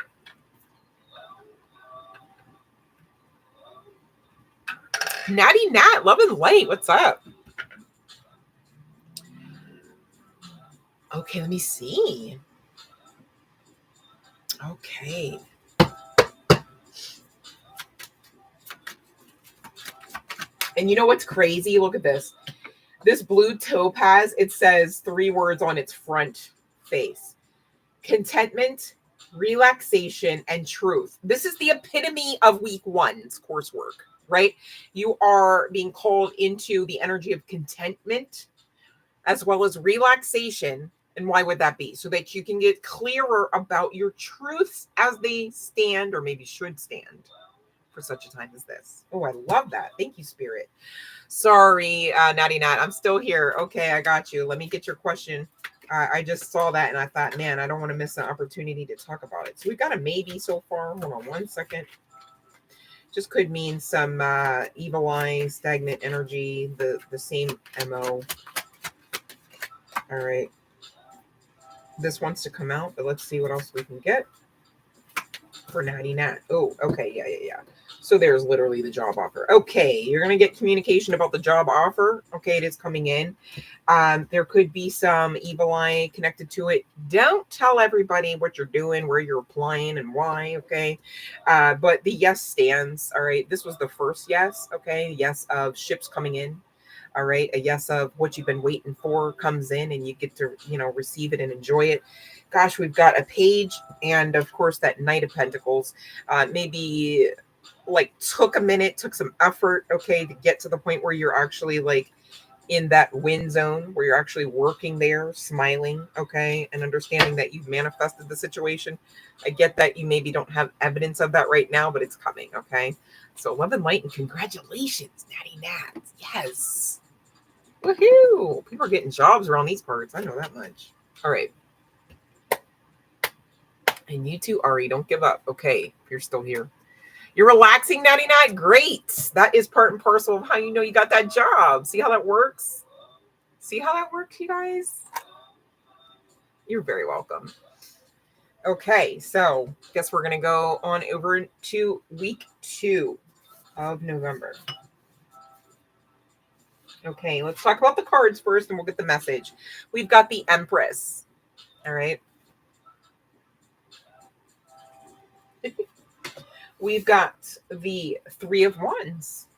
Natty Nat, love and light. What's up? Okay, let me see. Okay. And you know what's crazy? Look at this. This blue topaz, it says 3 words on its front face. Contentment, relaxation, and truth. This is the epitome of week 1's coursework, right? You are being called into the energy of contentment as well as relaxation. And why would that be? So that you can get clearer about your truths as they stand, or maybe should stand, for such a time as this. Oh, I love that. Thank you, Spirit. Sorry, Natty Nat, I'm still here. Okay, I got you. Let me get your question. I just saw that and I thought, man, I don't want to miss an opportunity to talk about it. So we got a maybe so far. Hold on one second. Just could mean some evil eye, stagnant energy, the same MO. All right. This wants to come out, but let's see what else we can get for Natty Nat. Oh, okay. Yeah. So there's literally the job offer. Okay, you're going to get communication about the job offer. Okay, it is coming in. There could be some evil eye connected to it. Don't tell everybody what you're doing, where you're applying, and why. Okay, but the yes stands. All right, this was the first yes. Okay, yes of ships coming in. All right, a yes of what you've been waiting for comes in, and you get to receive it and enjoy it. Gosh, we've got a page, and of course that Knight of Pentacles. Maybe like took a minute, took some effort, okay, to get to the point where you're actually like in that win zone, where you're actually working there, smiling, okay, and understanding that you've manifested the situation. I get that you maybe don't have evidence of that right now, but it's coming, okay? So love and light, and congratulations, Natty Nat. Yes. Woohoo! People are getting jobs around these parts. I know that much. All right. And you too, Ari, don't give up, okay, if you're still here. You're relaxing, Natty Nat? Great. That is part and parcel of how you know you got that job. See how that works? See how that works, you guys? You're very welcome. Okay, so guess we're going to go on over to week 2 of November. Okay, let's talk about the cards first and we'll get the message. We've got the Empress. All right. We've got the Three of Wands.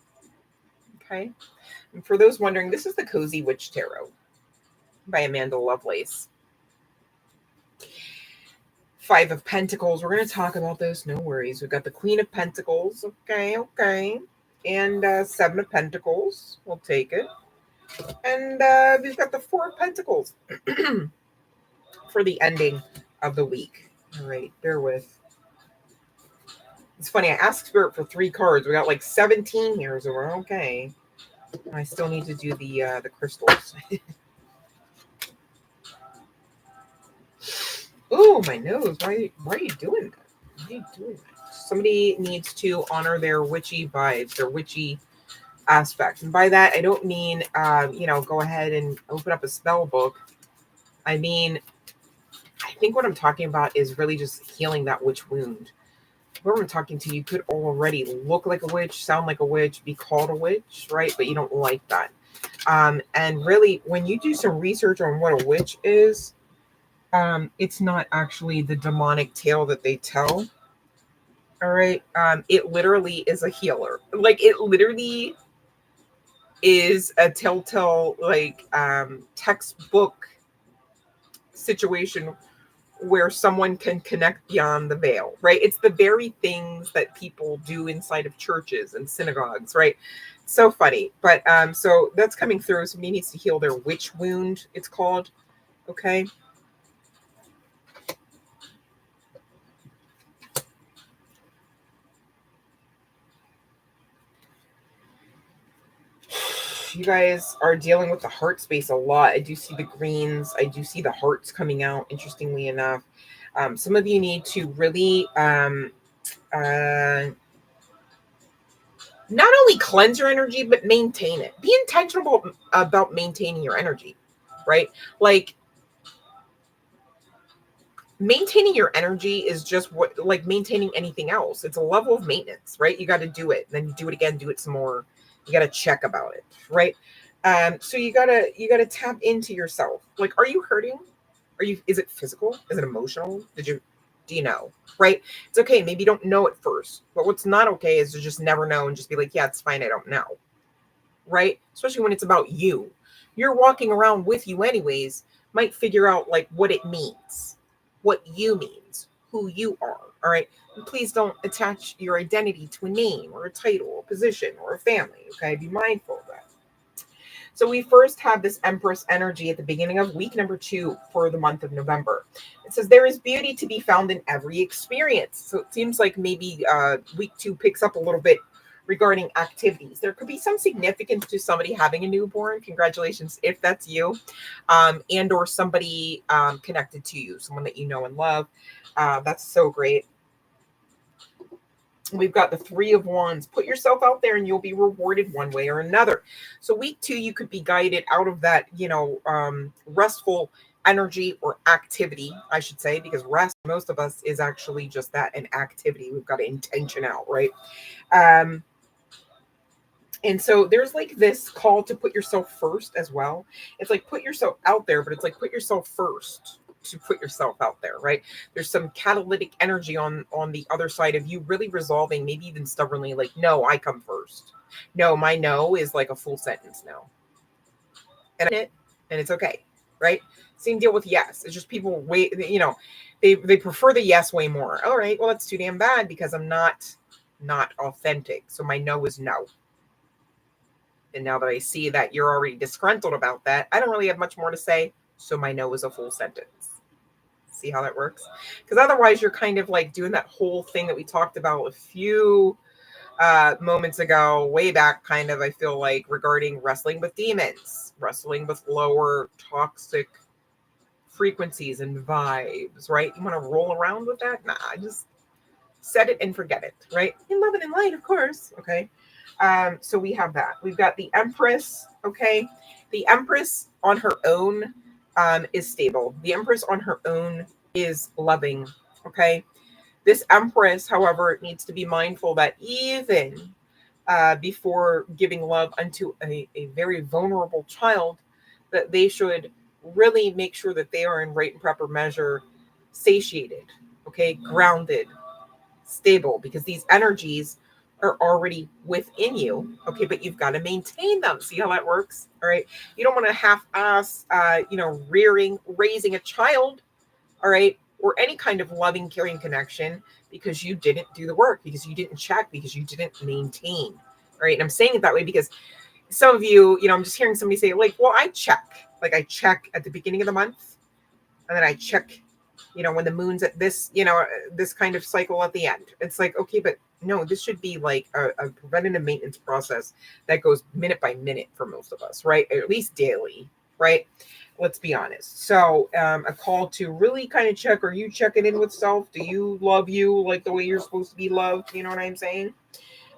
Okay. And for those wondering, this is the Cozy Witch Tarot by Amanda Lovelace. Five of Pentacles. We're going to talk about those. No worries. We've got the Queen of Pentacles. Okay. And Seven of Pentacles. We'll take it. And we've got the Four of Pentacles for the ending of the week. All right. Bear with. It's funny. I asked Spirit for 3 cards. We got like 17 here, so we're okay. I still need to do the crystals. Oh, my nose. Why are you doing that? Why are you doing that? Somebody needs to honor their witchy vibes, their witchy aspects. And by that, I don't mean, go ahead and open up a spell book. I mean, I think what I'm talking about is really just healing that witch wound. Whoever I'm talking to, you could already look like a witch, sound like a witch, be called a witch, right? But you don't like that. And really, when you do some research on what a witch is, it's not actually the demonic tale that they tell. All right. It literally is a healer. Like, it literally is a telltale, like, textbook situation where someone can connect beyond the veil, right? It's the very things that people do inside of churches and synagogues, right? So funny. But so that's coming through. Somebody needs to heal their witch wound, it's called. Okay. You guys are dealing with the heart space a lot. I do see the greens. I do see the hearts coming out, interestingly enough. Some of you need to really not only cleanse your energy, but maintain it. Be intentional about maintaining your energy, right? Like, maintaining your energy is just like maintaining anything else. It's a level of maintenance, right? You got to do it. Then you do it again, do it some more. You got to check about it, right? So you gotta tap into yourself. Like, are you hurting? Is it physical? Is it emotional? Do you know? Right? It's okay. Maybe you don't know at first, but what's not okay is to just never know and just be like, yeah, it's fine. I don't know. Right? Especially when it's about you. You're walking around with you anyways, might figure out like what it means, what you means, who you are. All right. And please don't attach your identity to a name or a title, or a position, or a family. Okay. Be mindful of that. So we first have this Empress energy at the beginning of week number 2 for the month of November. It says there is beauty to be found in every experience. So it seems like maybe week 2 picks up a little bit regarding activities. There could be some significance to somebody having a newborn. Congratulations if that's you, and or somebody connected to you, someone that you know and love. That's so great. We've got the 3 of Wands. Put yourself out there and you'll be rewarded one way or another. So week 2, you could be guided out of that, restful energy or activity, I should say, because rest, most of us, is actually just that, an activity. We've got to intention out, right? And so there's like this call to put yourself first as well. It's like put yourself out there, but it's like put yourself first to put yourself out there, right? There's some catalytic energy on the other side of you really resolving, maybe even stubbornly, like, no, I come first. No, my no is like a full sentence no. And it's okay, right? Same deal with yes. It's just people wait, they prefer the yes way more. All right, well, that's too damn bad because I'm not authentic. So my no is no. And now that I see that you're already disgruntled about that, I don't really have much more to say. So my no is a full sentence. See how that works? Because otherwise you're kind of like doing that whole thing that we talked about a few moments ago, way back, kind of, I feel like, regarding wrestling with demons, wrestling with lower toxic frequencies and vibes, right? You want to roll around with that? Nah, just set it and forget it, right? In love and in light, of course. Okay. So we have that. We've got the Empress. Okay. The Empress on her own is stable. The Empress on her own is loving. Okay. This Empress, however, needs to be mindful that even before giving love unto a very vulnerable child, that they should really make sure that they are in right and proper measure satiated, okay, grounded, stable, because these energies are already within you, okay, but you've got to maintain them. See how that works? All right. You don't want to half-ass, raising a child, all right, or any kind of loving, caring connection because you didn't do the work, because you didn't check, because you didn't maintain. All right. And I'm saying it that way because some of you, I'm just hearing somebody say, like, well, I check at the beginning of the month, and then I check, when the moon's at this, this kind of cycle at the end. It's like, okay, but no, this should be like a preventative maintenance process that goes minute by minute for most of us, right? Or at least daily, right? Let's be honest. So a call to really kind of check, are you checking in with self? Do you love you like the way you're supposed to be loved? You know what I'm saying?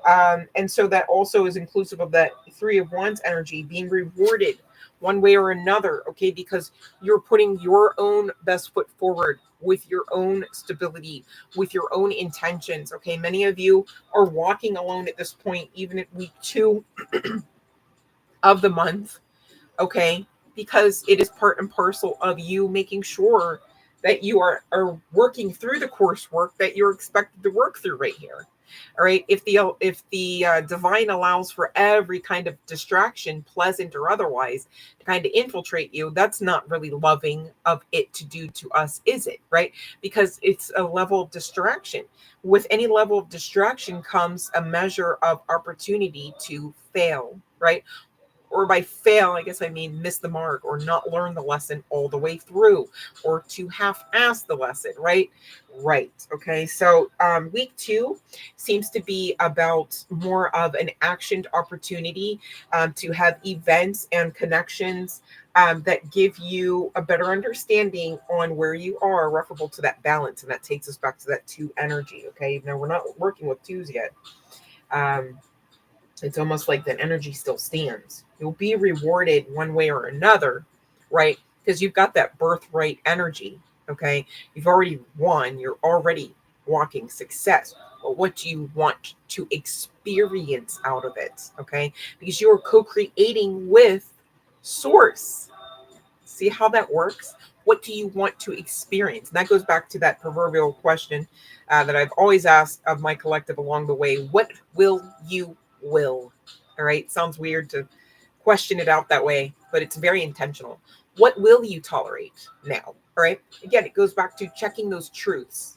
And so that also is inclusive of that 3 of Wands energy being rewarded one way or another, okay, because you're putting your own best foot forward with your own stability, with your own intentions, okay? Many of you are walking alone at this point, even at week 2 of the month, okay, because it is part and parcel of you making sure that you are working through the coursework that you're expected to work through right here. All right. If the divine allows for every kind of distraction, pleasant or otherwise, to kind of infiltrate you, that's not really loving of it to do to us, is it? Right? Because it's a level of distraction. With any level of distraction comes a measure of opportunity to fail, right? Or by fail, I guess I mean miss the mark or not learn the lesson all the way through, or to half-ass the lesson, right? Right. Okay. So week 2 seems to be about more of an actioned opportunity to have events and connections that give you a better understanding on where you are, referable to that balance. And that takes us back to that 2 energy. Okay. Now we're not working with 2s yet. It's almost like that energy still stands. You'll be rewarded one way or another, right? Because you've got that birthright energy, okay? You've already won. You're already walking success. But what do you want to experience out of it, okay? Because you're co-creating with Source. See how that works? What do you want to experience? And that goes back to that proverbial question that I've always asked of my collective along the way. What will you will? All right. Sounds weird to question it out that way, but it's very intentional. What will you tolerate now? All right. Again, it goes back to checking those truths.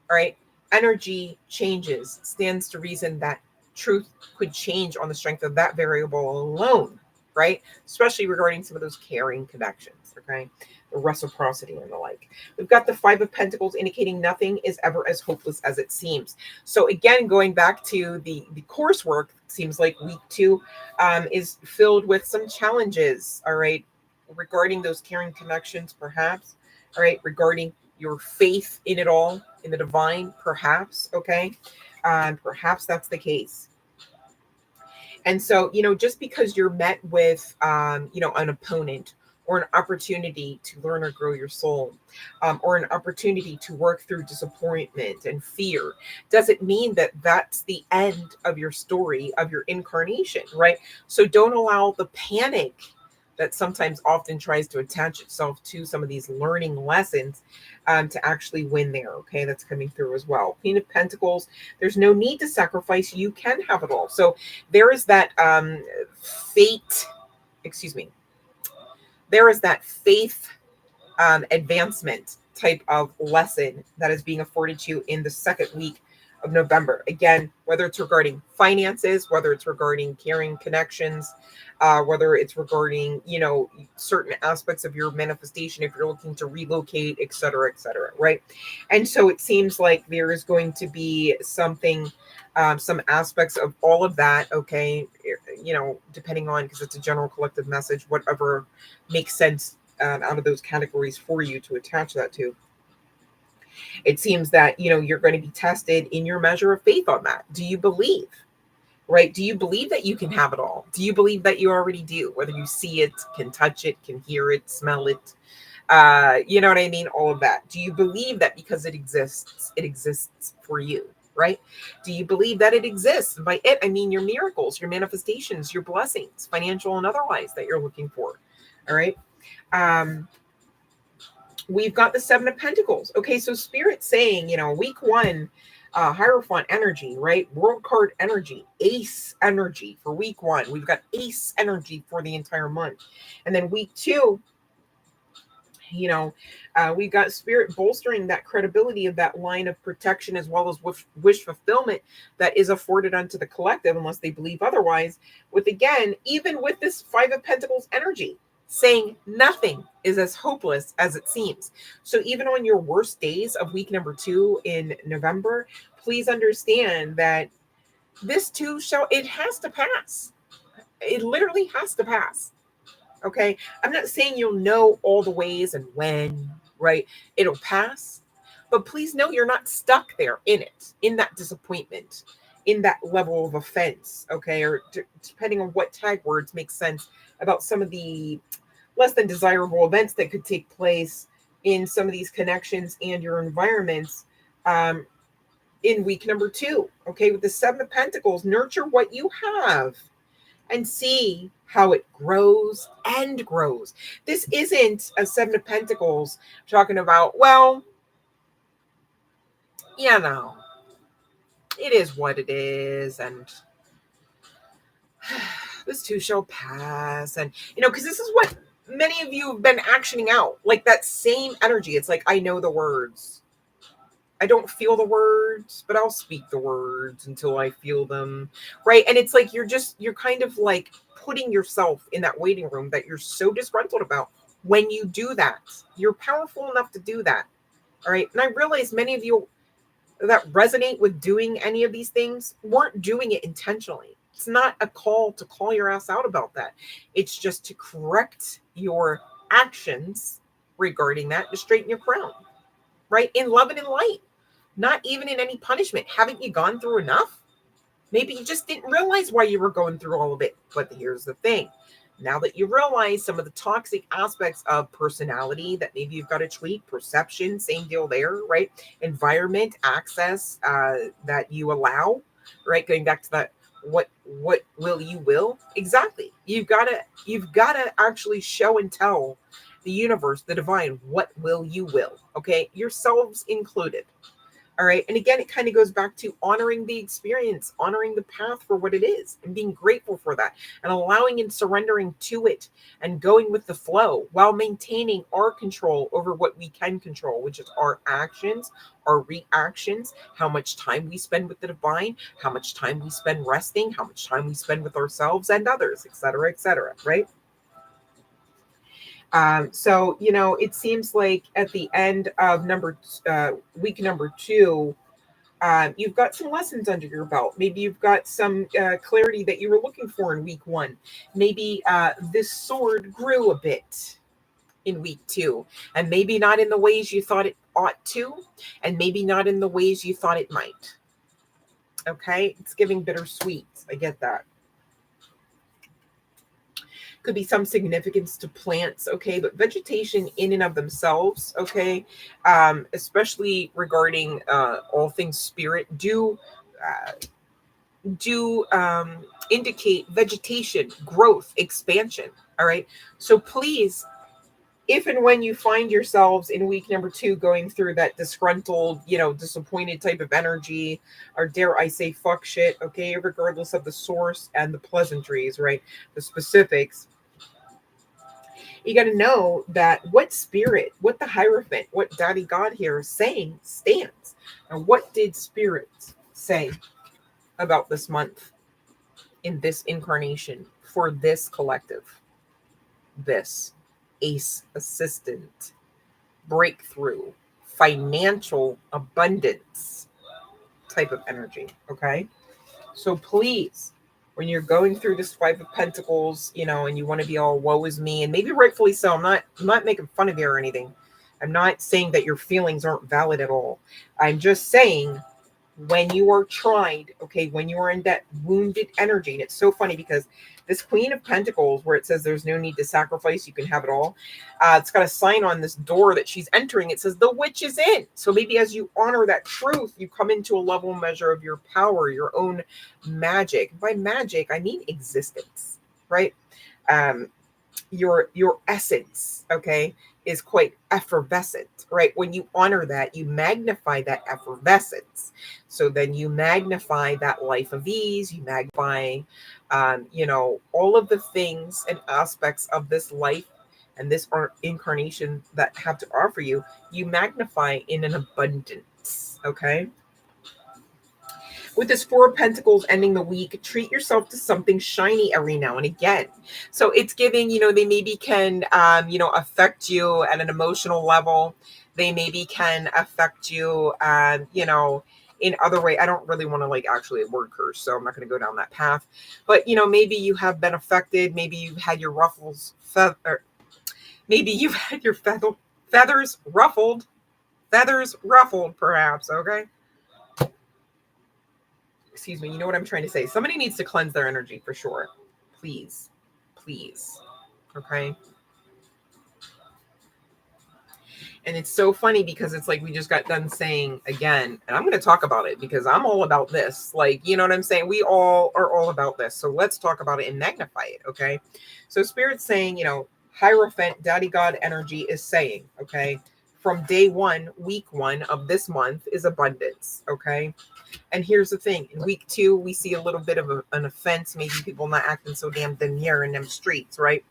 All right. Energy changes, stands to reason that truth could change on the strength of that variable alone. right? Especially regarding some of those caring connections, okay? The reciprocity and the like. We've got the Five of Pentacles indicating nothing is ever as hopeless as it seems. So again, going back to the coursework, seems like week 2 is filled with some challenges, all right, regarding those caring connections, perhaps, all right, regarding your faith in it all, in the divine, perhaps, okay? Perhaps that's the case. And so, just because you're met with, an opponent or an opportunity to learn or grow your soul, or an opportunity to work through disappointment and fear, doesn't mean that that's the end of your story, of your incarnation, right? So don't allow the panic that sometimes often tries to attach itself to some of these learning lessons to actually win there. Okay, that's coming through as well. Queen of Pentacles, there's no need to sacrifice. You can have it all. So there is that fate, excuse me, there is that faith advancement type of lesson that is being afforded to you in the second week of November. Again, whether it's regarding finances, whether it's regarding caring connections, whether it's regarding, certain aspects of your manifestation, if you're looking to relocate, et cetera, right? And so it seems like there is going to be something, some aspects of all of that, okay, depending on, because it's a general collective message, whatever makes sense out of those categories for you to attach that to. It seems that, you're going to be tested in your measure of faith on that. Do you believe, right? Do you believe that you can have it all? Do you believe that you already do? Whether you see it, can touch it, can hear it, smell it, you know what I mean? All of that. Do you believe that because it exists for you, right? Do you believe that it exists? By it, I mean your miracles, your manifestations, your blessings, financial and otherwise, that you're looking for. All right. We've got the Seven of Pentacles. Okay, so Spirit saying, week 1, Hierophant energy, right? World card energy, Ace energy for week 1. We've got Ace energy for the entire month. And then week 2, we got Spirit bolstering that credibility of that line of protection, as well as wish fulfillment that is afforded unto the collective, unless they believe otherwise. With, again, even with this Five of Pentacles energy, saying nothing is as hopeless as it seems. So even on your worst days of week number 2 in November, please understand that this too it has to pass. It literally has to pass. Okay. I'm not saying you'll know all the ways and when, right? It'll pass, but please know you're not stuck there in it, in that disappointment, in that level of offense. Okay. Or depending on what tag words make sense about some of the less than desirable events that could take place in some of these connections and your environments in week number 2. Okay. With the Seven of Pentacles, nurture what you have and see how it grows and grows. This isn't a Seven of Pentacles talking about, well, it is what it is, and this too shall pass. And, because this is what many of you have been actioning out, like that same energy. It's like, I know the words. I don't feel the words, but I'll speak the words until I feel them, right? And it's like you're kind of like putting yourself in that waiting room that you're so disgruntled about. When you do that, you're powerful enough to do that, all right? And I realize many of you that resonate with doing any of these things weren't doing it intentionally. It's not a call to call your ass out about that. It's just to correct your actions regarding that, to straighten your crown, right? In love and in light. Not even in any punishment. Haven't you gone through enough? Maybe you just didn't realize why you were going through all of it. But here's the thing. Now that you realize some of the toxic aspects of personality that maybe you've got to tweak, perception, same deal there, right? Environment, access that you allow, right? Going back to that, what will you will? Exactly. You've got to actually show and tell the universe, the divine, what will you will, okay? Yourselves included. All right. And again, it kind of goes back to honoring the experience, honoring the path for what it is, and being grateful for that, and allowing and surrendering to it, and going with the flow while maintaining our control over what we can control, which is our actions, our reactions, how much time we spend with the divine, how much time we spend resting, how much time we spend with ourselves and others, etc., right? So, it seems like at the end of week number 2, you've got some lessons under your belt. Maybe you've got some clarity that you were looking for in week 1. Maybe this sword grew a bit in week 2, and maybe not in the ways you thought it ought to, and maybe not in the ways you thought it might. Okay, it's giving bittersweet. I get that. Could be some significance to plants, okay, but vegetation in and of themselves, okay, especially regarding all things spirit, do indicate vegetation, growth, expansion. All right, so please, if and when you find yourselves in week number 2 going through that disgruntled, disappointed type of energy, or dare I say fuck shit, okay, regardless of the source and the pleasantries, right, the specifics, you got to know that what spirit, what the Hierophant, what Daddy God here is saying stands. And what did Spirit say about this month, in this incarnation, for this collective? This ace assistant, breakthrough, financial abundance type of energy. Okay. So please, when you're going through this 5 of Pentacles, and you want to be all woe is me, and maybe rightfully so. I'm not making fun of you or anything. I'm not saying that your feelings aren't valid at all. I'm just saying, when you are tried, okay, when you are in that wounded energy, and it's so funny because this Queen of Pentacles, where it says there's no need to sacrifice, you can have it all, it's got a sign on this door that she's entering. It says the witch is in. So maybe as you honor that truth, you come into a level measure of your power, your own magic. By magic, I mean existence, right? Your essence, okay, is quite effervescent, right? When you honor that, you magnify that effervescence. So then you magnify that life of ease, you magnify all of the things and aspects of this life and this incarnation that have to offer you, you magnify in an abundance. Okay. With this 4 of Pentacles ending the week, treat yourself to something shiny every now and again. So it's giving, they maybe can, affect you at an emotional level. They maybe can affect you, in other way. I don't really want to actually word curse, so I'm not going to go down that path. But, maybe you have been affected. Maybe you've had your maybe you've had your feathers ruffled, perhaps. Okay. Excuse me, you know what I'm trying to say. Somebody needs to cleanse their energy for sure. Please. Okay. And it's so funny because it's like we just got done saying again, and I'm going to talk about it because I'm all about this. You know what I'm saying? We all are all about this. So let's talk about it and magnify it. Okay. So Spirit's saying, Hierophant, Daddy God energy is saying, okay, from day 1, week 1 of this month is abundance. Okay. And here's the thing. In week 2, we see a little bit of an offense. Maybe people not acting so damn demure in them streets, right?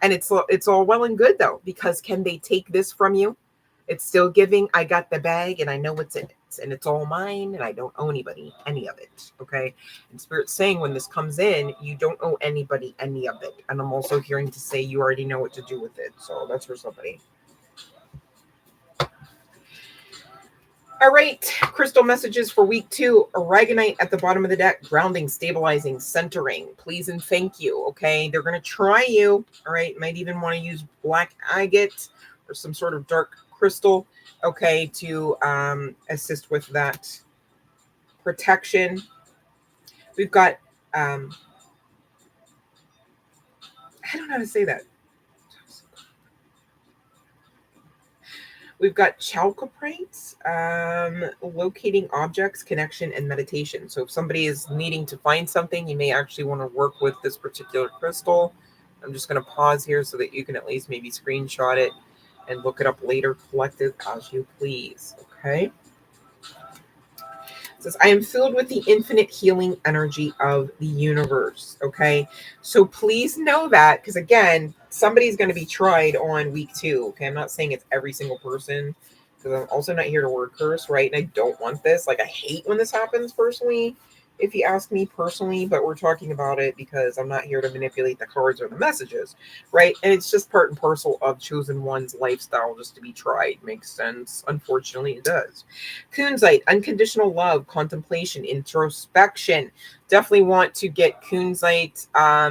And it's all well and good, though, because can they take this from you? It's still giving, I got the bag and I know what's in it. And it's all mine and I don't owe anybody any of it, okay? And Spirit's saying when this comes in, you don't owe anybody any of it. And I'm also hearing to say you already know what to do with it. So that's for somebody. All right, crystal messages for week 2. Aragonite at the bottom of the deck, grounding, stabilizing, centering. Please and thank you, okay? They're going to try you, all right? Might even want to use black agate or some sort of dark crystal, okay, to assist with that protection. We've got, I don't know how to say that. We've got chalcoprites, locating objects, connection, and meditation. So if somebody is needing to find something, you may actually want to work with this particular crystal. I'm just going to pause here so that you can at least maybe screenshot it and look it up later, collective as you please. Okay. It says, I am filled with the infinite healing energy of the universe. Okay. So please know that, because again, somebody's going to be tried on week 2. Okay. I'm not saying it's every single person, because I'm also not here to word curse, right? And I don't want this. Like, I hate when this happens personally, if you ask me personally, but we're talking about it because I'm not here to manipulate the cards or the messages, right? And it's just part and parcel of chosen one's lifestyle just to be tried. Makes sense. Unfortunately, it does. Kunzite, unconditional love, contemplation, introspection. Definitely want to get Kunzite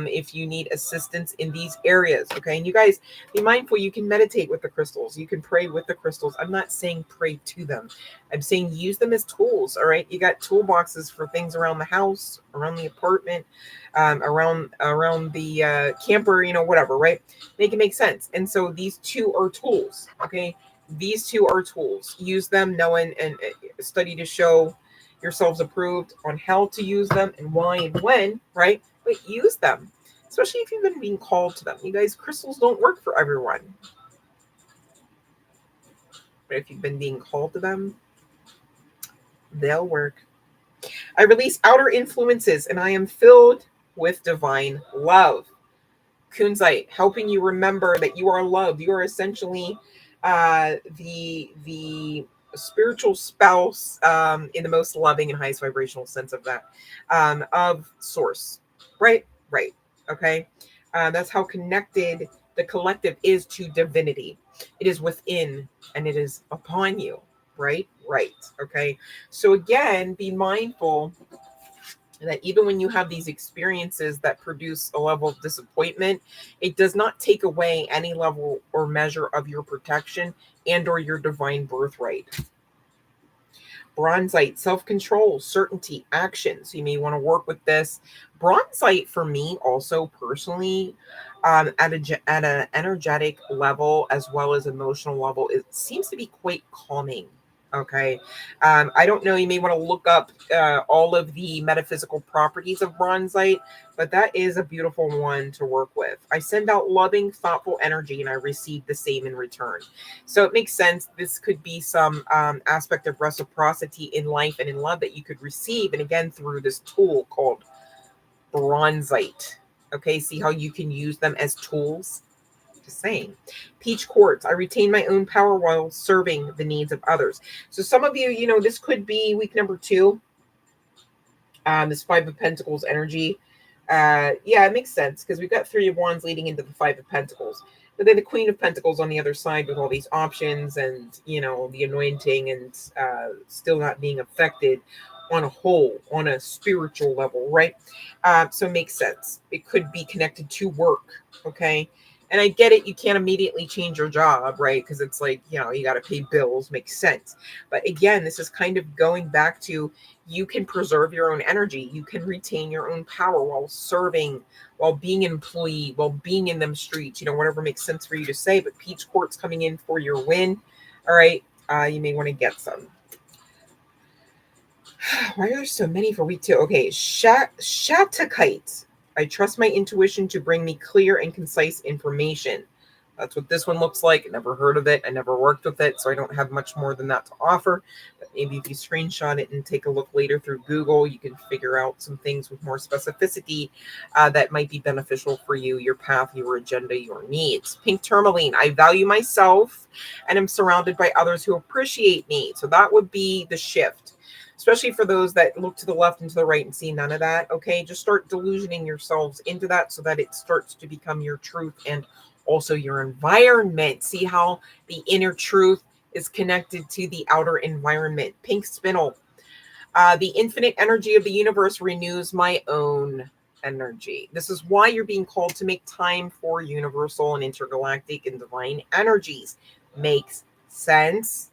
if you need assistance in these areas. Okay. And you guys be mindful, you can meditate with the crystals, you can pray with the crystals. I'm not saying pray to them. I'm saying use them as tools. All right. You got toolboxes for things around the house, around the apartment, around the camper, whatever, right? Make it make sense. And so these two are tools. Okay. These two are tools. Use them, knowing and study to show yourselves approved on how to use them and why and when, right? But use them, especially if you've been being called to them. You guys, crystals don't work for everyone. But if you've been being called to them, they'll work. I release outer influences and I am filled with divine love. Kunzite, helping you remember that you are loved. You are essentially the spiritual spouse, in the most loving and highest vibrational sense of that, of source. Right. Okay. That's how connected the collective is to divinity. It is within and it is upon you. Right. Okay. So again, be mindful that even when you have these experiences that produce a level of disappointment, it does not take away any level or measure of your protection and or your divine birthright. Bronzite, self-control, certainty, action. So you may want to work with this. Bronzite for me also personally, at an energetic level as well as emotional level, it seems to be quite calming. Okay. I don't know. You may want to look up all of the metaphysical properties of bronzite, but that is a beautiful one to work with. I send out loving, thoughtful energy and I receive the same in return. So it makes sense. This could be some aspect of reciprocity in life and in love that you could receive. And again, through this tool called bronzite. Okay. See how you can use them as tools. Just saying. Peach quartz. I retain my own power while serving the needs of others. So some of you, this could be week number 2. This 5 of Pentacles energy. Yeah, it makes sense because we've got 3 of Wands leading into the 5 of Pentacles. But then the Queen of Pentacles on the other side with all these options and, the anointing and still not being affected on a whole, on a spiritual level, right? So it makes sense. It could be connected to work, okay? And I get it, you can't immediately change your job, right? Because it's like, you got to pay bills, makes sense. But again, this is kind of going back to you can preserve your own energy. You can retain your own power while serving, while being an employee, while being in them streets, whatever makes sense for you to say. But peach quartz coming in for your win. All right. You may want to get some. Why are there so many for week 2? Okay. Shatakite. I trust my intuition to bring me clear and concise information. That's what this one looks like. I never heard of it. I never worked with it, so I don't have much more than that to offer. But maybe if you screenshot it and take a look later through Google, you can figure out some things with more specificity that might be beneficial for you, your path, your agenda, your needs. Pink tourmaline. I value myself and am surrounded by others who appreciate me. So that would be the shift. Especially for those that look to the left and to the right and see none of that. Okay, just start delusioning yourselves into that so that it starts to become your truth and also your environment. See how the inner truth is connected to the outer environment. Pink spinel. The infinite energy of the universe renews my own energy. This is why you're being called to make time for universal and intergalactic and divine energies. Makes sense.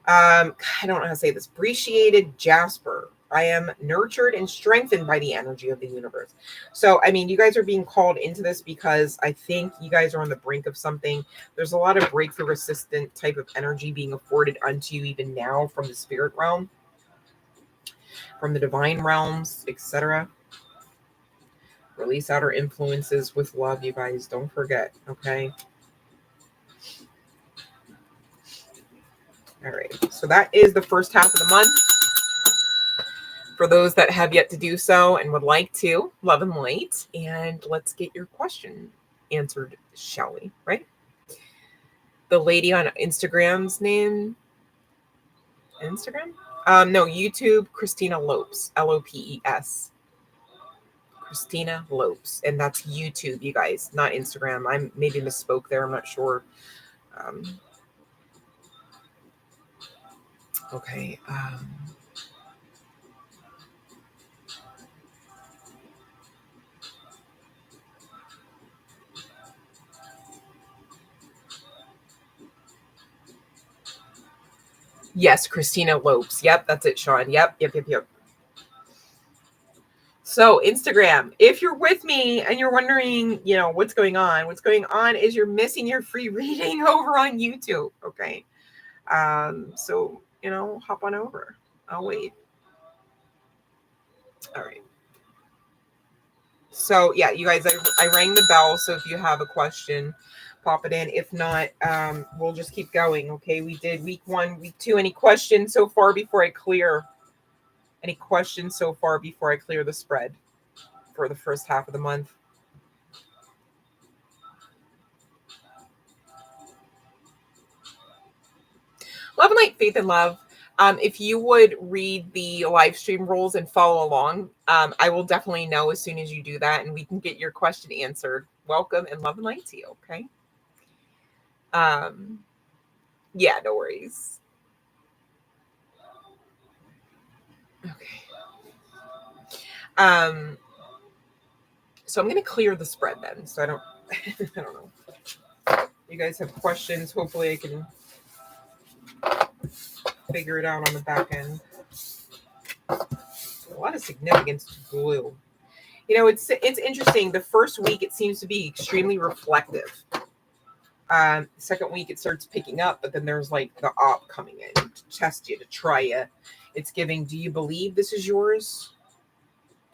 I don't know how to say this. Appreciated Jasper. I am nurtured and strengthened by the energy of the universe. So, you guys are being called into this because I think you guys are on the brink of something. There's a lot of breakthrough resistant type of energy being afforded unto you even now from the spirit realm, from the divine realms, etc. Release outer influences with love, you guys. Don't forget, okay? All right. So that is the first half of the month. For those that have yet to do so and would like to, love and light. And let's get your question answered, shall we? Right? The lady on Instagram's name, Instagram? No, YouTube, Christina Lopes, Lopes. Christina Lopes. And that's YouTube, you guys, not Instagram. I maybe misspoke there. I'm not sure. Okay. Yes, Christina Lopes. Yep, that's it, Sean. Yep. So Instagram, if you're with me and you're wondering, what's going on is you're missing your free reading over on YouTube. Okay. So, hop on over. I'll wait. All right. So yeah, you guys, I rang the bell. So if you have a question, pop it in. If not, we'll just keep going. Okay. We did week 1, week 2. Any questions so far before I clear? Any questions so far before I clear the spread for the first half of the month? Love and light, faith and love. If you would read the live stream rules and follow along, I will definitely know as soon as you do that, and we can get your question answered. Welcome and love and light to you. Okay. Yeah, no worries. Okay. So I'm going to clear the spread then. So I don't know. You guys have questions. Hopefully I can figure it out on the back end. A lot of significance to blue. It's interesting. The first week it seems to be extremely reflective. Second week it starts picking up, but then there's like the op coming in to test you, to try you. It's giving, do you believe this is yours?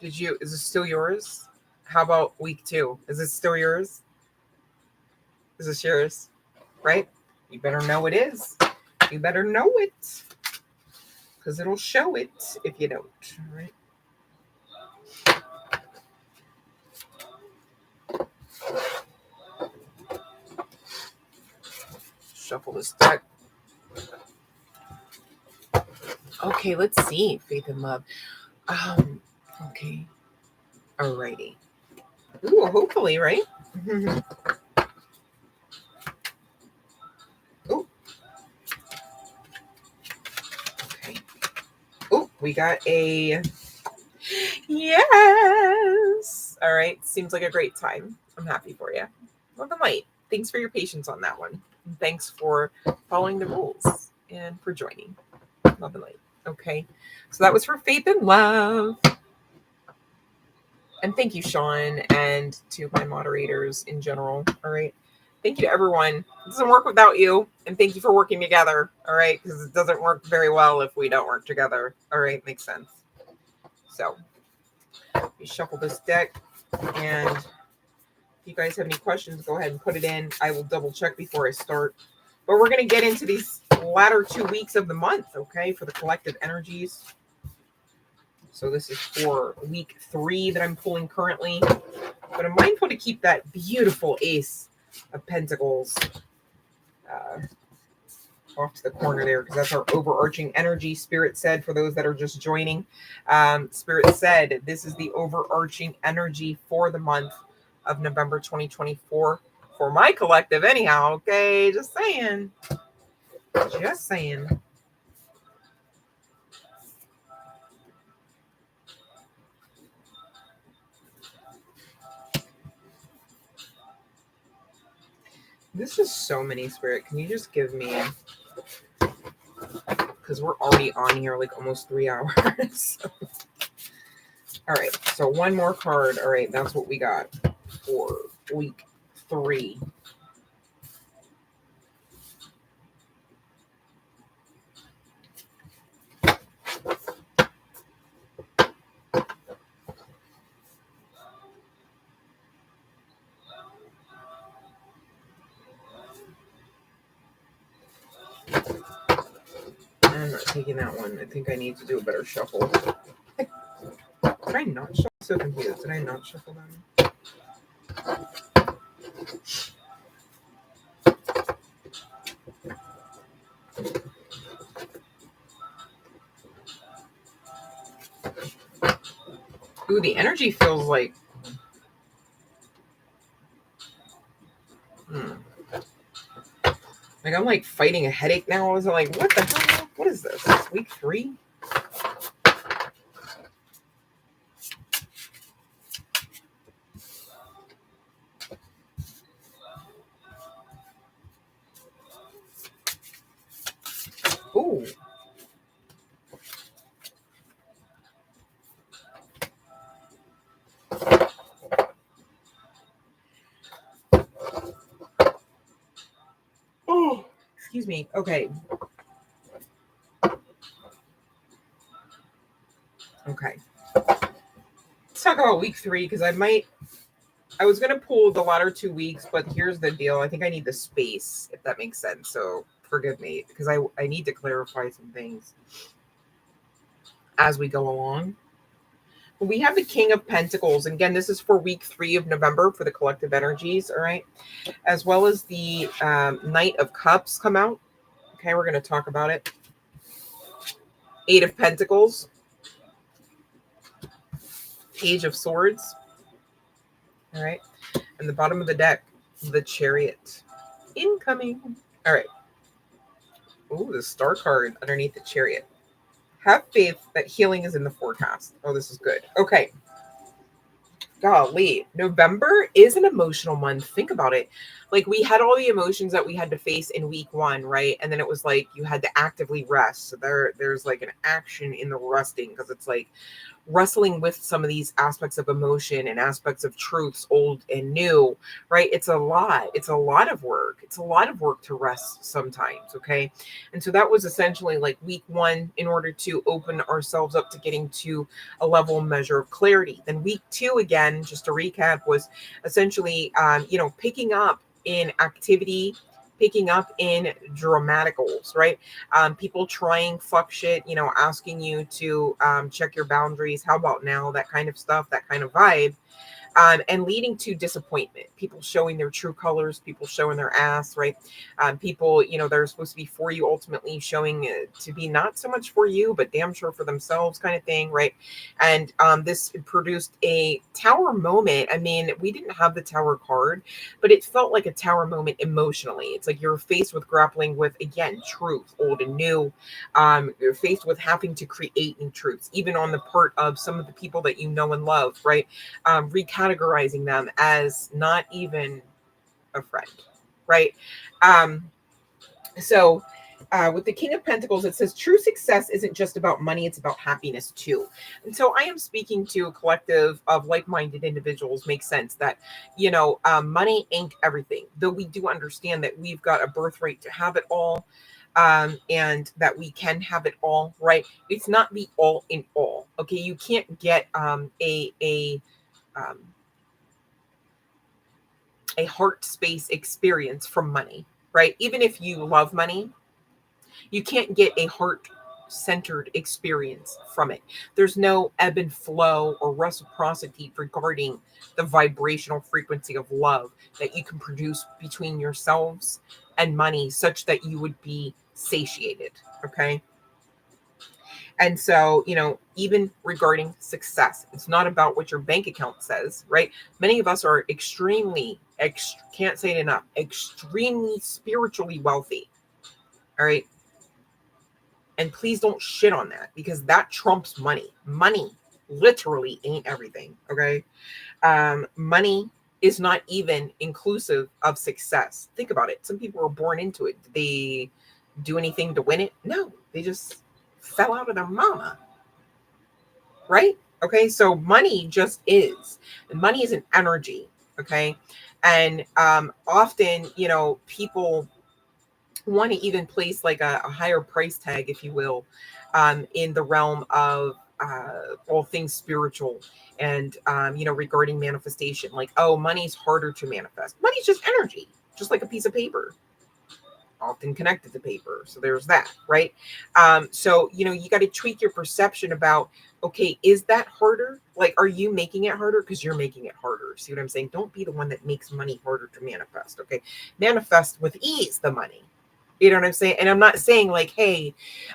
Is this still yours? How about week 2? Is this still yours? Is this yours? Right? You better know it is. You better know it. Because it'll show it if you don't. All right. Shuffle this deck. Okay, let's see. Faith and love. Okay. Alrighty. Ooh, hopefully, right? Oh. Okay. Oh, we got a yes. All right. Seems like a great time. I'm happy for you. Love and light. Thanks for your patience on that one. And thanks for following the rules and for joining. Love and light. Okay. So that was for faith and love. And thank you, Sean, and to my moderators in general. All right. Thank you to everyone. It doesn't work without you. And thank you for working together. All right. Because it doesn't work very well if we don't work together. All right. Makes sense. So we shuffle this deck. And if you guys have any questions, go ahead and put it in. I will double check before I start. But we're going to get into these latter 2 weeks of the month, okay, for the collective energies. So this is for week 3 that I'm pulling currently. But I'm mindful to keep that beautiful Ace of Pentacles off to the corner there, because that's our overarching energy. Spirit said, for those that are just joining, Spirit said this is the overarching energy for the month of November 2024 for my collective anyhow. Okay, just saying. This is so many, Spirit. Can you just give me, because we're already on here like almost 3 hours. All right, so one more card. All right, that's what we got for week 3. I'm not taking that one. I think I need to do a better shuffle. Did I not shuffle? I'm so confused. Did I not shuffle them? Ooh, the energy feels like... Like, I'm like fighting a headache now. I was like, what the hell? What is this? Week 3? Ooh. Oh, excuse me. Okay. Okay. Let's talk about week 3 because I was going to pull the latter 2 weeks, but here's the deal. I think I need the space, if that makes sense. So forgive me because I need to clarify some things as we go along. We have the King of Pentacles. And again, this is for week 3 of November for the collective energies. All right. As well as the Knight of Cups come out. Okay. We're going to talk about it. 8 of Pentacles. Page of Swords. All right. And the bottom of the deck, the Chariot. Incoming. All right. Ooh, the Star card underneath the Chariot. Have faith that healing is in the forecast. Oh, this is good. Okay. Golly, November is an emotional month. Think about it. Like, we had all the emotions that we had to face in week 1, right? And then it was like you had to actively rest. So there's like an action in the resting because it's like wrestling with some of these aspects of emotion and aspects of truths, old and new, right? It's a lot. It's a lot of work. It's a lot of work to rest sometimes, okay? And so that was essentially like week 1 in order to open ourselves up to getting to a level measure of clarity. Then week 2, again, just to recap, was essentially, picking up in activity, picking up in dramaticals, right? People trying fuck shit, asking you to check your boundaries. How about now? That kind of stuff, that kind of vibe. And leading to disappointment, people showing their true colors, people showing their ass, right? People, that are supposed to be for you, ultimately showing to be not so much for you, but damn sure for themselves, kind of thing, right? And this produced a tower moment. I mean, we didn't have the tower card, but it felt like a tower moment emotionally. It's like you're faced with grappling with, again, truth, old and new. You're faced with having to create new truths, even on the part of some of the people that you know and love, right? Recategorizing them as not even a friend, right? So with the King of Pentacles, it says true success isn't just about money, it's about happiness too. And so I am speaking to a collective of like-minded individuals. Makes sense that, money ain't everything, though we do understand that we've got a birthright to have it all. And that we can have it all, right? It's not the all in all. Okay. You can't get a heart space experience from money, right? Even if you love money, you can't get a heart centered experience from it. There's no ebb and flow or reciprocity regarding the vibrational frequency of love that you can produce between yourselves and money, such that you would be satiated. Okay. And so, even regarding success, it's not about what your bank account says, right? Many of us are can't say it enough, extremely spiritually wealthy. All right. And please don't shit on that because that trumps money. Money literally ain't everything. Okay. Money is not even inclusive of success. Think about it. Some people were born into it. Did they do anything to win it? No, they just fell out of their mama, right? Okay, so money just is. And money is an energy, okay? And often, people want to even place like a higher price tag, if you will, in the realm of all things spiritual and, regarding manifestation. Like, oh, money's harder to manifest. Money's just energy, just like a piece of paper. often connected to paper. So there's that, right? So, you got to tweak your perception about, okay, is that harder? Like, are you making it harder? Because you're making it harder. See what I'm saying? Don't be the one that makes money harder to manifest. Okay. Manifest with ease the money. You know what I'm saying? And I'm not saying like, hey,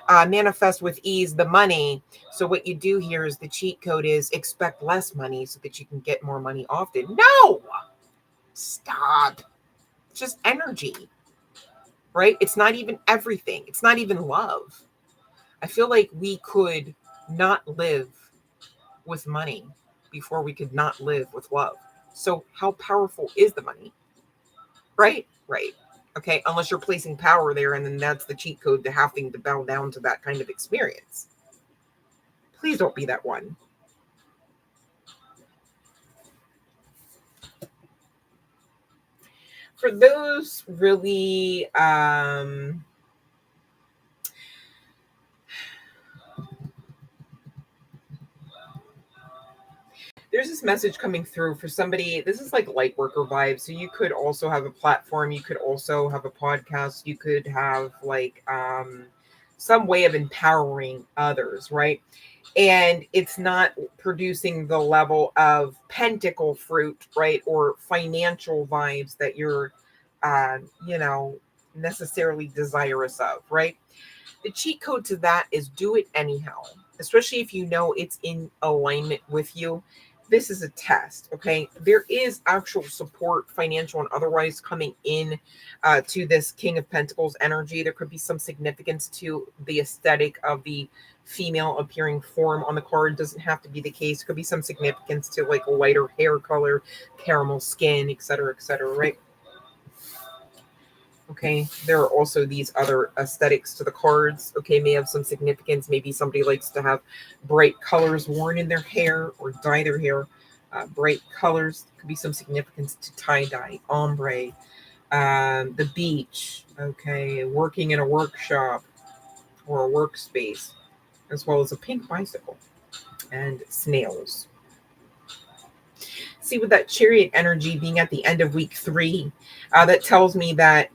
manifest with ease the money. So what you do here is the cheat code is expect less money so that you can get more money often. No, stop. It's just energy, right? It's not even everything. It's not even love. I feel like we could not live with money before we could not live with love. So how powerful is the money? Right? Right. Okay. Unless you're placing power there, and then that's the cheat code to having to bow down to that kind of experience. Please don't be that one. For those really there's this message coming through for somebody. This is like light worker vibes. So you could also have a platform. You could also have a podcast. You could have like some way of empowering others, right? And it's not producing the level of pentacle fruit, right? Or financial vibes that you're, you know, necessarily desirous of, right? The cheat code to that is do it anyhow, especially if you know it's in alignment with you. This is a test, okay? There is actual support, financial and otherwise, coming in to this King of Pentacles energy. There could be some significance to the aesthetic of the female appearing form on the card. Doesn't have to be the case. Could be some significance to like a lighter hair color, caramel skin, etc., right? Okay, there are also these other aesthetics to the cards. Okay, may have some significance. Maybe somebody likes to have bright colors worn in their hair or dye their hair. Bright colors could be some significance to tie-dye, ombre, the beach. Okay, working in a workshop or a workspace, as well as a pink bicycle and snails. See, with that Chariot energy being at the end of week 3, that tells me that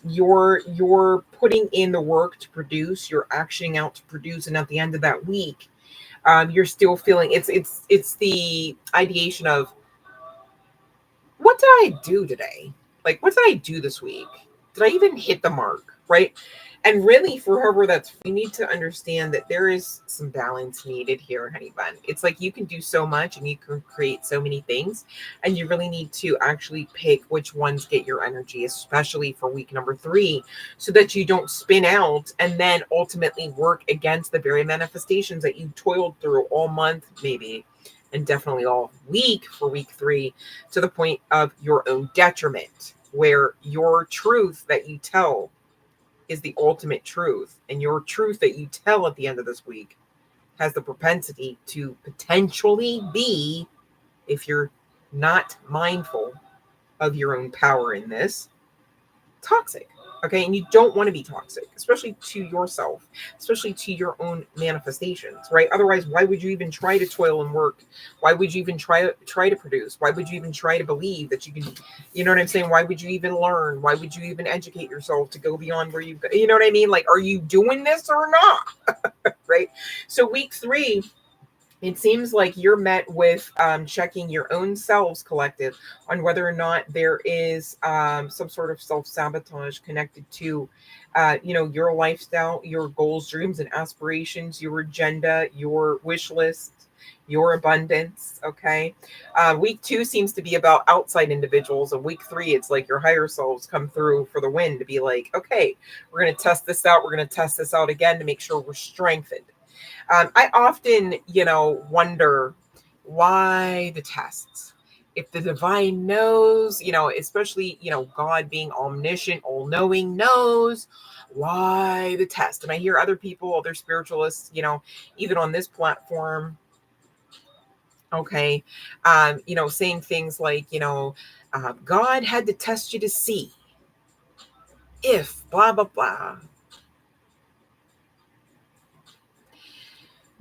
you're putting in the work to produce, you're actioning out to produce, and at the end of that week, you're still feeling it's the ideation of, what did I do today? Like, what did I do this week? Did I even hit the mark? Right? And really, for whoever that's, we need to understand that there is some balance needed here, honey bun. It's like you can do so much and you can create so many things, and you really need to actually pick which ones get your energy, especially for week number 3, so that you don't spin out and then ultimately work against the very manifestations that you toiled through all month, maybe, and definitely all week for week 3, to the point of your own detriment, where your truth that you tell is the ultimate truth, and your truth that you tell at the end of this week has the propensity to potentially be, if you're not mindful of your own power in this, toxic. Okay, and you don't want to be toxic, especially to yourself, especially to your own manifestations, right? Otherwise, why would you even try to toil and work? Why would you even try to produce? Why would you even try to believe that you can, you know what I'm saying? Why would you even learn? Why would you even educate yourself to go beyond where you've got, you know what I mean? Like, are you doing this or not? Right? So week 3, it seems like you're met with checking your own selves, collective, on whether or not there is some sort of self-sabotage connected to, your lifestyle, your goals, dreams, and aspirations, your agenda, your wish list, your abundance. Okay. Week 2 seems to be about outside individuals, and week 3, it's like your higher selves come through for the win to be like, okay, we're going to test this out. We're going to test this out again to make sure we're strengthened. I often, wonder why the tests. If the divine knows, especially, God being omniscient, all knowing, knows, why the test. And I hear other people, other spiritualists, even on this platform, okay, saying things like, God had to test you to see if blah, blah, blah.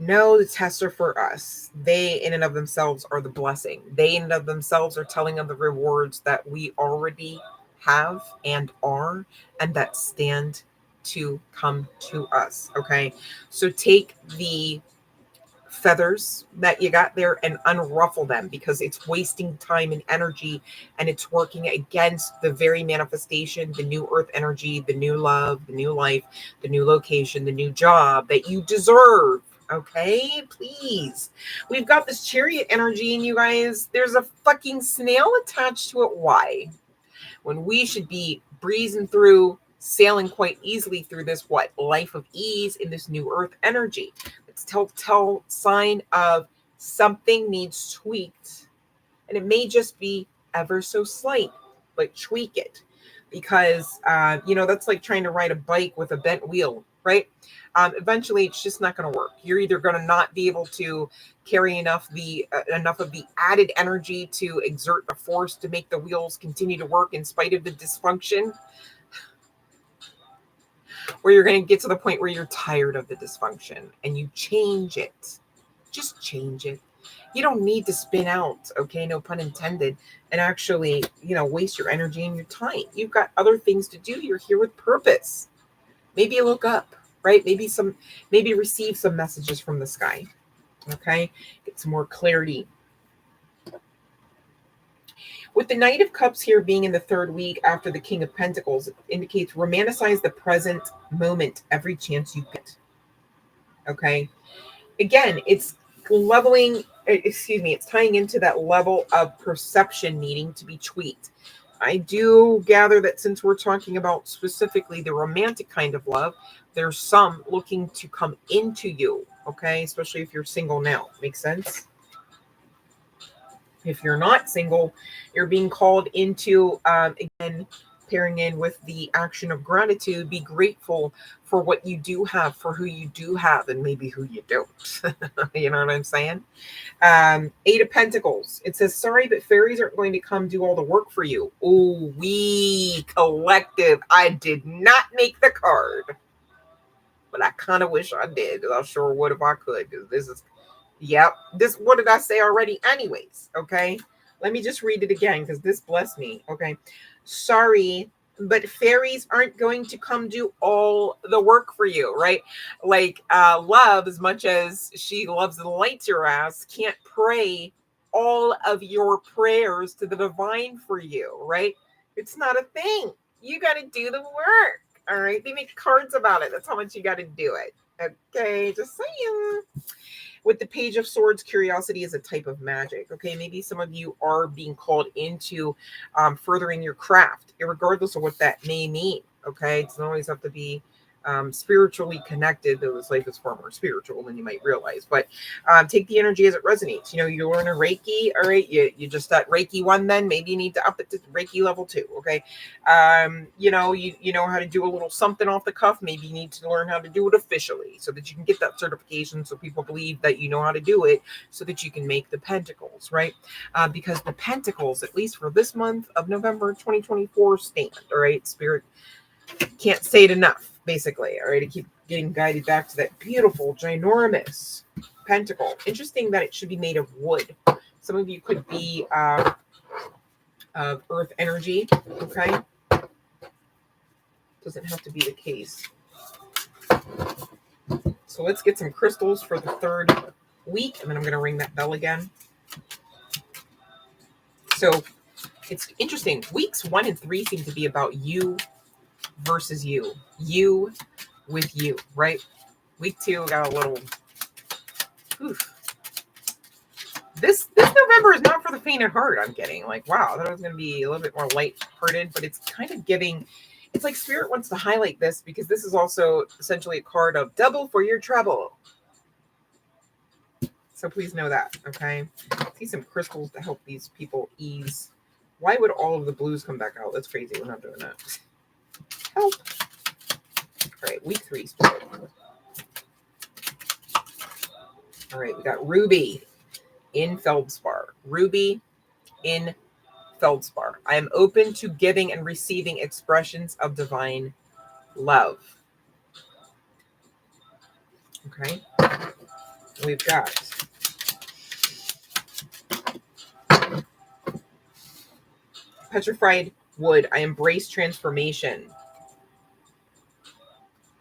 No, the tests are for us. They, in and of themselves, are the blessing. They, in and of themselves, are telling of the rewards that we already have and are, and that stand to come to us. Okay. So take the feathers that you got there and unruffle them, because it's wasting time and energy, and it's working against the very manifestation, the new earth energy, the new love, the new life, the new location, the new job that you deserve. Okay, please. We've got this chariot energy, and you guys, there's a fucking snail attached to it. Why? When we should be breezing through, sailing quite easily through this what life of ease in this new earth energy. It's tell sign of something needs tweaked, and it may just be ever so slight, but tweak it, because that's like trying to ride a bike with a bent wheel, right? Eventually it's just not going to work. You're either going to not be able to carry enough of the added energy to exert the force to make the wheels continue to work in spite of the dysfunction, or you're going to get to the point where you're tired of the dysfunction and you change it. Just change it. You don't need to spin out, okay, no pun intended, and actually, waste your energy and your time. You've got other things to do. You're here with purpose. Maybe look up, right? Maybe receive some messages from the sky, okay? Get some more clarity. With the Knight of Cups here being in the third week after the King of Pentacles, it indicates romanticize the present moment every chance you get. Okay? Again, it's it's tying into that level of perception needing to be tweaked. I do gather that since we're talking about specifically the romantic kind of love, there's some looking to come into you, okay? Especially if you're single now. Makes sense? If you're not single, you're being called into, again, pairing in with the action of gratitude. Be grateful for what you do have, for who you do have, and maybe who you don't. You know what I'm saying? Eight of Pentacles. It says, sorry, but fairies aren't going to come do all the work for you. Oh, we collective. I did not make the card, but I kind of wish I did. I sure would if I could, because this is, yep. What did I say already? Anyways, okay. Let me just read it again, because this blessed me. Okay. Sorry, but fairies aren't going to come do all the work for you, right? Like love, as much as she loves and lights your ass, can't pray all of your prayers to the divine for you, right? It's not a thing. You got to do the work. All right. They make cards about it. That's how much you got to do it. Okay. Just saying. With the Page of Swords, curiosity is a type of magic. Okay, maybe some of you are being called into furthering your craft, regardless of what that may mean. Okay, it doesn't always have to be spiritually connected, though this life is far more spiritual than you might realize. But take the energy as it resonates. You learn a Reiki, all right, you just at Reiki 1, then maybe you need to up it to Reiki level 2. Okay, you know how to do a little something off the cuff. Maybe you need to learn how to do it officially, so that you can get that certification, so people believe that you know how to do it, so that you can make the pentacles, right? Because the pentacles, at least for this month of November 2024, stand. All right, Spirit can't say it enough, basically. All right, I keep getting guided back to that beautiful, ginormous pentacle. Interesting that it should be made of wood. Some of you could be of earth energy, okay? Doesn't have to be the case. So let's get some crystals for the third week, and then I'm going to ring that bell again. So it's interesting. Weeks 1 and 3 seem to be about you versus you. You with you, right? Week 2 got a little... Oof. This November is not for the faint of heart, I'm getting. Like, wow, I thought it was going to be a little bit more light-hearted, but it's kind of giving... It's like Spirit wants to highlight this, because this is also essentially a card of double for your trouble. So please know that, okay? See some crystals to help these people ease. Why would all of the blues come back out? That's crazy. We're not doing that. Help. All right, week 3, Spirit. All right, we got Ruby in Feldspar. Ruby in Feldspar. I am open to giving and receiving expressions of divine love. Okay. We've got Petrified Wood. I embrace transformation.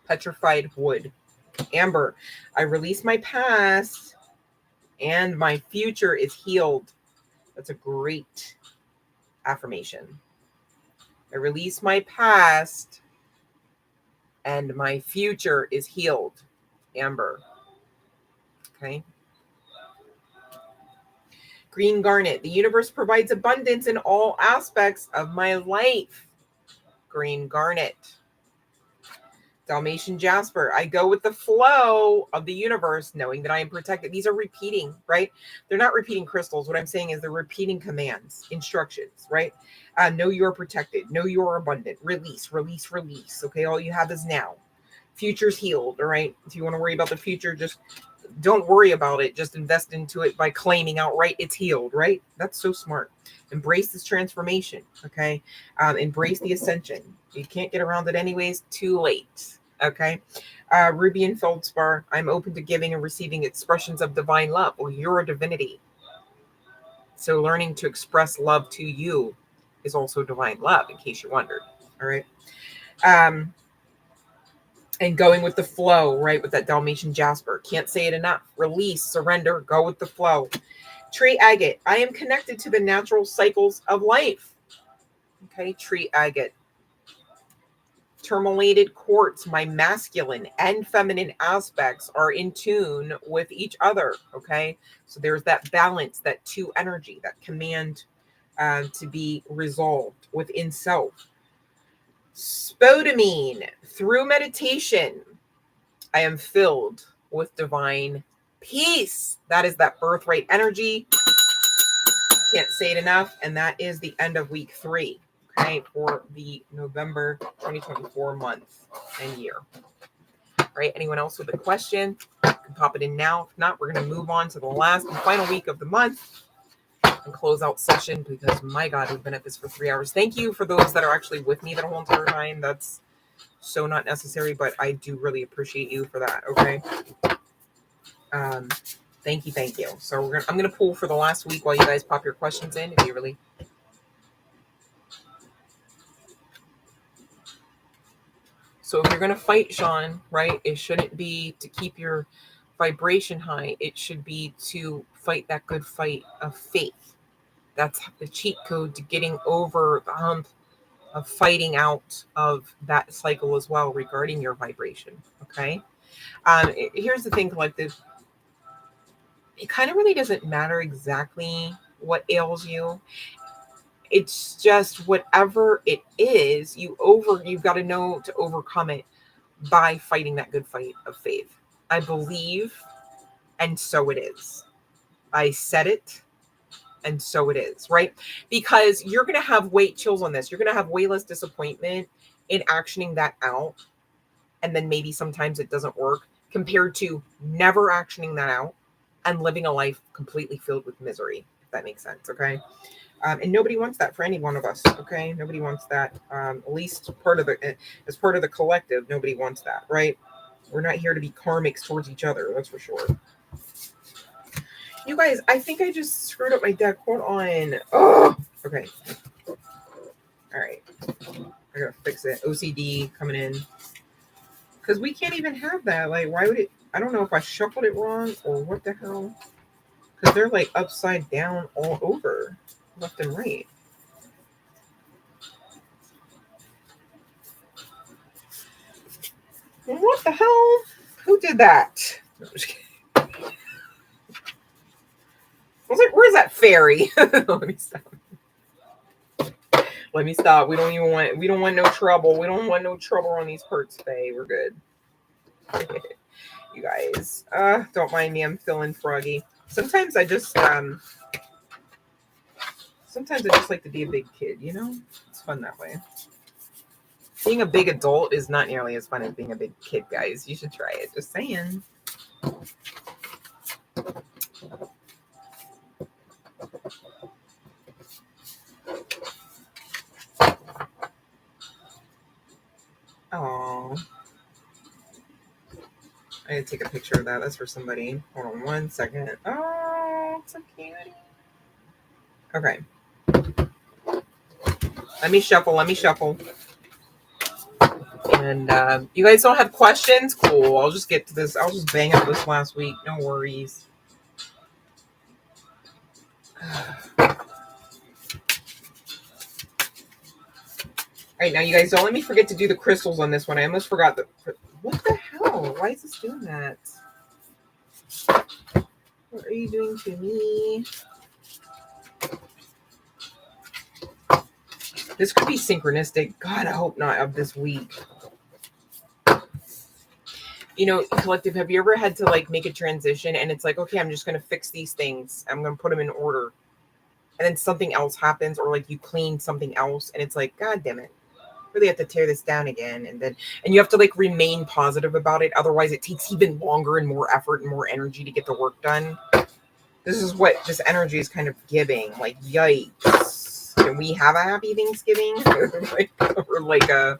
Petrified wood. Amber. I release my past and my future is healed. That's a great affirmation. I release my past and my future is healed. Amber. Okay. Green garnet. The universe provides abundance in all aspects of my life. Green garnet. Dalmatian jasper. I go with the flow of the universe, knowing that I am protected. These are repeating, right? They're not repeating crystals. What I'm saying is they're repeating commands, instructions, right? Know you're protected. Know you're abundant. Release, release, release. Okay, all you have is now. Future's healed, all right? If you want to worry about the future, just don't worry about it. Just invest into it by claiming outright it's healed, right? That's so smart. Embrace this transformation, okay? Embrace the ascension. You can't get around it anyways. Too late. Okay. Ruby and Feldspar. I'm open to giving and receiving expressions of divine love. Well, you're a divinity. So learning to express love to you is also divine love, in case you wondered. All right. And going with the flow, right? With that Dalmatian jasper. Can't say it enough. Release, surrender, go with the flow. Tree agate. I am connected to the natural cycles of life. Okay. Tree agate. Tourmalated quartz, my masculine and feminine aspects are in tune with each other. Okay. So there's that balance, that two energy, that command to be resolved within self. Spodumene, through meditation, I am filled with divine peace. That is that birthright energy. Can't say it enough. And that is the end of week 3. Okay, for the November 2024 month and year. All right, anyone else with a question? You can pop it in now. If not, we're going to move on to the last and final week of the month and close out session because, my God, we've been at this for 3 hours. Thank you for those that are actually with me the whole entire time. That's so not necessary, but I do really appreciate you for that, okay? Thank you, thank you. So I'm going to pull for the last week while you guys pop your questions in, if you really... So if you're going to fight, Sean, right, it shouldn't be to keep your vibration high. It should be to fight that good fight of faith. That's the cheat code to getting over the hump of fighting out of that cycle as well regarding your vibration, okay? Here's the thing, collective. It kind of really doesn't matter exactly what ails you. It's just whatever it is, you've got to know to overcome it by fighting that good fight of faith. I believe, and so it is. I said it, and so it is, right? Because you're going to have chills on this. You're going to have way less disappointment in actioning that out. And then maybe sometimes it doesn't work compared to never actioning that out and living a life completely filled with misery, if that makes sense, okay? And nobody wants that for any one of us, okay? Nobody wants that. At least as part of the collective, nobody wants that, right? We're not here to be karmics towards each other, that's for sure. You guys, I think I just screwed up my deck. Hold on. Oh, okay. All right. I gotta fix it. OCD coming in. Because we can't even have that. Like, why would it? I don't know if I shuffled it wrong or what the hell. Because they're like upside down all over, left and right. What the hell? Who did that? No, I'm just kidding. I was like, where's that fairy? Let me stop. Let me stop. We don't want no trouble. We don't want no trouble on these parts today. We're good. You guys. Don't mind me, I'm feeling froggy. Sometimes I just like to be a big kid, you know? It's fun that way. Being a big adult is not nearly as fun as being a big kid, guys. You should try it. Just saying. Oh, I gotta take a picture of that. That's for somebody. Hold on 1 second. Oh, so cute. Okay. Let me shuffle. Let me shuffle. And you guys don't have questions? Cool. I'll just get to this. I'll just bang out this last week. No worries. All right, now you guys don't let me forget to do the crystals on this one. I almost forgot the. What the hell? Why is this doing that? What are you doing to me? This could be synchronistic. God, I hope not, of this week. You know, collective, have you ever had to like make a transition and it's like, okay, I'm just going to fix these things. I'm going to put them in order. And then something else happens, or like you clean something else and it's like, God damn it. Really have to tear this down again. And you have to like remain positive about it. Otherwise it takes even longer and more effort and more energy to get the work done. This is what this energy is kind of giving. Like, yikes. Can we have a happy Thanksgiving? or like a...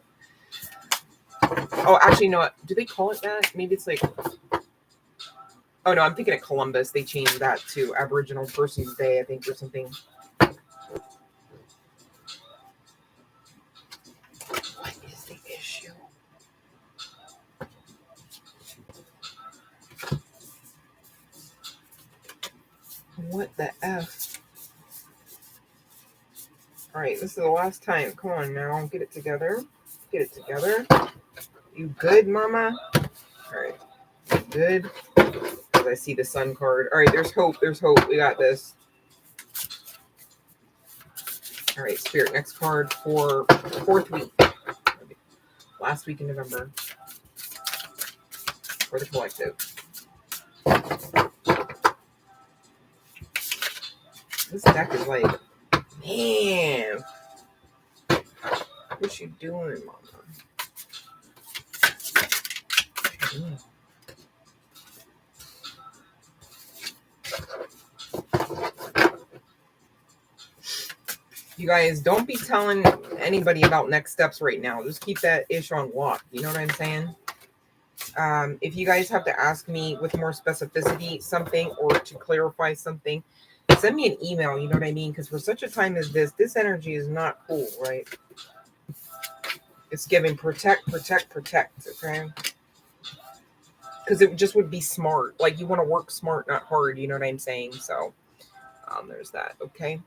Oh, actually, no. Do they call it that? Maybe it's like... Oh, no, I'm thinking of Columbus. They changed that to Aboriginal Persons Day, I think, or something. What is the issue? What the F? All right, this is the last time. Come on now. Get it together. Get it together. You good, mama? All right. Good. As I see the sun card. All right, there's hope. There's hope. We got this. All right, Spirit, next card for the 4th week. Last week in November. For the collective. This deck is like, man. What you doing, mama? You guys, don't be telling anybody about next steps right now. Just keep that ish on lock. You know what I'm saying? If you guys have to ask me with more specificity something or to clarify something, send me an email. You know what I mean? Because for such a time as this energy is not cool, right? It's giving protect, protect, protect, okay? Because it just would be smart. Like, you want to work smart, not hard. You know what I'm saying? So, there's that, okay?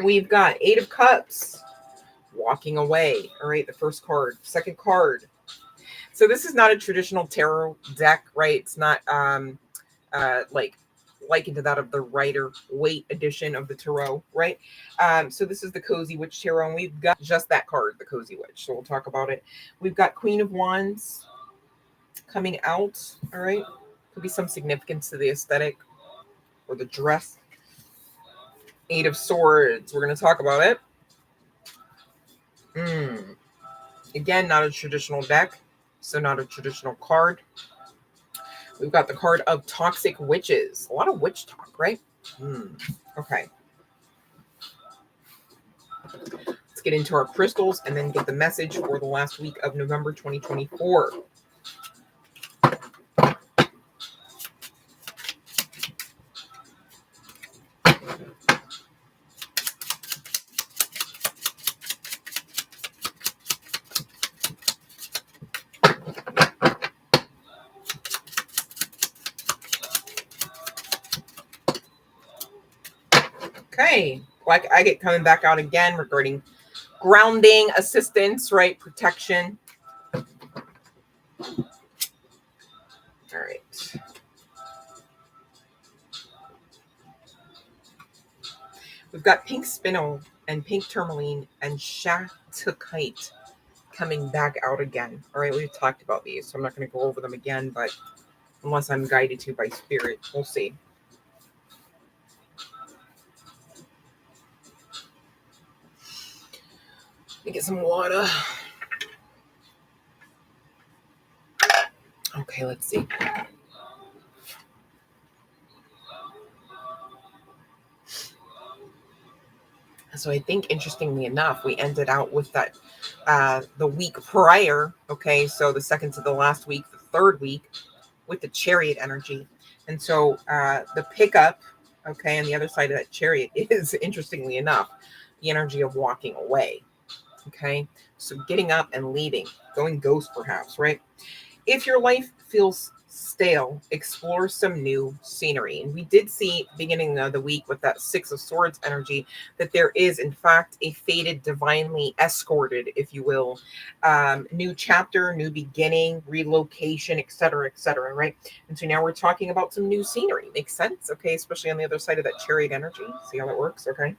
We've got 8 of Cups, walking away. All right, the first card. Second card. So this is not a traditional tarot deck, right? It's not like likened to that of the Rider-Waite edition of the tarot, right? So this is the Cozy Witch Tarot, and we've got just that card, the Cozy Witch. So we'll talk about it. We've got Queen of Wands coming out, all right? Could be some significance to the aesthetic or the dress. 8 of Swords. We're going to talk about it. Again, not a traditional deck, so not a traditional card. We've got the card of Toxic Witches. A lot of witch talk, right? Okay. Let's get into our crystals and then get the message for the last week of November 2024. Okay, like I get coming back out again regarding grounding, assistance, right? Protection. All right. We've got Pink Spinel and Pink Tourmaline and Shatukite coming back out again. All right, we've talked about these, so I'm not going to go over them again, but unless I'm guided to by spirit, we'll see. Let me get some water. Okay, let's see. So I think, interestingly enough, we ended out with that the week prior. Okay, so the second to the last week, the 3rd week, with the Chariot energy. And so the pickup, okay, on the other side of that Chariot is, interestingly enough, the energy of walking away. Okay, so getting up and leaving, going ghost perhaps, right? If your life feels stale, explore some new scenery. And we did see beginning of the week with that Six of Swords energy that there is, in fact, a fated, divinely escorted, if you will, new chapter, new beginning, relocation, etc., right? And so now we're talking about some new scenery. Makes sense, okay? Especially on the other side of that Chariot energy. See how that works, okay?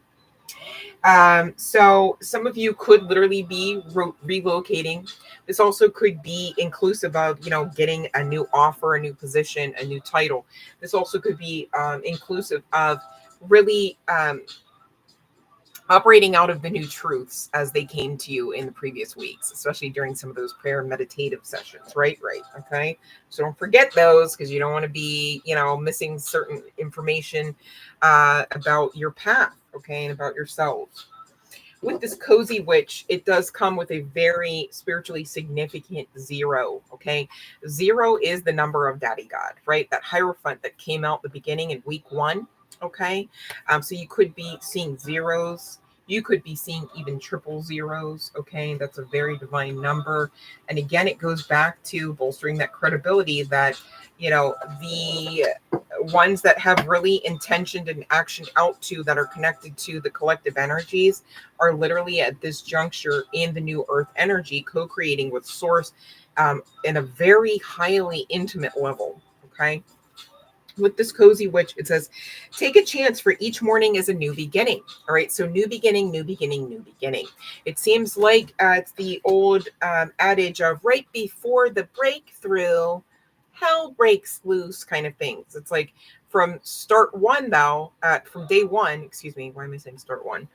So some of you could literally be relocating. This also could be inclusive of, getting a new offer, a new position, a new title. This also could be inclusive of really operating out of the new truths as they came to you in the previous weeks, especially during some of those prayer and meditative sessions, right? Okay. So don't forget those, because you don't want to be, missing certain information about your path, okay, and about yourself. With this cozy witch, it does come with a very spiritually significant 0. Okay. 0 is the number of Daddy God, right? That Hierophant that came out the beginning in week 1. Okay. So you could be seeing zeros. You could be seeing even triple zeros. Okay. That's a very divine number. And again, it goes back to bolstering that credibility that, the ones that have really intentioned and actioned out to, that are connected to the collective energies, are literally at this juncture in the new earth energy, co-creating with source in a very highly intimate level. Okay. With this cozy witch, it says, take a chance, for each morning is a new beginning. All right. So new beginning, new beginning, new beginning. It seems like it's the old adage of right before the breakthrough, hell breaks loose kind of things. It's like from start one, from day one, excuse me, why am I saying start one?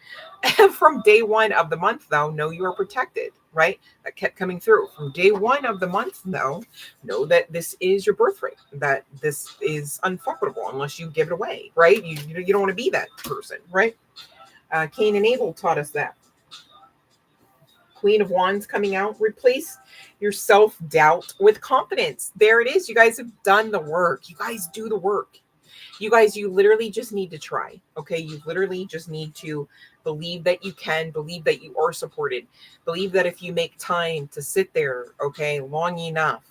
From day one of the month, though, know you are protected, right? That kept coming through. From day one of the month, though, know that this is your birthright, that this is unfuckable unless you give it away, right? You don't want to be that person, right? Cain and Abel taught us that. Queen of Wands coming out. Replace your self-doubt with confidence. There it is. You guys have done the work. You guys do the work. You guys, you literally just need to try. Okay. You literally just need to believe that you can, believe that you are supported, believe that if you make time to sit there, okay, long enough,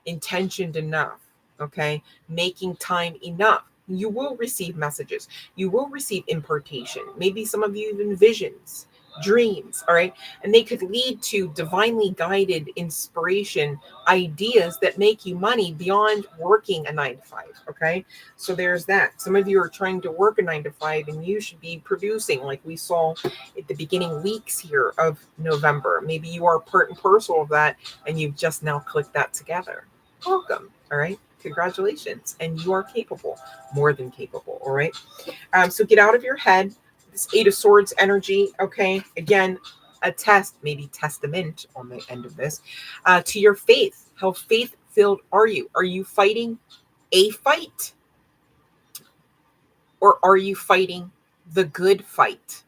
intentioned enough, okay, making time enough, you will receive messages. You will receive impartation. Maybe some of you even visions, dreams, all right? And they could lead to divinely guided inspiration, ideas that make you money beyond working a 9 to 5, okay? So there's that. Some of you are trying to work a 9 to 5 and you should be producing, like we saw at the beginning weeks here of November. Maybe you are part and parcel of that and you've just now clicked that together. Welcome, all right? Congratulations. And you are capable, more than capable, all right? So get out of your head. This 8 of Swords energy, okay? Again, a test, maybe testament on the end of this, to your faith. How faith-filled are you? Are you fighting a fight? Or are you fighting the good fight?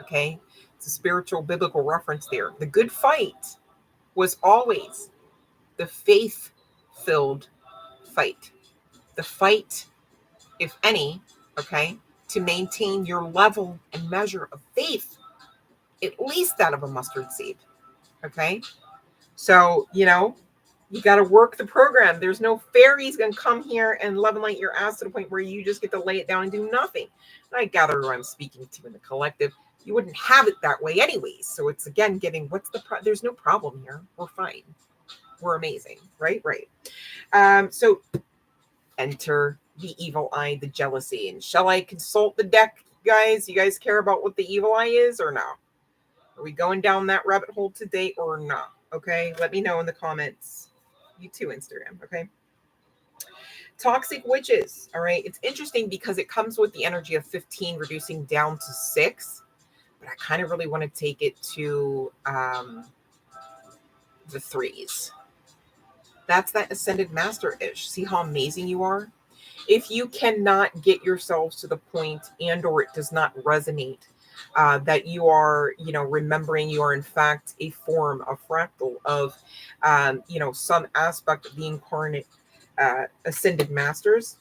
Okay? It's a spiritual biblical reference there. The good fight was always the faith-filled fight. The fight, if any, okay, to maintain your level and measure of faith, at least that of a mustard seed. Okay. So, you got to work the program. There's no fairies going to come here and love and light your ass to the point where you just get to lay it down and do nothing. And I gather who I'm speaking to in the collective. You wouldn't have it that way anyways. So it's again getting, there's no problem here. We're fine. We're amazing. Right. So enter the evil eye, the jealousy. And shall I consult the deck, guys? You guys care about what the evil eye is or no? Are we going down that rabbit hole today or not? Okay, let me know in the comments. You too, Instagram. Okay. Toxic witches. All right. It's interesting because it comes with the energy of 15 reducing down to 6. But I kind of really want to take it to the 3s. That's that ascended master-ish. See how amazing you are? If you cannot get yourselves to the point and or it does not resonate, that you are, remembering you are in fact a form, a fractal of, some aspect of the incarnate ascended masters,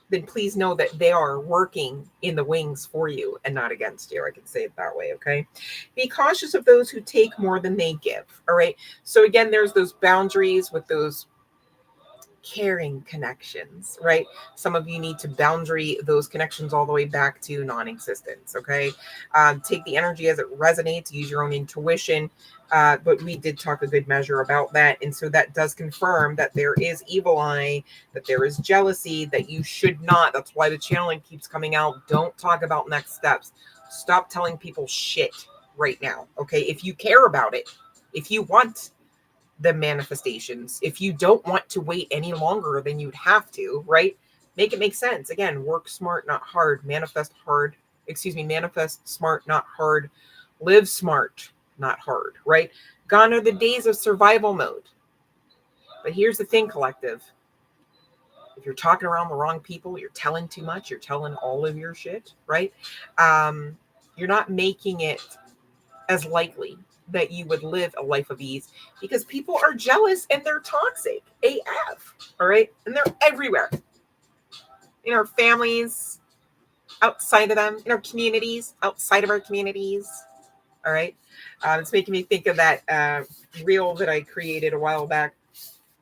then please know that they are working in the wings for you and not against you. I can say it that way, okay? Be cautious of those who take more than they give, all right? So again, there's those boundaries with those caring connections, right? Some of you need to boundary those connections all the way back to non-existence, okay? Take the energy as it resonates, use your own intuition, but we did talk a good measure about that, and so that does confirm that there is evil eye, that there is jealousy, that you should not, that's why the channeling keeps coming out, don't talk about next steps. Stop telling people shit right now, okay? If you care about it, if you want the manifestations, if you don't want to wait any longer than you'd have to, right? Make it make sense. Again, work smart, not hard. Manifest smart, not hard. Live smart, not hard, right? Gone are the days of survival mode. But here's the thing, collective. If you're talking around the wrong people, you're telling too much, you're telling all of your shit, right? You're not making it as likely that you would live a life of ease, because people are jealous and they're toxic AF, all right? And they're everywhere. In our families, outside of them, in our communities, outside of our communities, all right? It's making me think of that reel that I created a while back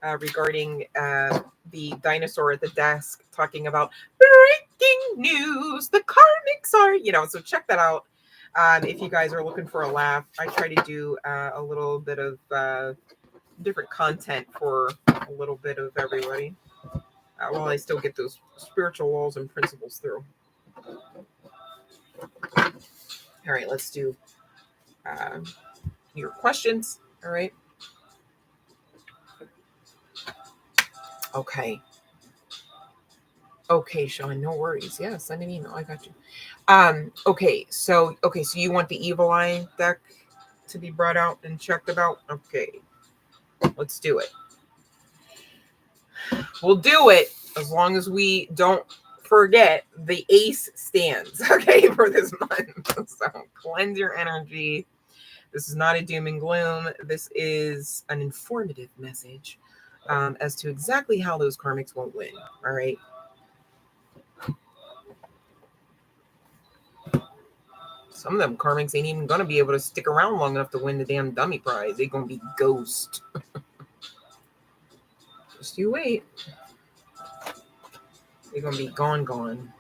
regarding the dinosaur at the desk talking about breaking news, the karmics are, so check that out. If you guys are looking for a laugh, I try to do a little bit of different content for a little bit of everybody, while I still get those spiritual laws and principles through. All right, let's do your questions. All right. Okay, Sean, no worries. Yeah, send an email. I got you. Okay, so you want the evil eye deck to be brought out and checked about? Okay, let's do it. We'll do it as long as we don't forget the ace stands, okay, for this month. So cleanse your energy. This is not a doom and gloom. This is an informative message as to exactly how those karmics won't win, all right? Some of them karmics ain't even going to be able to stick around long enough to win the damn dummy prize. They're going to be ghost. Just you wait. They're going to be gone.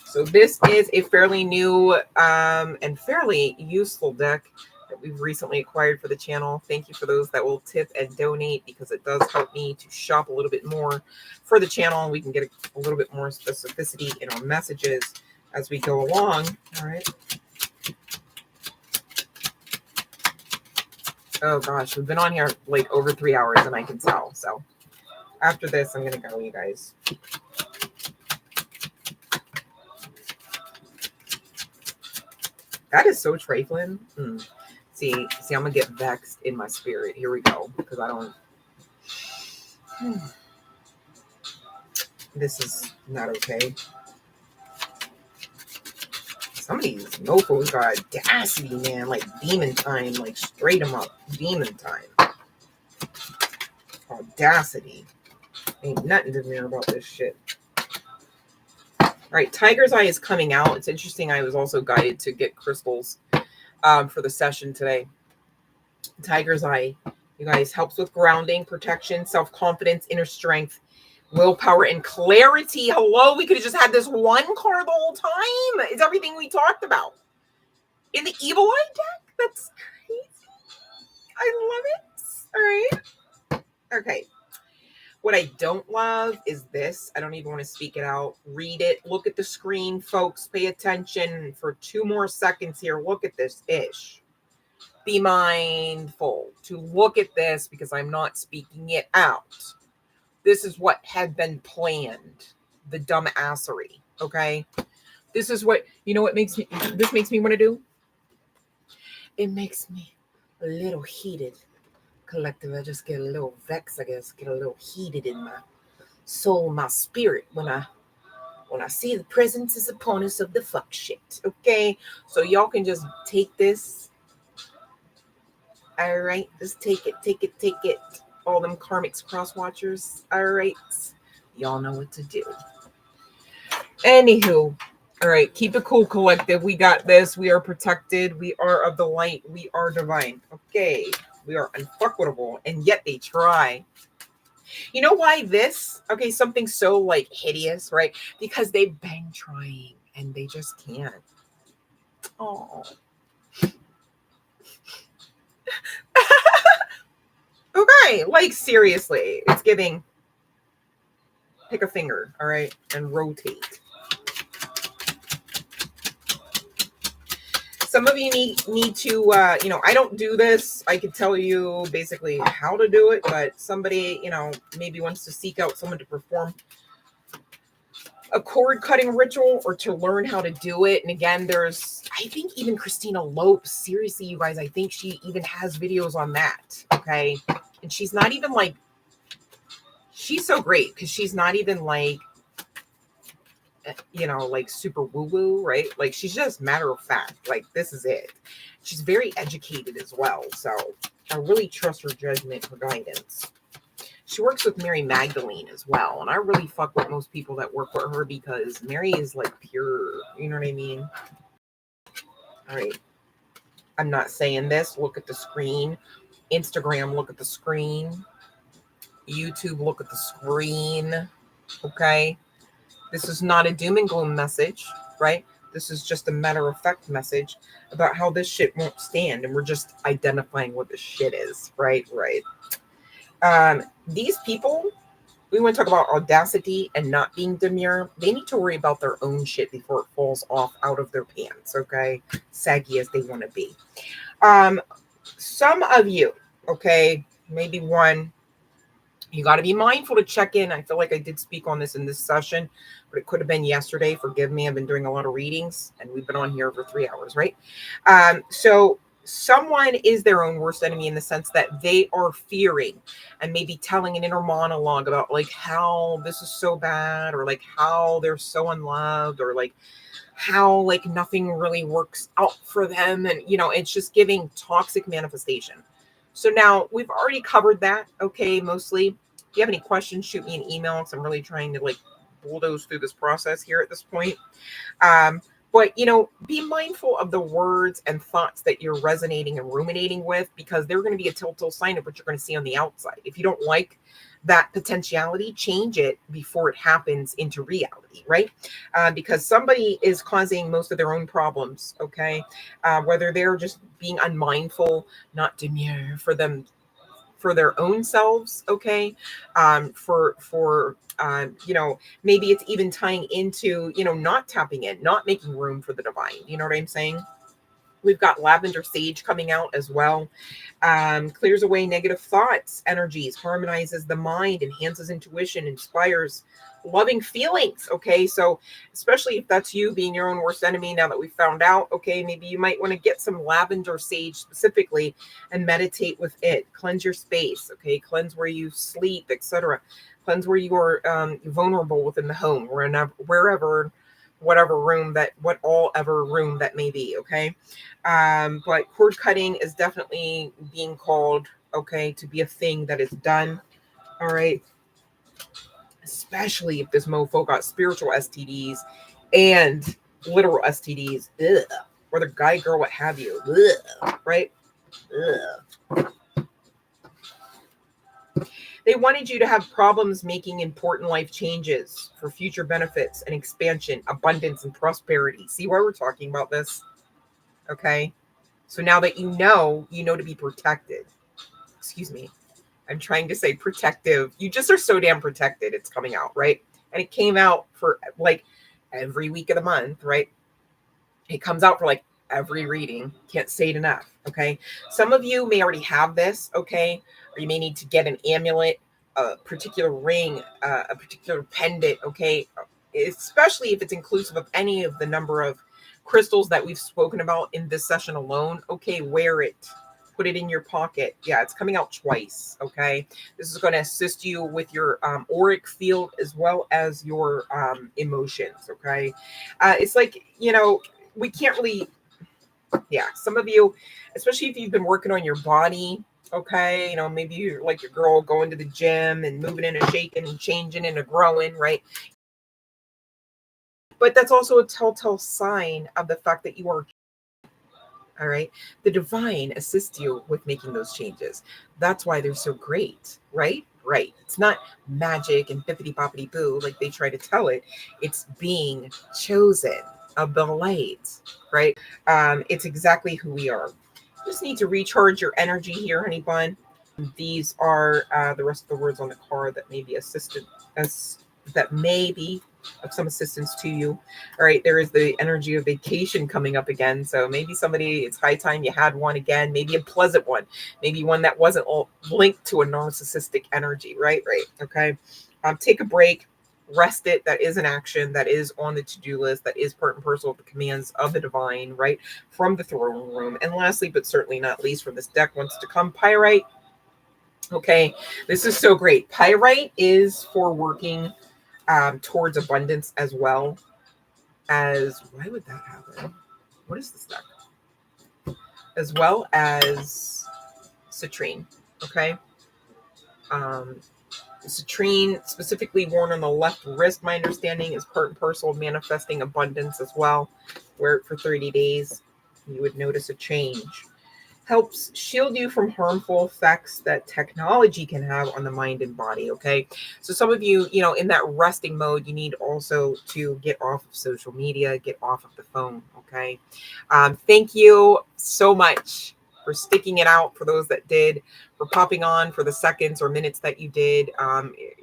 So this is a fairly new and fairly useful deck that we've recently acquired for the channel. Thank you for those that will tip and donate, because it does help me to shop a little bit more for the channel, and we can get a little bit more specificity in our messages as we go along. All right. Oh gosh, we've been on here like over 3 hours, and I can tell. So after this, I'm going to go, you guys. That is so trifling. See, I'm going to get vexed in my spirit. Here we go. Because I don't... This is not okay. Some of these mofos got audacity, man. Like demon time. Like straight them up. Demon time. Audacity. Ain't nothing to hear about this shit. All right, Tiger's Eye is coming out. It's interesting. I was also guided to get crystals for the session today. Tiger's Eye, you guys, helps with grounding, protection, self-confidence, inner strength, willpower, and clarity. Hello, we could have just had this one card the whole time. It's everything we talked about in the Evil Eye deck. That's crazy. I love it. All right. Okay. What I don't love is this. I don't even want to speak it out. Read it. Look at the screen, folks. Pay attention for 2 more seconds here. Look at this ish. Be mindful to look at this, because I'm not speaking it out. This is what had been planned. The dumbassery. Okay. This is what, what makes me want to do? It makes me a little heated. Collective, I just get a little vexed, I guess, get a little heated in my soul, my spirit when I see the presence as opponents of the fuck shit. Okay, so y'all can just take this. All right, just take it. All them karmics cross watchers. All right. Y'all know what to do. Anywho, all right, keep it cool, collective. We got this. We are protected. We are of the light. We are divine. Okay. We are unfuckable, and yet they try. You know why this? Okay, something so like hideous, right? Because they've been trying and they just can't. Oh. Okay, like seriously, it's giving. Pick a finger, all right, and rotate. Some of you need to, I don't do this. I can tell you basically how to do it, but somebody, maybe wants to seek out someone to perform a cord cutting ritual or to learn how to do it. And again, I think even Christina Lopes, seriously, you guys, I think she even has videos on that. Okay. And she's not even like, she's so great because she's not even like, like super woo woo, right? Like she's just matter of fact, like this is it. She's very educated as well. So I really trust her judgment, her guidance. She works with Mary Magdalene as well. And I really fuck with most people that work with her because Mary is like pure. You know what I mean? All right. I'm not saying this. Look at the screen. Instagram, look at the screen. YouTube, look at the screen. Okay. This is not a doom and gloom message, right? This is just a matter of fact message about how this shit won't stand. And we're just identifying what the shit is, right? Right. These people, we want to talk about audacity and not being demure. They need to worry about their own shit before it falls off out of their pants, okay? Saggy as they want to be. Some of you, okay, maybe one, you got to be mindful to check in. I feel like I did speak on this in this session, but it could have been yesterday. Forgive me. I've been doing a lot of readings and we've been on here for 3 hours, right? So someone is their own worst enemy in the sense that they are fearing and maybe telling an inner monologue about like how this is so bad or like how they're so unloved or like how like nothing really works out for them. And, it's just giving toxic manifestation. So now we've already covered that. Okay. Mostly. If you have any questions, shoot me an email. Cause I'm really trying to like bulldoze through this process here at this point. But, be mindful of the words and thoughts that you're resonating and ruminating with, because they're going to be a telltale sign of what you're going to see on the outside. If you don't like that potentiality, change it before it happens into reality, right? Because somebody is causing most of their own problems, okay? Whether they're just being unmindful, not demure for them, for their own selves, okay? Maybe it's even tying into, not tapping in, not making room for the divine. You know what I'm saying? We've got lavender sage coming out as well. Clears away negative thoughts, energies, harmonizes the mind, enhances intuition, inspires loving feelings. Okay, so especially if that's you being your own worst enemy, now that we found out, okay, maybe you might want to get some lavender sage specifically and meditate with it. Cleanse your space. Okay, cleanse where you sleep, etc. Cleanse where you are vulnerable within the home, wherever, whatever room that may be. Okay. But cord cutting is definitely being called, okay, to be a thing that is done. All right. Especially if this mofo got spiritual STDs and literal STDs, ugh, whether guy, girl, what have you, ugh, right? Ugh. They wanted you to have problems making important life changes for future benefits and expansion, abundance, and prosperity. See why we're talking about this? Okay. So now that you know to be protected. Excuse me. I'm trying to say protective. You just are so damn protected. It's coming out, right? And it came out for like every week of the month, right? It comes out for like every reading. Can't say it enough. Okay. Some of you may already have this. Okay. Or you may need to get an amulet, a particular ring, a particular pendant. Okay. Especially if it's inclusive of any of the number of crystals that we've spoken about in this session alone. Okay. Wear it. Put it in your pocket. Yeah, it's coming out twice. Okay. This is going to assist you with your auric field as well as your emotions. Okay. It's like, we can't really, yeah, some of you, especially if you've been working on your body, Okay, maybe you're like your girl going to the gym and moving and shaking and changing and growing, right? But that's also a telltale sign of the fact that you are, all right. The divine assists you with making those changes. That's why they're so great, right? Right. It's not magic and bippity boppity boo like they try to tell it. It's being chosen of the light, right? It's exactly who we are. Just need to recharge your energy here, honey bun. These are the rest of the words on the card that may be assistant as that may be of some assistance to you. All right, there is the energy of vacation coming up again. So maybe somebody, it's high time you had one again, maybe a pleasant one, maybe one that wasn't all linked to a narcissistic energy, right? Right. Okay. Take a break, rest it. That is an action that is on the to-do list, that is part and parcel of the commands of the divine, right? From the throne room. And lastly, but certainly not least from this deck wants to come pyrite. Okay, this is so great. Pyrite is for working towards abundance as well as, why would that happen? What is this deck? As well as citrine. Okay. Um, citrine, specifically worn on the left wrist, my understanding is part and parcel of manifesting abundance as well. Wear it for 30 days. You would notice a change. Helps shield you from harmful effects that technology can have on the mind and body. Okay. So some of you, in that resting mode, you need also to get off of social media, get off of the phone. Okay. Thank you so much for sticking it out, for those that did, for popping on for the seconds or minutes that you did.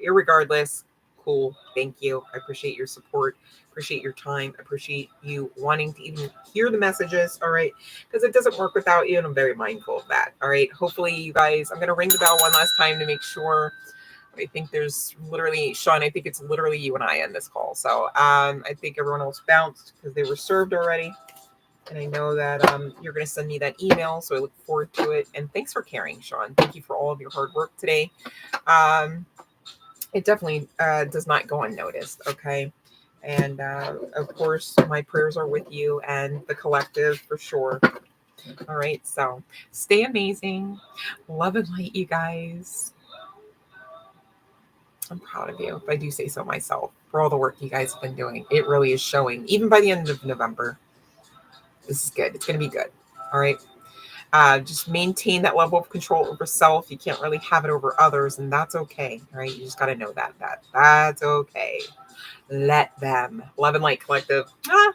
Irregardless, cool. Thank you. I appreciate your support. Appreciate your time. Appreciate you wanting to even hear the messages. All right, because it doesn't work without you, and I'm very mindful of that. All right, hopefully you guys, I'm going to ring the bell one last time to make sure. I think there's literally, Sean, I think it's literally you and I on this call. So I think everyone else bounced because they were served already. And I know that you're going to send me that email, so I look forward to it. And thanks for caring, Sean. Thank you for all of your hard work today. It definitely does not go unnoticed, okay? And of course, my prayers are with you and the collective for sure. All right, so stay amazing. Love and light, you guys. I'm proud of you, if I do say so myself, for all the work you guys have been doing. It really is showing, even by the end of November. This is good. It's going to be good. All right. Just maintain that level of control over self. You can't really have it over others, and that's okay. All right. You just got to know that's okay. Let them. Love and light, collective. Ah.